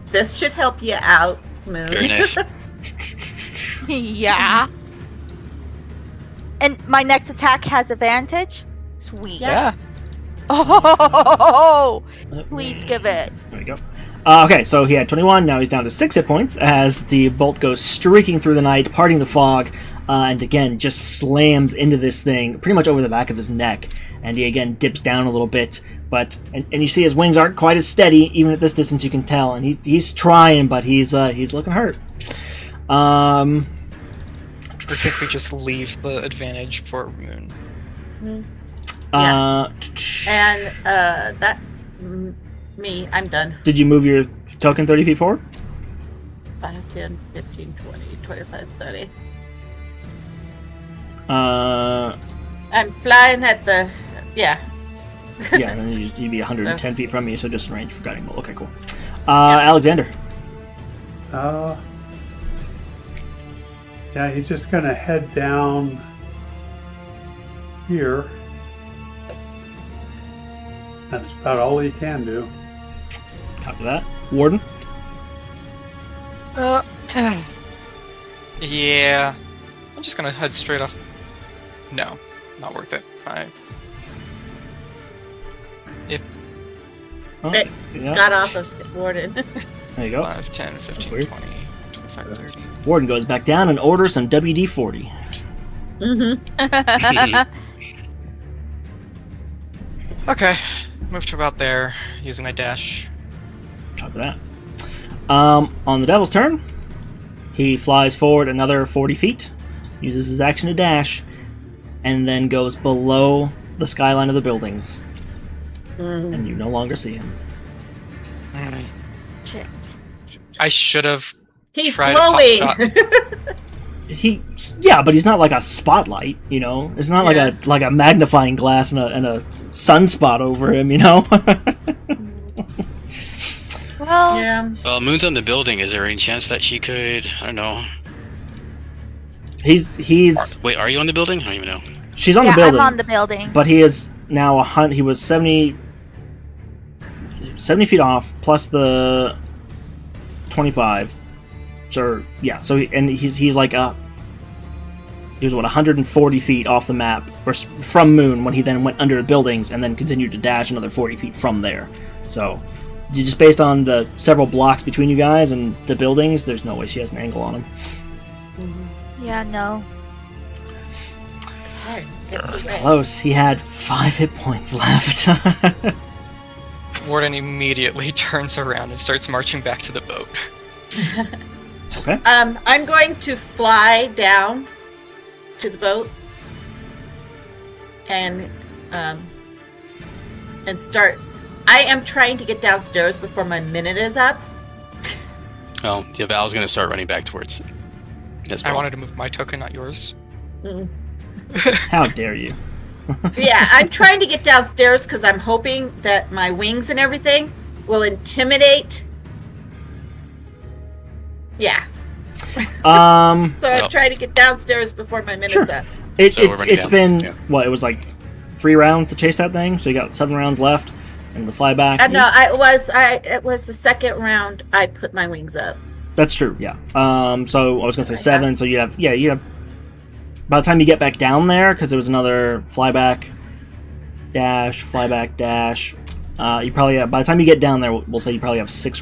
This should help you out, Moon. Very nice. Yeah. And my next attack has advantage? Sweet. Yeah. Oh! Please give it. There we go. Okay, so he had 21, now he's down to 6 hit points as the bolt goes streaking through the night, parting the fog, and again just slams into this thing pretty much over the back of his neck. And he again dips down a little bit, but and you see his wings aren't quite as steady, even at this distance you can tell. And he's trying, but he's looking hurt. I think we just leave the advantage for Moon. And that's me. I'm done. Did you move your token 30 feet forward? 5, 10, 15, 20, 25, 30. I'm flying at the... Yeah. Yeah, and then you'd be 110 feet from me, so just in range for guiding bolt. Okay, cool. Alexander. Yeah, he's just gonna head down here That's about all he can do. Copy that. Warden? Yeah. I'm just gonna head straight off. No, not worth it. Oh, Hey, yeah. Got off of Warden. There you go. 5, 10, 15, Weird. 20, 25, 30. Warden goes back down and orders some WD-40. Okay, move to about there using my dash. Copy that. On the Devil's turn, he flies forward another 40 feet, uses his action to dash, and then goes below the skyline of the buildings. And you no longer see him. Shit. I should have. He's Try to pop glowing. Yeah, but he's not like a spotlight, you know. It's not Yeah. like a magnifying glass and a sunspot over him, you know. Well, Yeah. Well, Moon's on the building. Is there any chance that she could? I don't know. he's Wait, are you on the building? I don't even know. she's on yeah, the building, I'm on the building. but he is now he was 70 feet off plus the 25. So yeah, so he's like he was 140 feet off the map or from Moon when he then went under the buildings and then continued to dash another 40 feet from there. So just based on the several blocks between you guys and the buildings, there's no way she has an angle on him. Yeah, no. Alright, gets away. Close. He had 5 hit points left. Warden immediately turns around and starts marching back to the boat. Okay. I'm going to fly down to the boat and start. I am trying to get downstairs before my minute is up. Oh, yeah, Val's gonna start running back towards it. As I well. wanted to move my token, not yours. How dare you? Yeah, I'm trying to get downstairs because I'm hoping that my wings and everything will intimidate. Yeah, so I'm Well- trying to get downstairs before my minute's Sure. up. So we're running It's down. been Yeah. what, it was like 3 rounds to chase that thing, so you got 7 rounds left, and the flyback. No, it was the second round. I put my wings up. That's true. Yeah. So I was gonna say Okay. 7. So you have by the time you get back down there, because there was another flyback, dash. You probably have, by the time you get down there, we'll say you probably have 6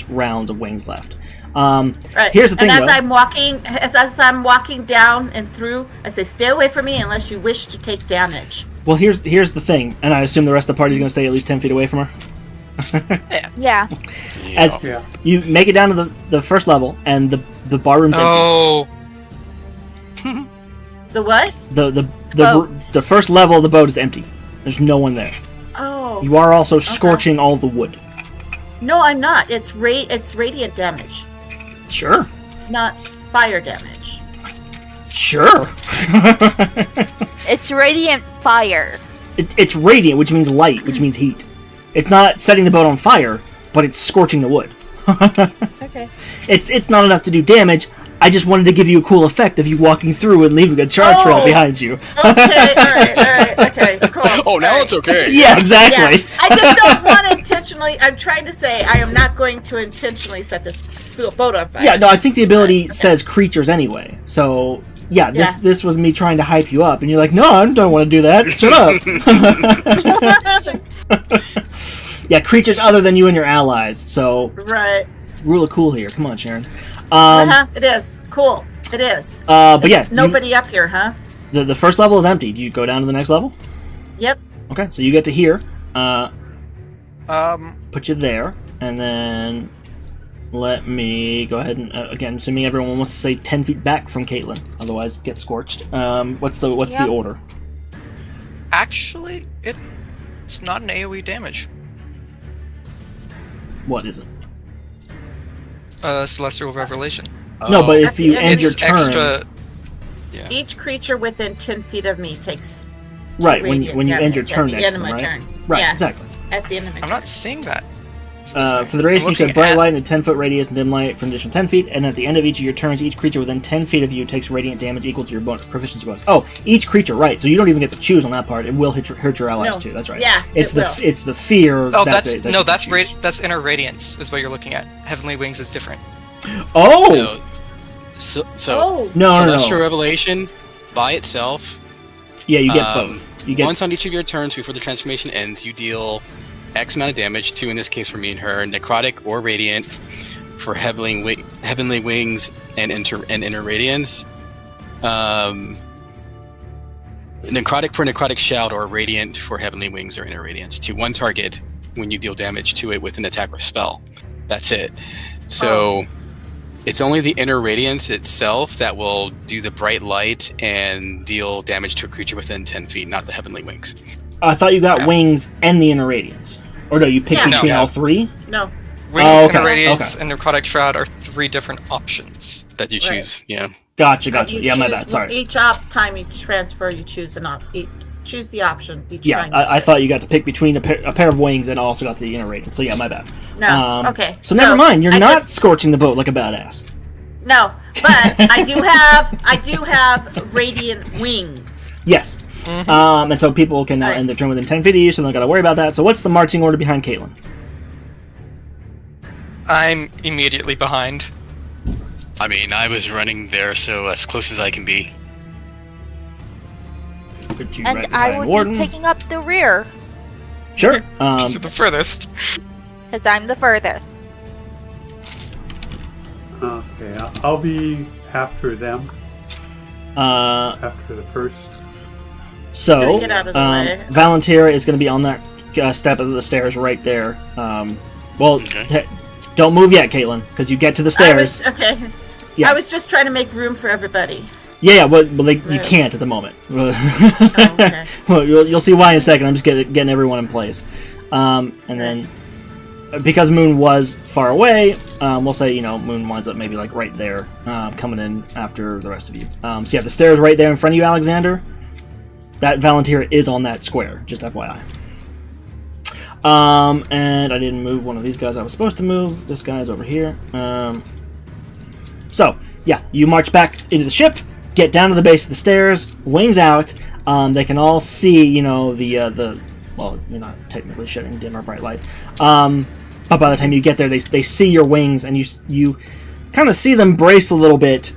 rounds of wings left. Right. Here's the thing, And though. as I'm walking down and through, I say, "Stay away from me unless you wish to take damage." Well, here's the thing, and I assume the rest of the party's gonna stay at least 10 feet away from her. Yeah. Yeah. As Yeah. you make it down to the first level, and the bar room's empty. Oh, The what? The first level of the boat is empty. There's no one there. Oh, You are also scorching all the wood. no, I'm not. It's radiant damage. Sure. It's not fire damage. Sure. It's radiant fire. It's radiant, which means light, which means heat. It's not setting the boat on fire, but it's scorching the wood. Okay. It's not enough to do damage. I just wanted to give you a cool effect of you walking through and leaving a char trail Oh. behind you. Okay. All right. Okay. Cool. Oh, now All right. it's okay. Yeah, exactly. Yeah, I just don't want to intentionally. I'm trying to say I am not going to intentionally set this boat on fire. Yeah, no, I think the ability says creatures anyway. So, yeah, this was me trying to hype you up, and you're like, no, I don't want to do that. Shut up. Yeah, creatures other than you and your allies. So, Right. rule of cool here. Come on, Sharon. It is cool. It is. But yeah, Nobody up here, huh? the first level is empty. Do you go down to the next level? Yep. Okay, so you get to here. um, Put you there, and then let me go ahead and again, assuming everyone wants to stay 10 feet back from Caitlin, otherwise get scorched. What's the Yep. order? actually, it's not an AoE damage. What is it? Celestial Revelation. No, but if At you the end, end your It's turn, extra. Yeah. Each creature within 10 feet of me takes right? radiant When you end your damage turn at the next end of time, my right? turn. Right, Yeah. exactly. At the end of my I'm turn. not seeing that. For the duration, you said looking bright at- light and a 10-foot radius and dim light for an additional 10 feet, and at the end of each of your turns, each creature within 10 feet of you takes radiant damage equal to your proficiency bonus. Oh, each creature, right. So you don't even get to choose on that part. It will hurt your allies No. too. That's right. Yeah, It's it will. it's the fear Oh, that that's they no, can that's choose. that's inner radiance is what you're looking at. Heavenly wings is different. Oh! No. So Oh, No, Celestial no. Revelation by itself. Yeah, you get Um, both. You get Once on each of your turns before the transformation ends, you deal X amount of damage, 2 in this case for me and her, necrotic or radiant for heavenly wings and inner radiance. Necrotic for necrotic shout or radiant for heavenly wings or inner radiance to one target when you deal damage to it with an attack or spell. That's it. So it's only the inner radiance itself that will do the bright light and deal damage to a creature within 10 feet, not the heavenly wings. I thought you got Yeah. wings and the inner radiance. Or no, you pick Yeah. between No. all three? no. Wings, Oh, okay, inner radiance, okay. and necrotic shroud are 3 different options. That you Right. choose, yeah. Gotcha. You Yeah, my choose bad. Sorry. Each time you transfer, you choose choose the option each Yeah, time. I thought you got to pick between a pair of wings and also got the inner radiance. So yeah, my bad. No. Okay. So never mind. You're I not just- scorching the boat like a badass. No, but I do have radiant wings. Yes. Mhm. And so people can now Alright. end their turn within 10 feet of you, so they don't got to worry about that. So what's the marching order behind Caitlin? I'm immediately behind. I mean, I was running there, so as close as I can be. Put you And right I behind would Warden. be taking up the rear, Sure. To the furthest. because I'm the furthest. Okay, I'll be after them, after the first. So, Get out of the way. Valentina is going to be on that step of the stairs right there. Well, Okay. don't move yet, Caitlin, because you get to the stairs. Okay. Yeah. I was just trying to make room for everybody. Yeah, well, you Right. can't at the moment. okay. Well, you'll see why in a second. I'm just getting everyone in place. And then, because Moon was far away, we'll say, Moon winds up maybe like right there, coming in after the rest of you. So yeah, the stairs right there in front of you, Alexander. That Valentina is on that square, just FYI. And I didn't move one of these guys I was supposed to move. This guy's over here. So, yeah, you march back into the ship, get down to the base of the stairs, wings out. They can all see, the well, you're not technically shedding dim or bright light. But by the time you get there, they see your wings, and you kind of see them brace a little bit,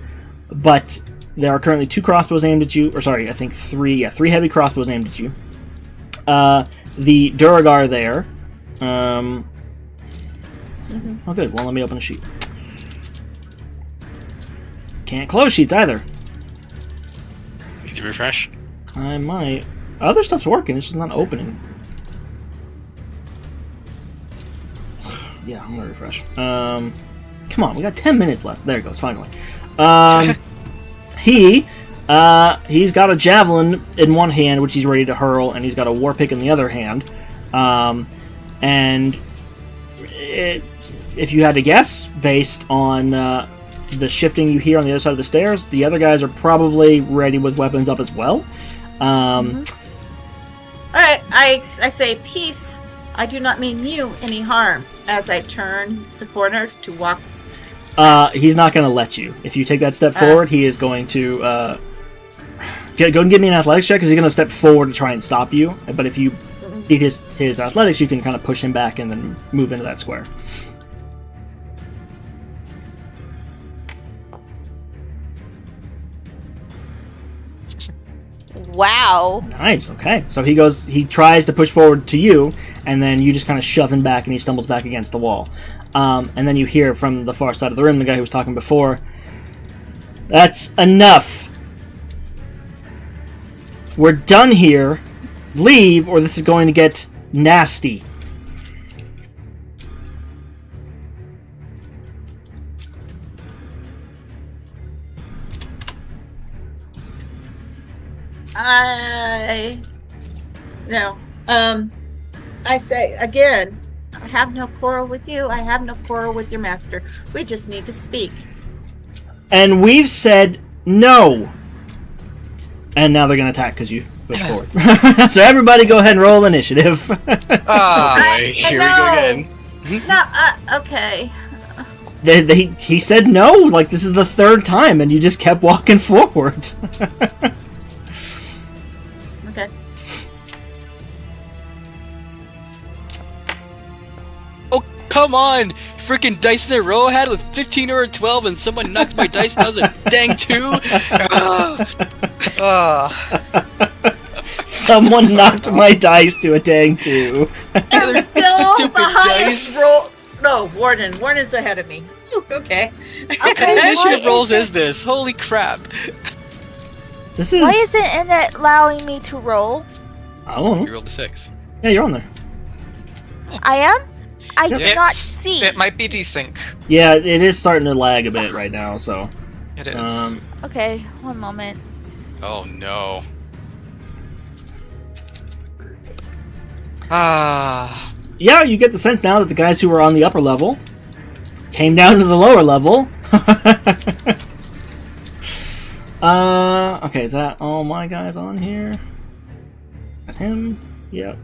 but there are currently 2 crossbows aimed at you, or sorry, I think 3. Yeah, 3 heavy crossbows aimed at you. The Duragar there. Oh, good. Well, let me open a sheet. Can't close sheets either. Need to refresh? I might. Other stuff's working. It's just not opening. Yeah, I'm gonna refresh. Come on, we got 10 minutes left. There it goes. Finally. He's got a javelin in one hand, which he's ready to hurl, and he's got a war pick in the other hand. If you had to guess, based on the shifting you hear on the other side of the stairs, the other guys are probably ready with weapons up as well. All right. I say peace. I do not mean you any harm. As I turn the corner to walk. He's not going to let you. If you take that step forward, he is going to go and give me an athletics check, because he's going to step forward to try and stop you. But if you beat his athletics, you can kind of push him back and then move into that square. Wow. Nice. Okay. So he tries to push forward to you, and then you just kind of shove him back, and he stumbles back against the wall. And then you hear from the far side of the room, the guy who was talking before, "That's enough. We're done here. Leave, or this is going to get nasty." I say again, I have no quarrel with you. I have no quarrel with your master. We just need to speak. And we've said no. And now they're going to attack because you push forward. So everybody go ahead and roll initiative. Ah, I here we know. go again. No, okay. He said no, like this is the third time, and you just kept walking forward. Okay. Oh, come on! Freaking dice in a row I had with 15 or a 12, and someone knocked my dice, and that was a dang 2! Someone knocked my dice to a dang 2. I'm still Stupid the highest dice. roll. No, Warden's ahead of me. Okay. What kind of Okay, initiative why rolls is is this? Holy crap! This is. Why isn't it allowing me to roll? I don't You know. rolled a 6. Yeah, you're on there. I am? I Yep. do not see. It might be desync. Yeah, it is starting to lag a bit right now. So. It is. Okay, one moment. Oh no. Yeah, you get the sense now that the guys who were on the upper level came down to the lower level. Okay, is that all my guys on here? Got him. Yep.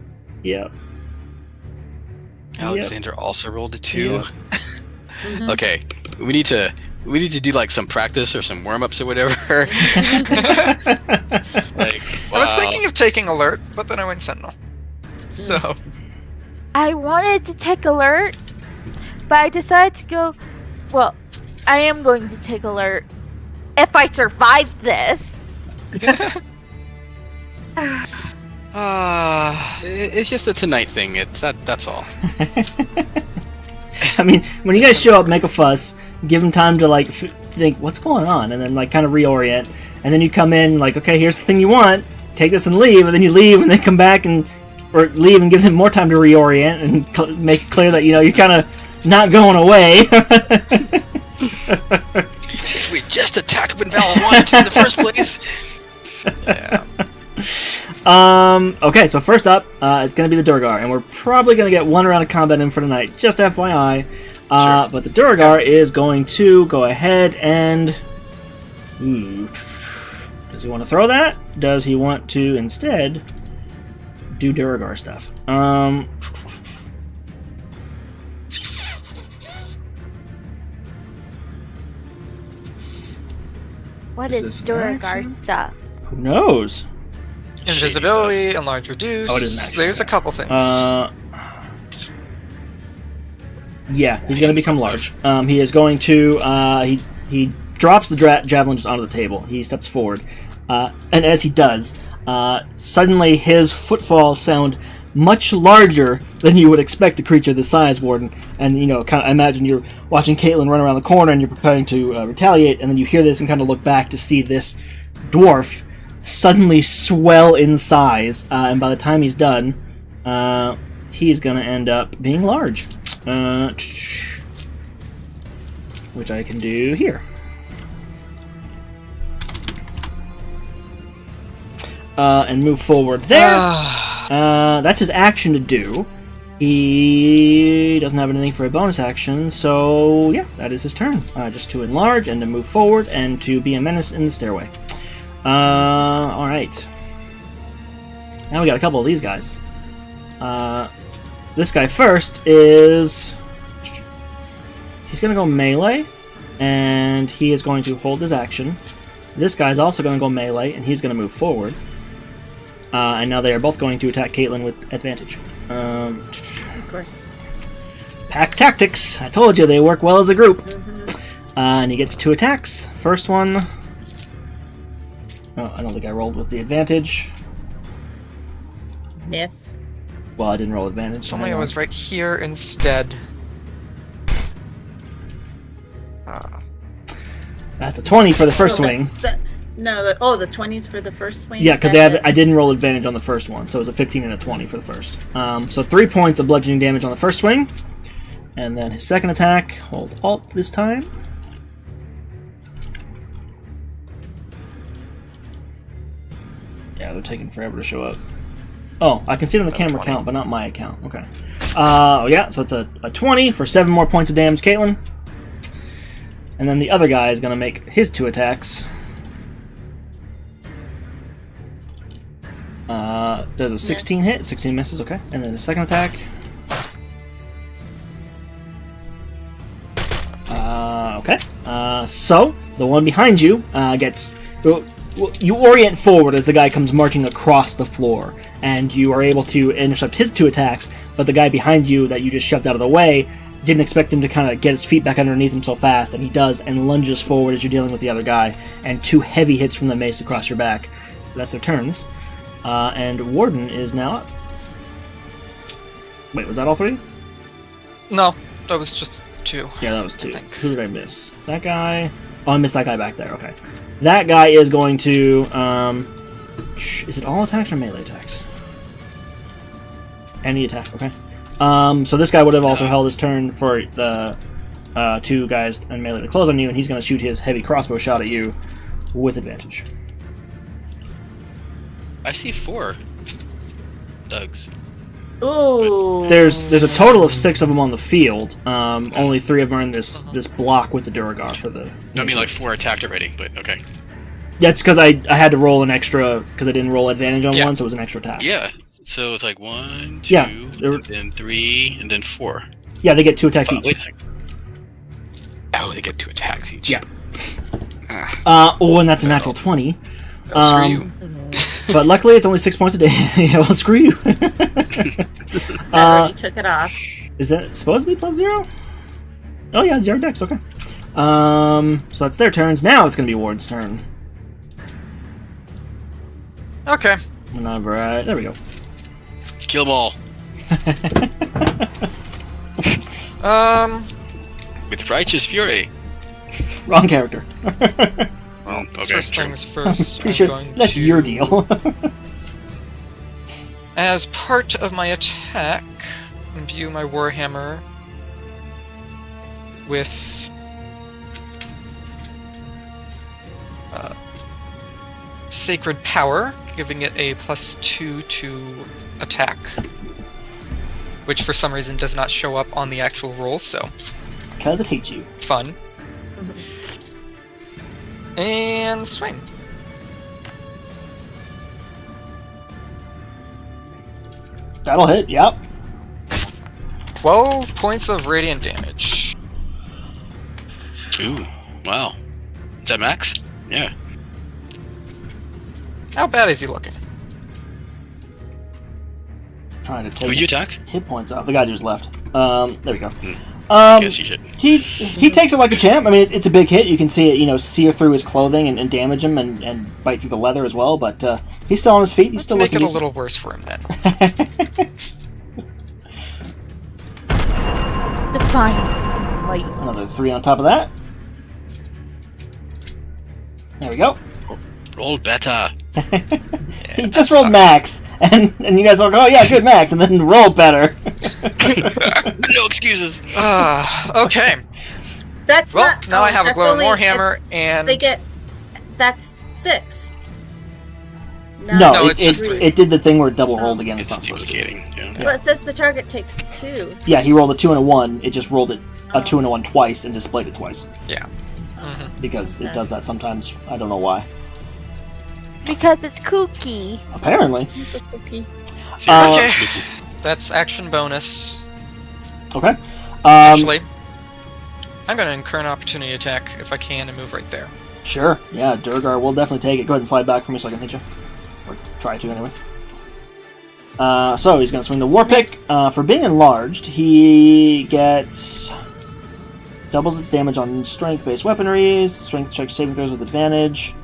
Alexander also rolled a 2. Yep. Okay, we need to do like some practice or some warm-ups or whatever. Like, I was wow. thinking of taking alert, but then I went sentinel. So I wanted to take alert, but I decided to go. Well, I am going to take alert if I survive this. It's just a tonight thing. It's that's all. I mean, when you guys show up, make a fuss, give them time to like think what's going on, and then like kind of reorient, and then you come in like, okay, here's the thing you want, take this and leave, and then you leave, and then come back or leave and give them more time to reorient and make it clear that you're kind of not going away. If we just attacked when Val wanted to in the first place. Yeah. Okay, so first up, it's going to be the Durgar, and we're probably going to get one round of combat in for tonight, just FYI. Sure. But the Durgar is going to go ahead and... Does he want to throw that? Does he want to instead do Durgar stuff? What Is is this an Duragar action? stuff? Who knows? invisibility, enlarge, reduce. Oh, it is an action, There's a okay. couple things. Yeah, he's going to become large. He is going to... he drops the javelin just onto the table. He steps forward. And as he does, suddenly his footfalls sound much larger than you would expect a creature this size, Warden. And, kind of imagine you're watching Caitlin run around the corner and you're preparing to retaliate, and then you hear this and kind of look back to see this dwarf suddenly swell in size. And by the time he's done, he's going to end up being large. Which I can do here. And move forward there. That's his action to do. He doesn't have anything for a bonus action, so yeah, that is his turn. Just to enlarge and to move forward and to be a menace in the stairway. Alright. Now we got a couple of these guys. This guy first is... He's going to go melee, and he is going to hold his action. This guy's also going to go melee, and he's going to move forward. And now they are both going to attack Caitlin with advantage. Of course. Pack tactics! I told you, they work well as a group. And he gets 2 attacks. First one... Oh, I don't think I rolled with the advantage. Miss. Well, I didn't roll advantage. If only I was right here instead. That's a 20 for the first swing. The 20s for the first swing? Yeah, because I didn't roll advantage on the first one, so it was a 15 and a 20 for the first. So 3 points of bludgeoning damage on the first swing. And then his second attack, hold Alt this time. Yeah, they're taking forever to show up. Oh, I can see it on the camera 20. count, but not my account. Okay. Yeah, so that's a 20 for 7 more points of damage, Caitlin. And then the other guy is going to make his 2 attacks. Does a 16 hit? 16 misses, okay. And then the second attack. So the one behind you gets. You orient forward as the guy comes marching across the floor, and you are able to intercept his 2 attacks. But the guy behind you that you just shoved out of the way didn't expect him to kind of get his feet back underneath him so fast, and he does, and lunges forward as you're dealing with the other guy, and 2 heavy hits from the mace across your back. That's their turns. And Warden is now up. Wait, was that all 3? No, that was just 2. Yeah, that was 2. I think. Who did I miss? That guy? Oh, I missed that guy back there. Okay. That guy is going to... is it all attacks or melee attacks? Any attack, okay. So this guy would have also held his turn for the 2 guys in melee to close on you, and he's going to shoot his heavy crossbow shot at you with advantage. I see 4 thugs. Ooh. There's a total of 6 of them on the field. Only 3 of them are in this block with the Duragar for the... No, I mean like 4 attacked already, but okay. Yeah, it's because I had to roll an extra, because I didn't roll advantage on Yeah. one, so it was an extra attack. Yeah, so it's like 1, 2, Yeah, and then 3, and then 4. Yeah, they get 2 attacks each. Wait a second. Oh, they get 2 attacks each. Yeah. Ah, And that's a natural 20. screw you. But luckily, it's only 6 points a day. Yeah, well, screw you. I already took it off. Is that supposed to be +0? Oh yeah, 0 dex. Okay. So that's their turns. Now it's gonna be Ward's turn. Okay. Whenever there we go. Kill them all. With righteous fury. Wrong character. Well, okay. First True. things first. Pretty I'm sure going that's to, your deal. As part of my attack, imbue my Warhammer with Sacred Power, giving it a +2 to attack, which for some reason does not show up on the actual roll, so Because it hates you. fun. And swing. That'll hit. Yep. 12 points of radiant damage. Ooh, wow. Is that max? Yeah. How bad is he looking? Trying to take Who'd you attack? hit points off. The guy who's left. There we go. Guess you should. He takes it like a champ. I mean, it's a big hit. You can see it, sear through his clothing and damage him and bite through the leather as well. But he's still on his feet. He's Let's still make looking it a little worse for him then. Defines light. Another 3 on top of that. There we go. Roll better. He that just rolled sucks. max, and you guys are like, oh yeah, good max, and then roll better. No excuses. Okay. That's Well, not. now I have a that's glowing only- Warhammer, and They get. That's 6. No, No, it, it's just it, 3. it did the thing where it double rolled again. It's It's not supposed to. duplicating. Yeah. Well, it says the target takes 2. Yeah, he rolled a 2 and a 1. It just rolled it a 2 and a 1 twice and displayed it twice yeah. Mhm. because it does that sometimes. I don't know why. Because it's kooky. Apparently. Okay. So Uh, you're Okay. spooky. That's action bonus. Okay. Actually, I'm going to incur an opportunity attack if I can and move right there. Sure. Yeah, Durgar will definitely take it. Go ahead and slide back for me so I can hit you. Or try to, anyway. So he's going to swing the War Pick. For being enlarged, he gets... doubles its damage on strength-based weaponry, strength check saving throws with advantage.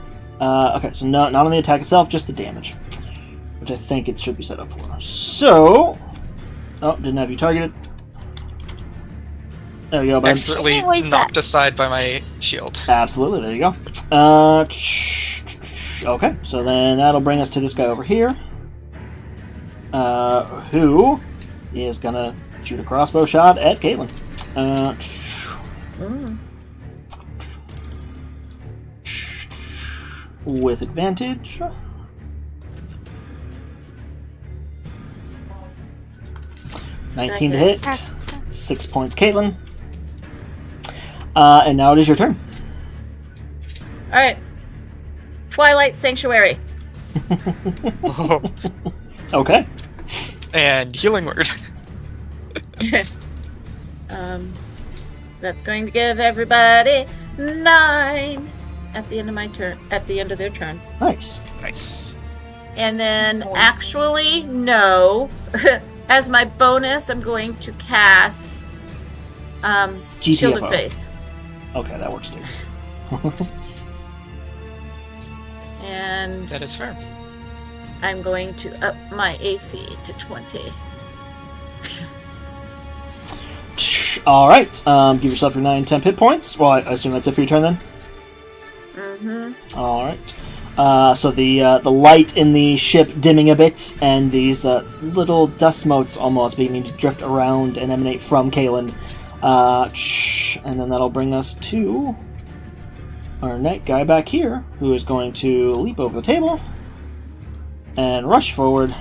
Okay, so not on the attack itself, just the damage. Which I think it should be set up for. So... Oh, didn't have you targeted. There we go, bud. Expertly Anyways, knocked aside by my shield. Absolutely, there you go. Okay, so then that'll bring us to this guy over here. Who is gonna shoot a crossbow shot at Caitlin. With advantage. $19 to hit. 6 points, Caitlin. And now it is your turn. Alright. Twilight Sanctuary. Okay. And healing word. That's going to give everybody 9 at the end of my turn. At the end of their turn. Nice. Nice. And then, actually, no. As my bonus, I'm going to cast Shield of GTFO. Faith. Okay, that works too. And That is fair. I'm going to up my AC to 20. All right. Give yourself your 9 temp hit points. Well, I assume that's it for your turn then. Mm-hmm. All right. So the light in the ship dimming a bit, and these little dust motes almost beginning to drift around and emanate from Kalen. And then that'll bring us to our night guy back here, who is going to leap over the table and rush forward.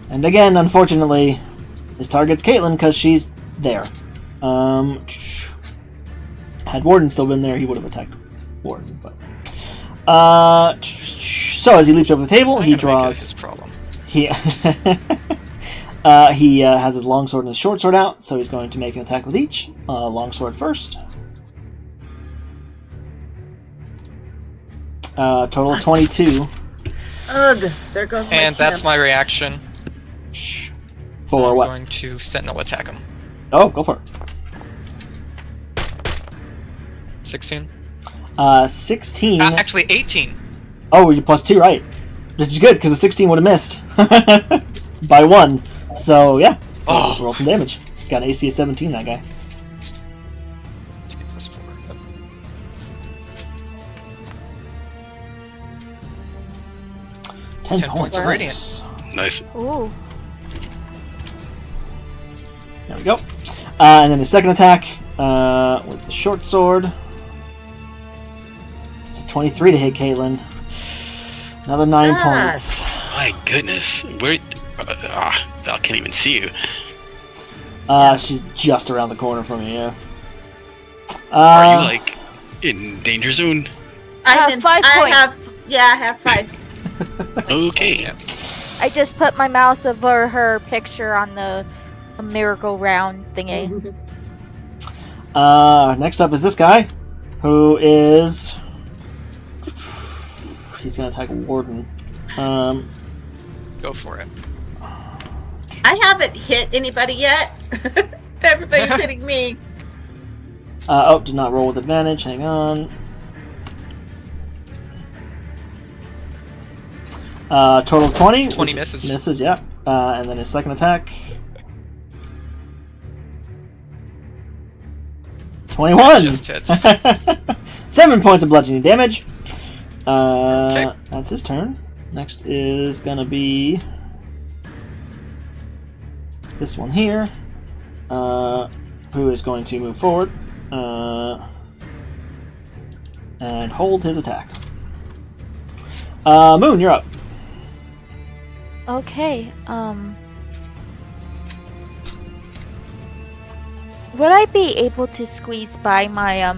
And again, unfortunately, his target's Caitlin because she's there. Had Warden still been there, he would have attacked Warden. But so as he leaps over the table, he draws. His problem. He he has his longsword and his short sword out, so he's going to make an attack with each. Longsword first. Total of 22. Ugh, there goes my And that's temp. my reaction. For I'm what? going to sentinel attack him. Oh, go for it. 16. 16. Actually, 18. Oh, you plus 2, right. Which is good, because a 16 would have missed. By 1. So, yeah. Oh. Roll some damage. He's got an AC of 17, that guy. 2 plus 4. Yep. 10 10 points of Nice. radiant. Nice. Ooh. There we go. And then his second attack with the short sword. It's a 23 to hit Caitlin. Another 9 points. My goodness. Where? I can't even see you. She's just around the corner from you, yeah. Are you like in danger zone? I'm in, 5 I points. I have 5. Okay. Yeah. I just put my mouse over her picture on the merry-go-round thingy. Next up is this guy, who is... He's going to attack Warden. Go for it. I haven't hit anybody yet. Everybody's hitting me. Did not roll with advantage. Hang on. Total of 20. 20 which misses. Misses, yeah. And then his second attack. 21! Just hits. 7 points of bludgeoning damage. Okay. That's his turn. Next is gonna be this one here, who is going to move forward and hold his attack. Moon, you're up. Okay, would I be able to squeeze by my,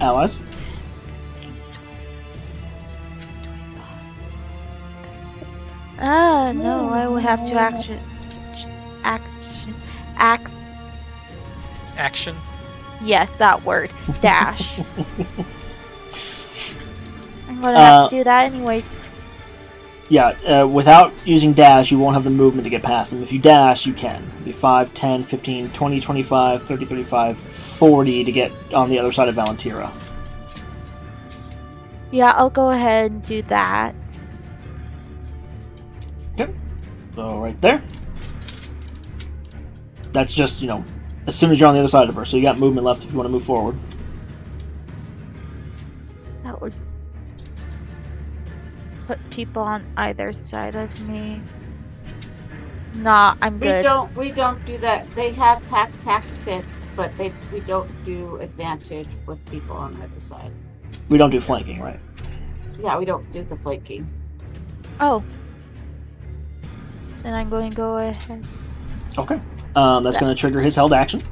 Allies. No, I would have to Action. yes, that word, dash. I'm gonna have to do that anyways. Yeah, without using dash, you won't have the movement to get past them. If you dash, you can. It'd be 5, 10, 15, 20, 25, 30, 35, 40 to get on the other side of Valentira. Yeah, I'll go ahead and do that. So right there. That's just, as soon as you're on the other side of her. So you got movement left if you want to move forward. That would put people on either side of me. Nah, I'm good. We don't do that. They have pack tactics, but we don't do advantage with people on either side. We don't do flanking, right? Yeah, we don't do the flanking. Oh. Then I'm going to go ahead. Okay. That's going to trigger his held action.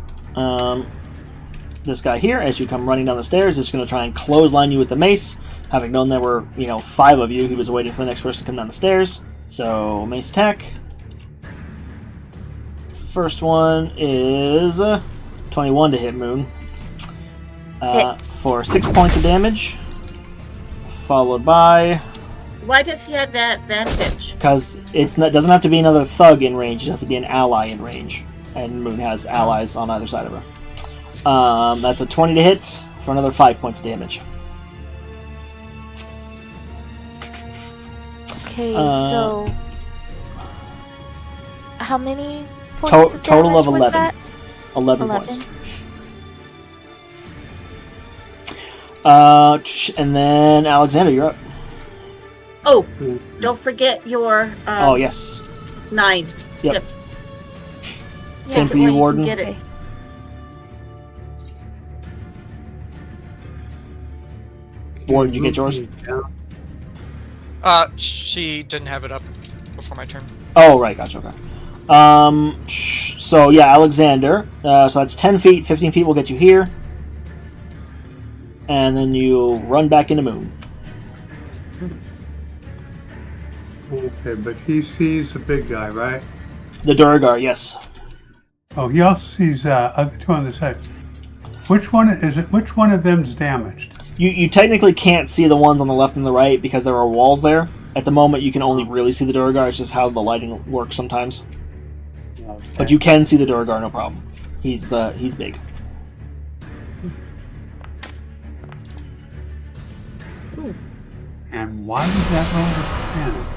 This guy here, as you come running down the stairs, is going to try and clothesline you with the mace. Having known there were, 5 of you, he was waiting for the next person to come down the stairs. So, mace attack. first one is 21 to hit Moon. Hits. For 6 points of damage. Followed by... Why does he have that advantage? Because it doesn't have to be another thug in range, it has to be an ally in range. And Moon has allies on either side of her. That's a 20 to hit for another 5 points of damage. Okay, so how many points of Total of damage was 11. that? 11 11. points. And then Alexander, you're up. Oh, don't forget your Oh, yes. 9 Yep. tip. Same for That way you, can Warden. Get it. Okay. Warden, did you get yours? She didn't have it up before my turn. Oh, right, gotcha, okay. So, yeah, Alexander. So that's 10 feet, 15 feet will get you here. And then you run back into Moon. Okay, but he sees the big guy, right? The Durgar, yes. Oh, he also sees other two on the side. Which one is it? Which one of them's damaged? You technically can't see the ones on the left and the right because there are walls there. At the moment, you can only really see the Durgar. It's just how the lighting works sometimes. Okay. But you can see the Durgar, no problem. He's big. And why does that roll advantage?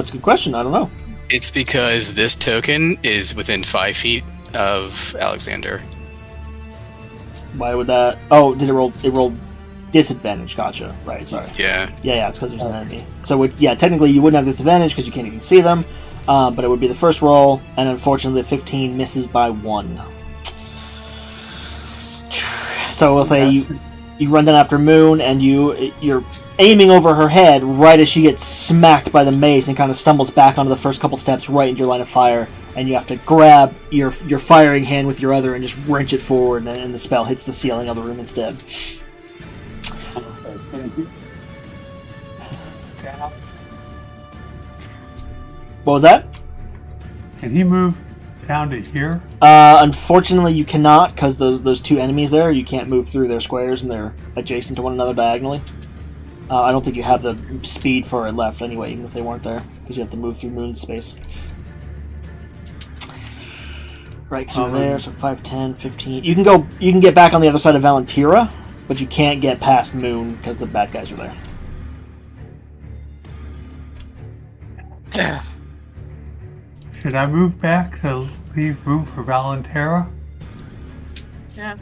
It's a good question. I don't know. It's because this token is within 5 feet of Alexander. Why would that? Oh, did it roll? It rolled disadvantage. Gotcha. Right. Sorry. Yeah. Yeah. It's because there's an enemy. So technically you wouldn't have disadvantage because you can't even see them. But it would be the first roll, and unfortunately, the 15 misses by 1. So we'll say you run down after Moon, and you're aiming over her head right as she gets smacked by the mace and kind of stumbles back onto the first couple steps right into your line of fire, and you have to grab your firing hand with your other and just wrench it forward, and the spell hits the ceiling of the room instead. Okay, thank you. What was that? Can he move down to here? Unfortunately, you cannot, because those two enemies there, you can't move through their squares, and they're adjacent to one another diagonally. I don't think you have the speed for it left anyway, even if they weren't there, because you have to move through Moon's space. Right, because you're there, so 5, 10, 15. You can get back on the other side of Valentira, but you can't get past Moon, because the bad guys are there. Should I move back to leave room for Valentera? Yeah.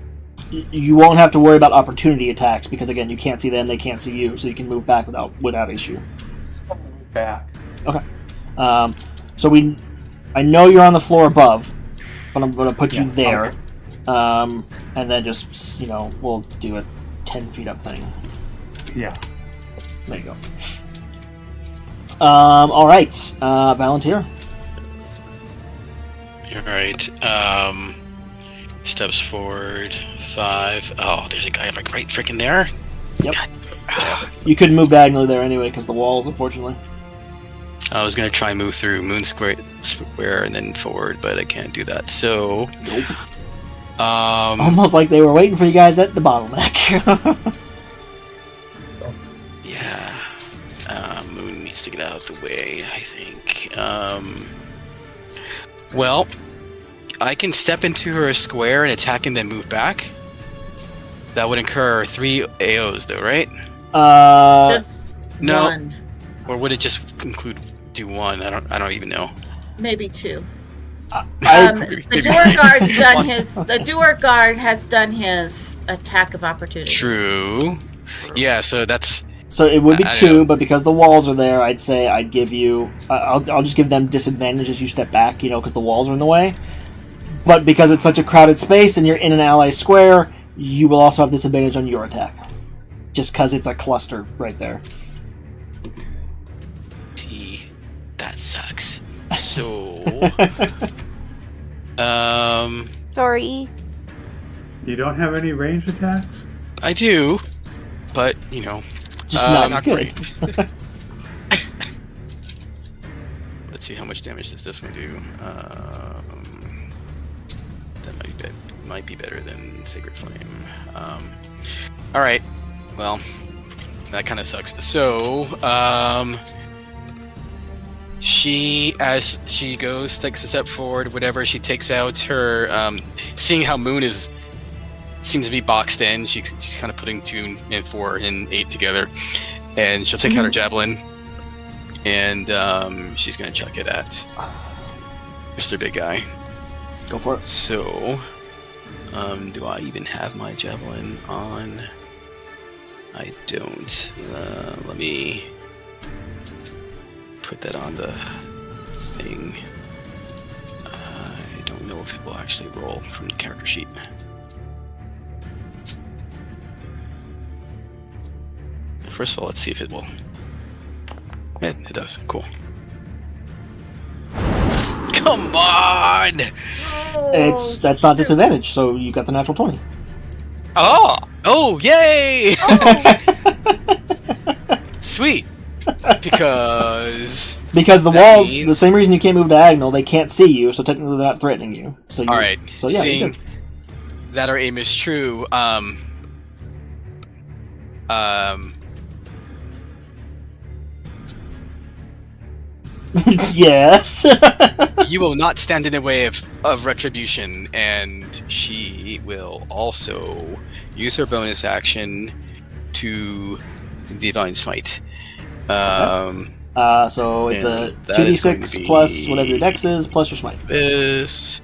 You won't have to worry about opportunity attacks, because again, you can't see them, they can't see you, so you can move back without issue. Back. Okay. I know you're on the floor above, but I'm going to put you there. Okay. And then just, we'll do a 10 feet up thing. Yeah. There you go. Alright. Valentir. Alright. Steps forward. 5. Oh, there's a guy like right freaking there. Yep. God. You couldn't move diagonally there anyway, because the walls, unfortunately. I was gonna try and move through Moon Square and then forward, but I can't do that. So, Almost like they were waiting for you guys at the bottleneck. yeah, Moon needs to get out of the way, I think. Well, I can step into her square and attack and then move back. That would incur 3 AOs, though, right? Just no. 1, Or would it just include do 1? I don't even know. maybe 2. Maybe- The Duer Guard's done his. The Duer Guard has done his attack of opportunity. True. Yeah, so that's So it would be I don't 2, know. but because the walls are there, I'd say I'd give you... I'll just give them disadvantage as you step back, because the walls are in the way. But because it's such a crowded space and you're in an ally square, you will also have disadvantage on your attack. Just because it's a cluster right there. see. That sucks. So, Sorry. You don't have any range attacks? I do, but Just not as not good. let's let's see how much damage does this one do. That might be better than Sacred Flame. All right. Well, that kind of sucks. So, as she goes, takes a step forward, whatever, she takes out her, seeing how Moon seems to be boxed in, she's kind of putting 2 and 4 and 8 together, and she'll take out her javelin, and she's gonna chuck it at Mr. Big Guy. Go for it. So, do I even have my javelin on? I don't. Let me put that on the thing. I don't know if it will actually roll from the character sheet. First of all, let's see if it will. It does. Cool. Come on! That's not disadvantage, so you got the natural 20. Oh! Oh, yay! Oh, Sweet. Because Because the That walls, means- the same reason you can't move diagonal, they can't see you, so technically they're not threatening you. So you, all right, So yeah, you're seeing good. that our aim is true, Yes. you will not stand in the way of retribution, and she will also use her bonus action to Divine Smite. So it's a And that is going to 2d6 be- plus whatever your dex is, plus your smite. This,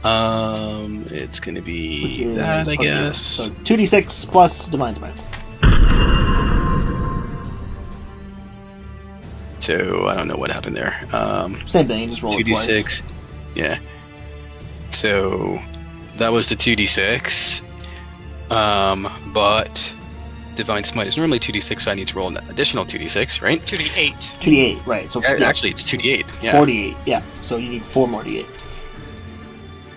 it's going to Which be is that, I plus 0. guess. So 2d6 plus divine smite. So I don't know what happened there. Same thing, you just roll it twice. 2d6. Yeah. So that was the 2d6. But Divine Smite is normally 2d6, so I need to roll an additional 2d6, right? 2d8. 2d8, right. So yeah, Actually, it's 2d8. Yeah. 48, yeah. So you need 4 more d8.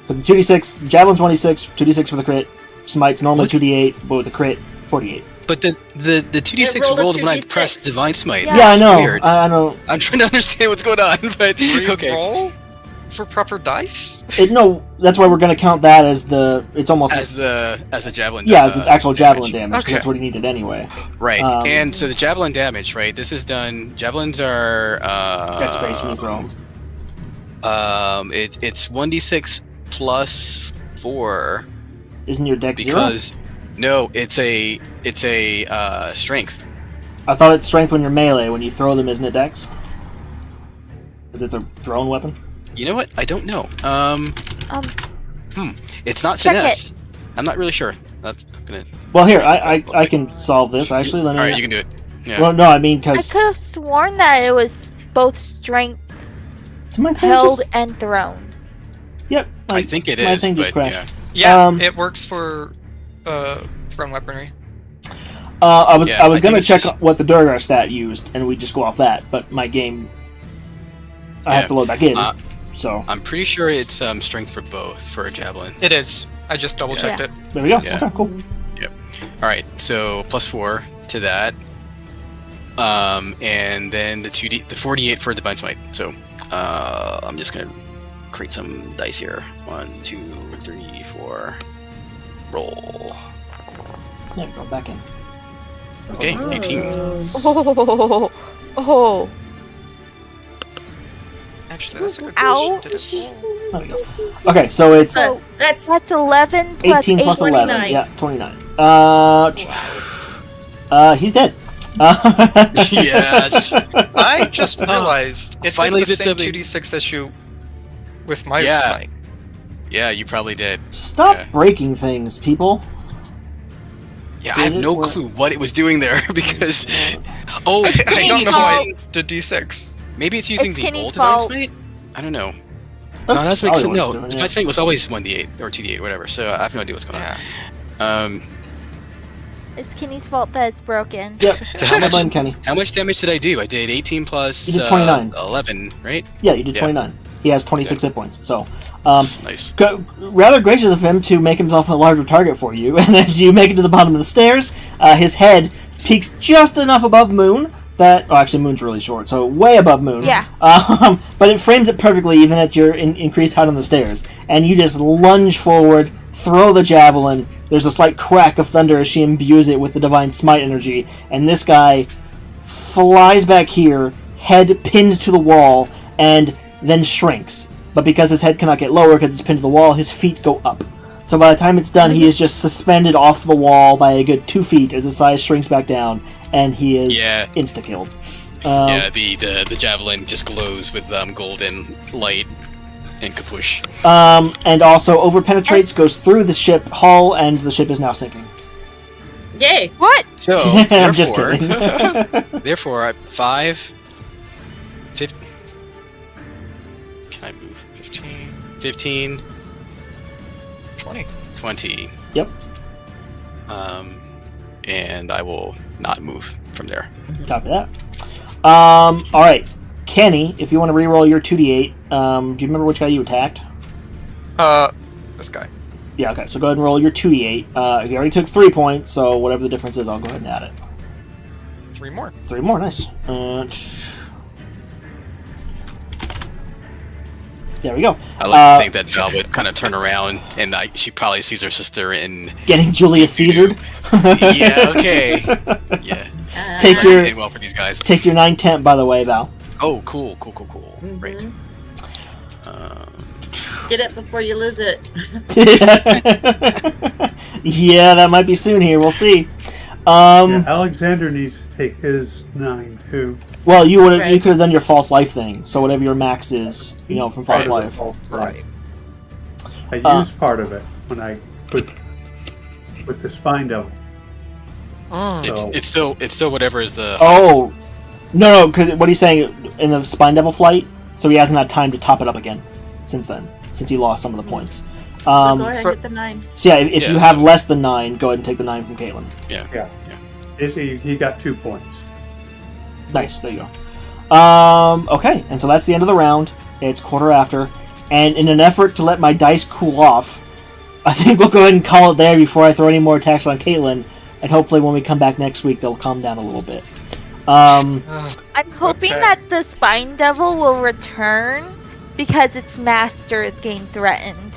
Because the 2d6, javelin's 1d6, 2d6 for the crit. Smite's normally What? 2d8, but with the crit, 48. But the 2d6 rolled a rolled when I 2d6. pressed Divine Smite. Yeah. Yeah, I It's know. Weird. I know. I'm trying to understand what's going on, but okay. Roll for proper dice? No, that's why we're going to count that as the. It's almost. As the javelin. yeah, as the actual javelin damage. 'cause Okay. That's what he needed anyway. Right. Um, And so the javelin damage, right? This is done. Javelins are. Dex based when you throw 'em. It's 1d6 plus 4 Isn't your dex 0? because no, it's a strength. I thought it's strength when you're melee. When you throw them, isn't it dex? Because it's a thrown weapon. You know what? I don't know. It's not Check finesse. I'm not really sure. I'm gonna. Well, here, I can solve this, actually. Let me. All right, you can do it. Yeah. Well, no, I mean, I because. could have sworn that it was both strength My thing held just- and thrown. Yep. I think it my is, thing just but crashed. yeah. Yeah, it works for thrown weaponry. I was Yeah, I think gonna it's check just- what the Durgar stat used, and we just go off that. But my game, I have Yeah. to load back in. Uh, So I'm pretty sure it's strength for both for a javelin. It is. I just double checked Yeah. it. there we go. Yeah. Okay, cool. All right, so plus 4 to that, and then the 48 for Divine Smite. So I'm just gonna create some dice here. 1, 2, 3, 4. Roll. Yeah, go back in. Okay, 18. Oh, oh, Actually, that's a good ouch. question. Did it roll? There we go. Okay, so it's So That's that's 11 plus 18 8. plus 29. 11. Yeah, 29. He's dead. Yes. I just realized it Finally did the did same something. 2d6 issue with my Yeah. smite. Yeah, you probably did. Stop Yeah. breaking things, people. Yeah, I have Did it no work? clue what it was doing there because. Oh, I don't know fault. why the d6. maybe it's using It's the Kenny's old Divine fault. Smite. I don't know. That's No, that's makes probably sense. what No, it's doing, Divine Smite was always 1d8 or 2d8, whatever. So I have no idea what's going Yeah. on. It's Kenny's fault that it's broken. Yep. So how I much? blame Kenny. How much damage did I do? I did 18 plus You did 29. 11, right? Yeah, you did Yeah. 29. He has 26 hit points. So, Nice. rather gracious of him to make himself a larger target for you. And as you make it to the bottom of the stairs, his head peaks just enough above Moon that. Oh, actually, Moon's really short, so way above Moon. Yeah. But it frames it perfectly, even at your increased height on the stairs. And you just lunge forward, throw the javelin. There's a slight crack of thunder as she imbues it with the divine smite energy, and this guy flies back here, head pinned to the wall, and then shrinks. But because his head cannot get lower because it's pinned to the wall, his feet go up. So by the time it's done, he is just suspended off the wall by a good 2 feet as his size shrinks back down, and he is insta-killed. The javelin just glows with golden light and kapoosh. And also overpenetrates, goes through the ship hull, and the ship is now sinking. Yay! What? So, I'm just kidding. therefore, 5, 15. Can I move? 15, 20. Yep. And I will not move from there. Copy that. Alright. Kenny, if you want to reroll your 2d8, do you remember which guy you attacked? This guy. Yeah, okay, so go ahead and roll your 2d8. You already took 3 points, so whatever the difference is, I'll go ahead and add it. 3 more. 3 more, nice. There we go. I like to think that Val would kind of turn around and she probably sees her sister in... Getting Julius Caesared? Yeah, okay. Yeah. Take your Did well for these guys. Take your 9 temp, by the way, Val. Oh, cool. Great. Get it before you lose it. Yeah, that might be soon here. We'll see. Yeah, Alexander needs to take his 9 too. Well, you Right. could have done your false life thing. So whatever your max is, from false life. Right. I used part of it when I with the spine devil. So- It's still whatever is the... Oh, no, because what he's saying in the Spine Devil flight, so he hasn't had time to top it up again since then, since he lost some of the points. So go ahead and get the 9. So yeah, if Yeah, you have so- less than 9, go ahead and take the 9 from Caitlin. He got 2 points. Nice, there you go. Okay, and so that's the end of the round. It's quarter after, and in an effort to let my dice cool off, I think we'll go ahead and call it there before I throw any more attacks on Caitlin, and hopefully when we come back next week, they'll calm down a little bit. I'm hoping Okay. that the Spine Devil will return because its master is getting threatened.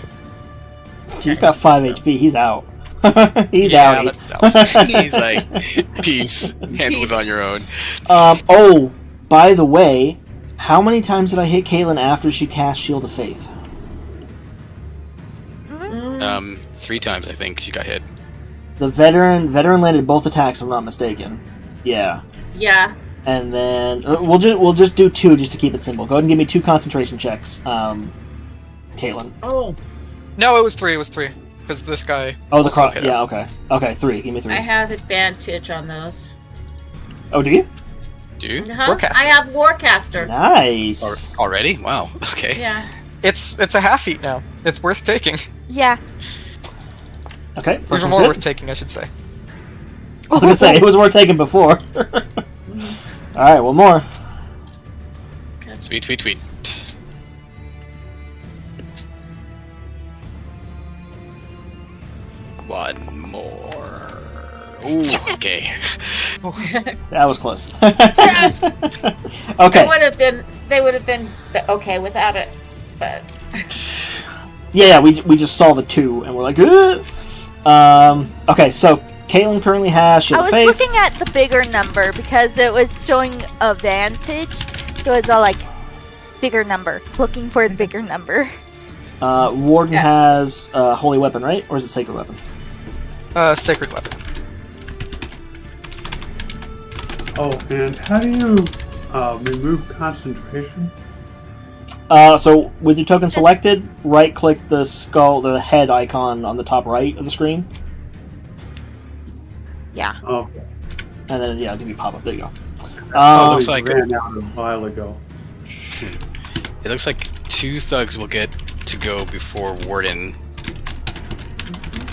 He's got 5 HP. He's out. He's yeah, out. that's down. He's like, peace, handle it on your own. Oh, by the way, how many times did I hit Caitlin after she cast Shield of Faith? 3 times, I think, she got hit. The veteran landed both attacks, if I'm not mistaken. Yeah. Yeah. And then we'll just do 2 just to keep it simple. Go ahead and give me 2 concentration checks, Caitlin. Oh, No, it was 3. Because this guy. Oh, the also cross. hit him. Yeah, okay. 3. Give me 3. I have advantage on those. Oh, do you? Do you? Warcaster. I have Warcaster. Nice. Already? Wow, okay. Yeah. It's a half feat now. It's worth taking. Yeah. Okay. First Even one's more good. worth taking, I should say. I was gonna say it was worth taking before. All right, one more. Sweet. One more. Ooh, okay. That was close. Yes. Okay. They would have been okay without it, but Yeah, we just saw the 2 and we're like, ugh! Okay, so Caitlin currently has Shield I of was Faith. looking at the bigger number because it was showing advantage, so it's all like bigger number. Looking for the bigger number. Warden Yes. has Holy Weapon, right? Or is it Sacred Weapon? Sacred weapon. Oh, and how do you remove concentration? So with your token selected, right-click the skull, the head icon on the top right of the screen, Yeah. Oh, and then yeah, it'll give you pop up. There you go. Oh, looks we like- ran out a while ago. It looks like 2 thugs will get to go before Warden.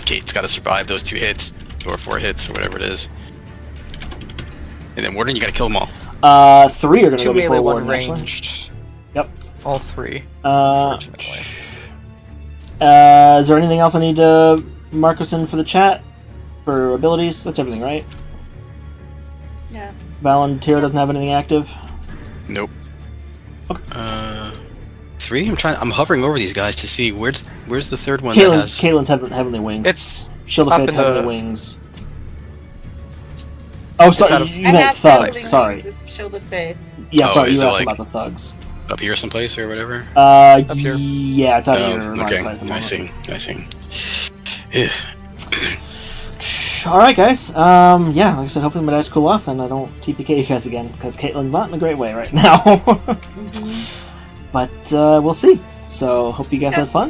Kate's got to survive those 2 hits, or 4 hits, or whatever it is. And then Warden, you got to kill them all. 3 are gonna 2 go before melee, 1 Warden. Actually. ranged. Yep. All 3. Uh, Unfortunately. Is there anything else I need to mark us in for the chat for abilities? That's everything, right? yeah. Volunteer doesn't have anything active. Nope. Okay. 3. I'm hovering over these guys to see where's the third one that has. Caitlin's heavenly wings. It's Shield of up Faith, in heavenly the- wings. Oh, sorry, out of- you I meant have thugs. heavenly Sorry. wings of Shield of Faith. Yeah, Oh, sorry, is you it asked like- about the thugs. Up here someplace or whatever. Up here? Yeah, it's out of Oh, your line okay. of sight at the I moment. see. Yeah. All right, guys. Yeah, like I said, hopefully my dice cool off and I don't TPK you guys again because Caitlin's not in a great way right now. But we'll see. So hope you guys had fun.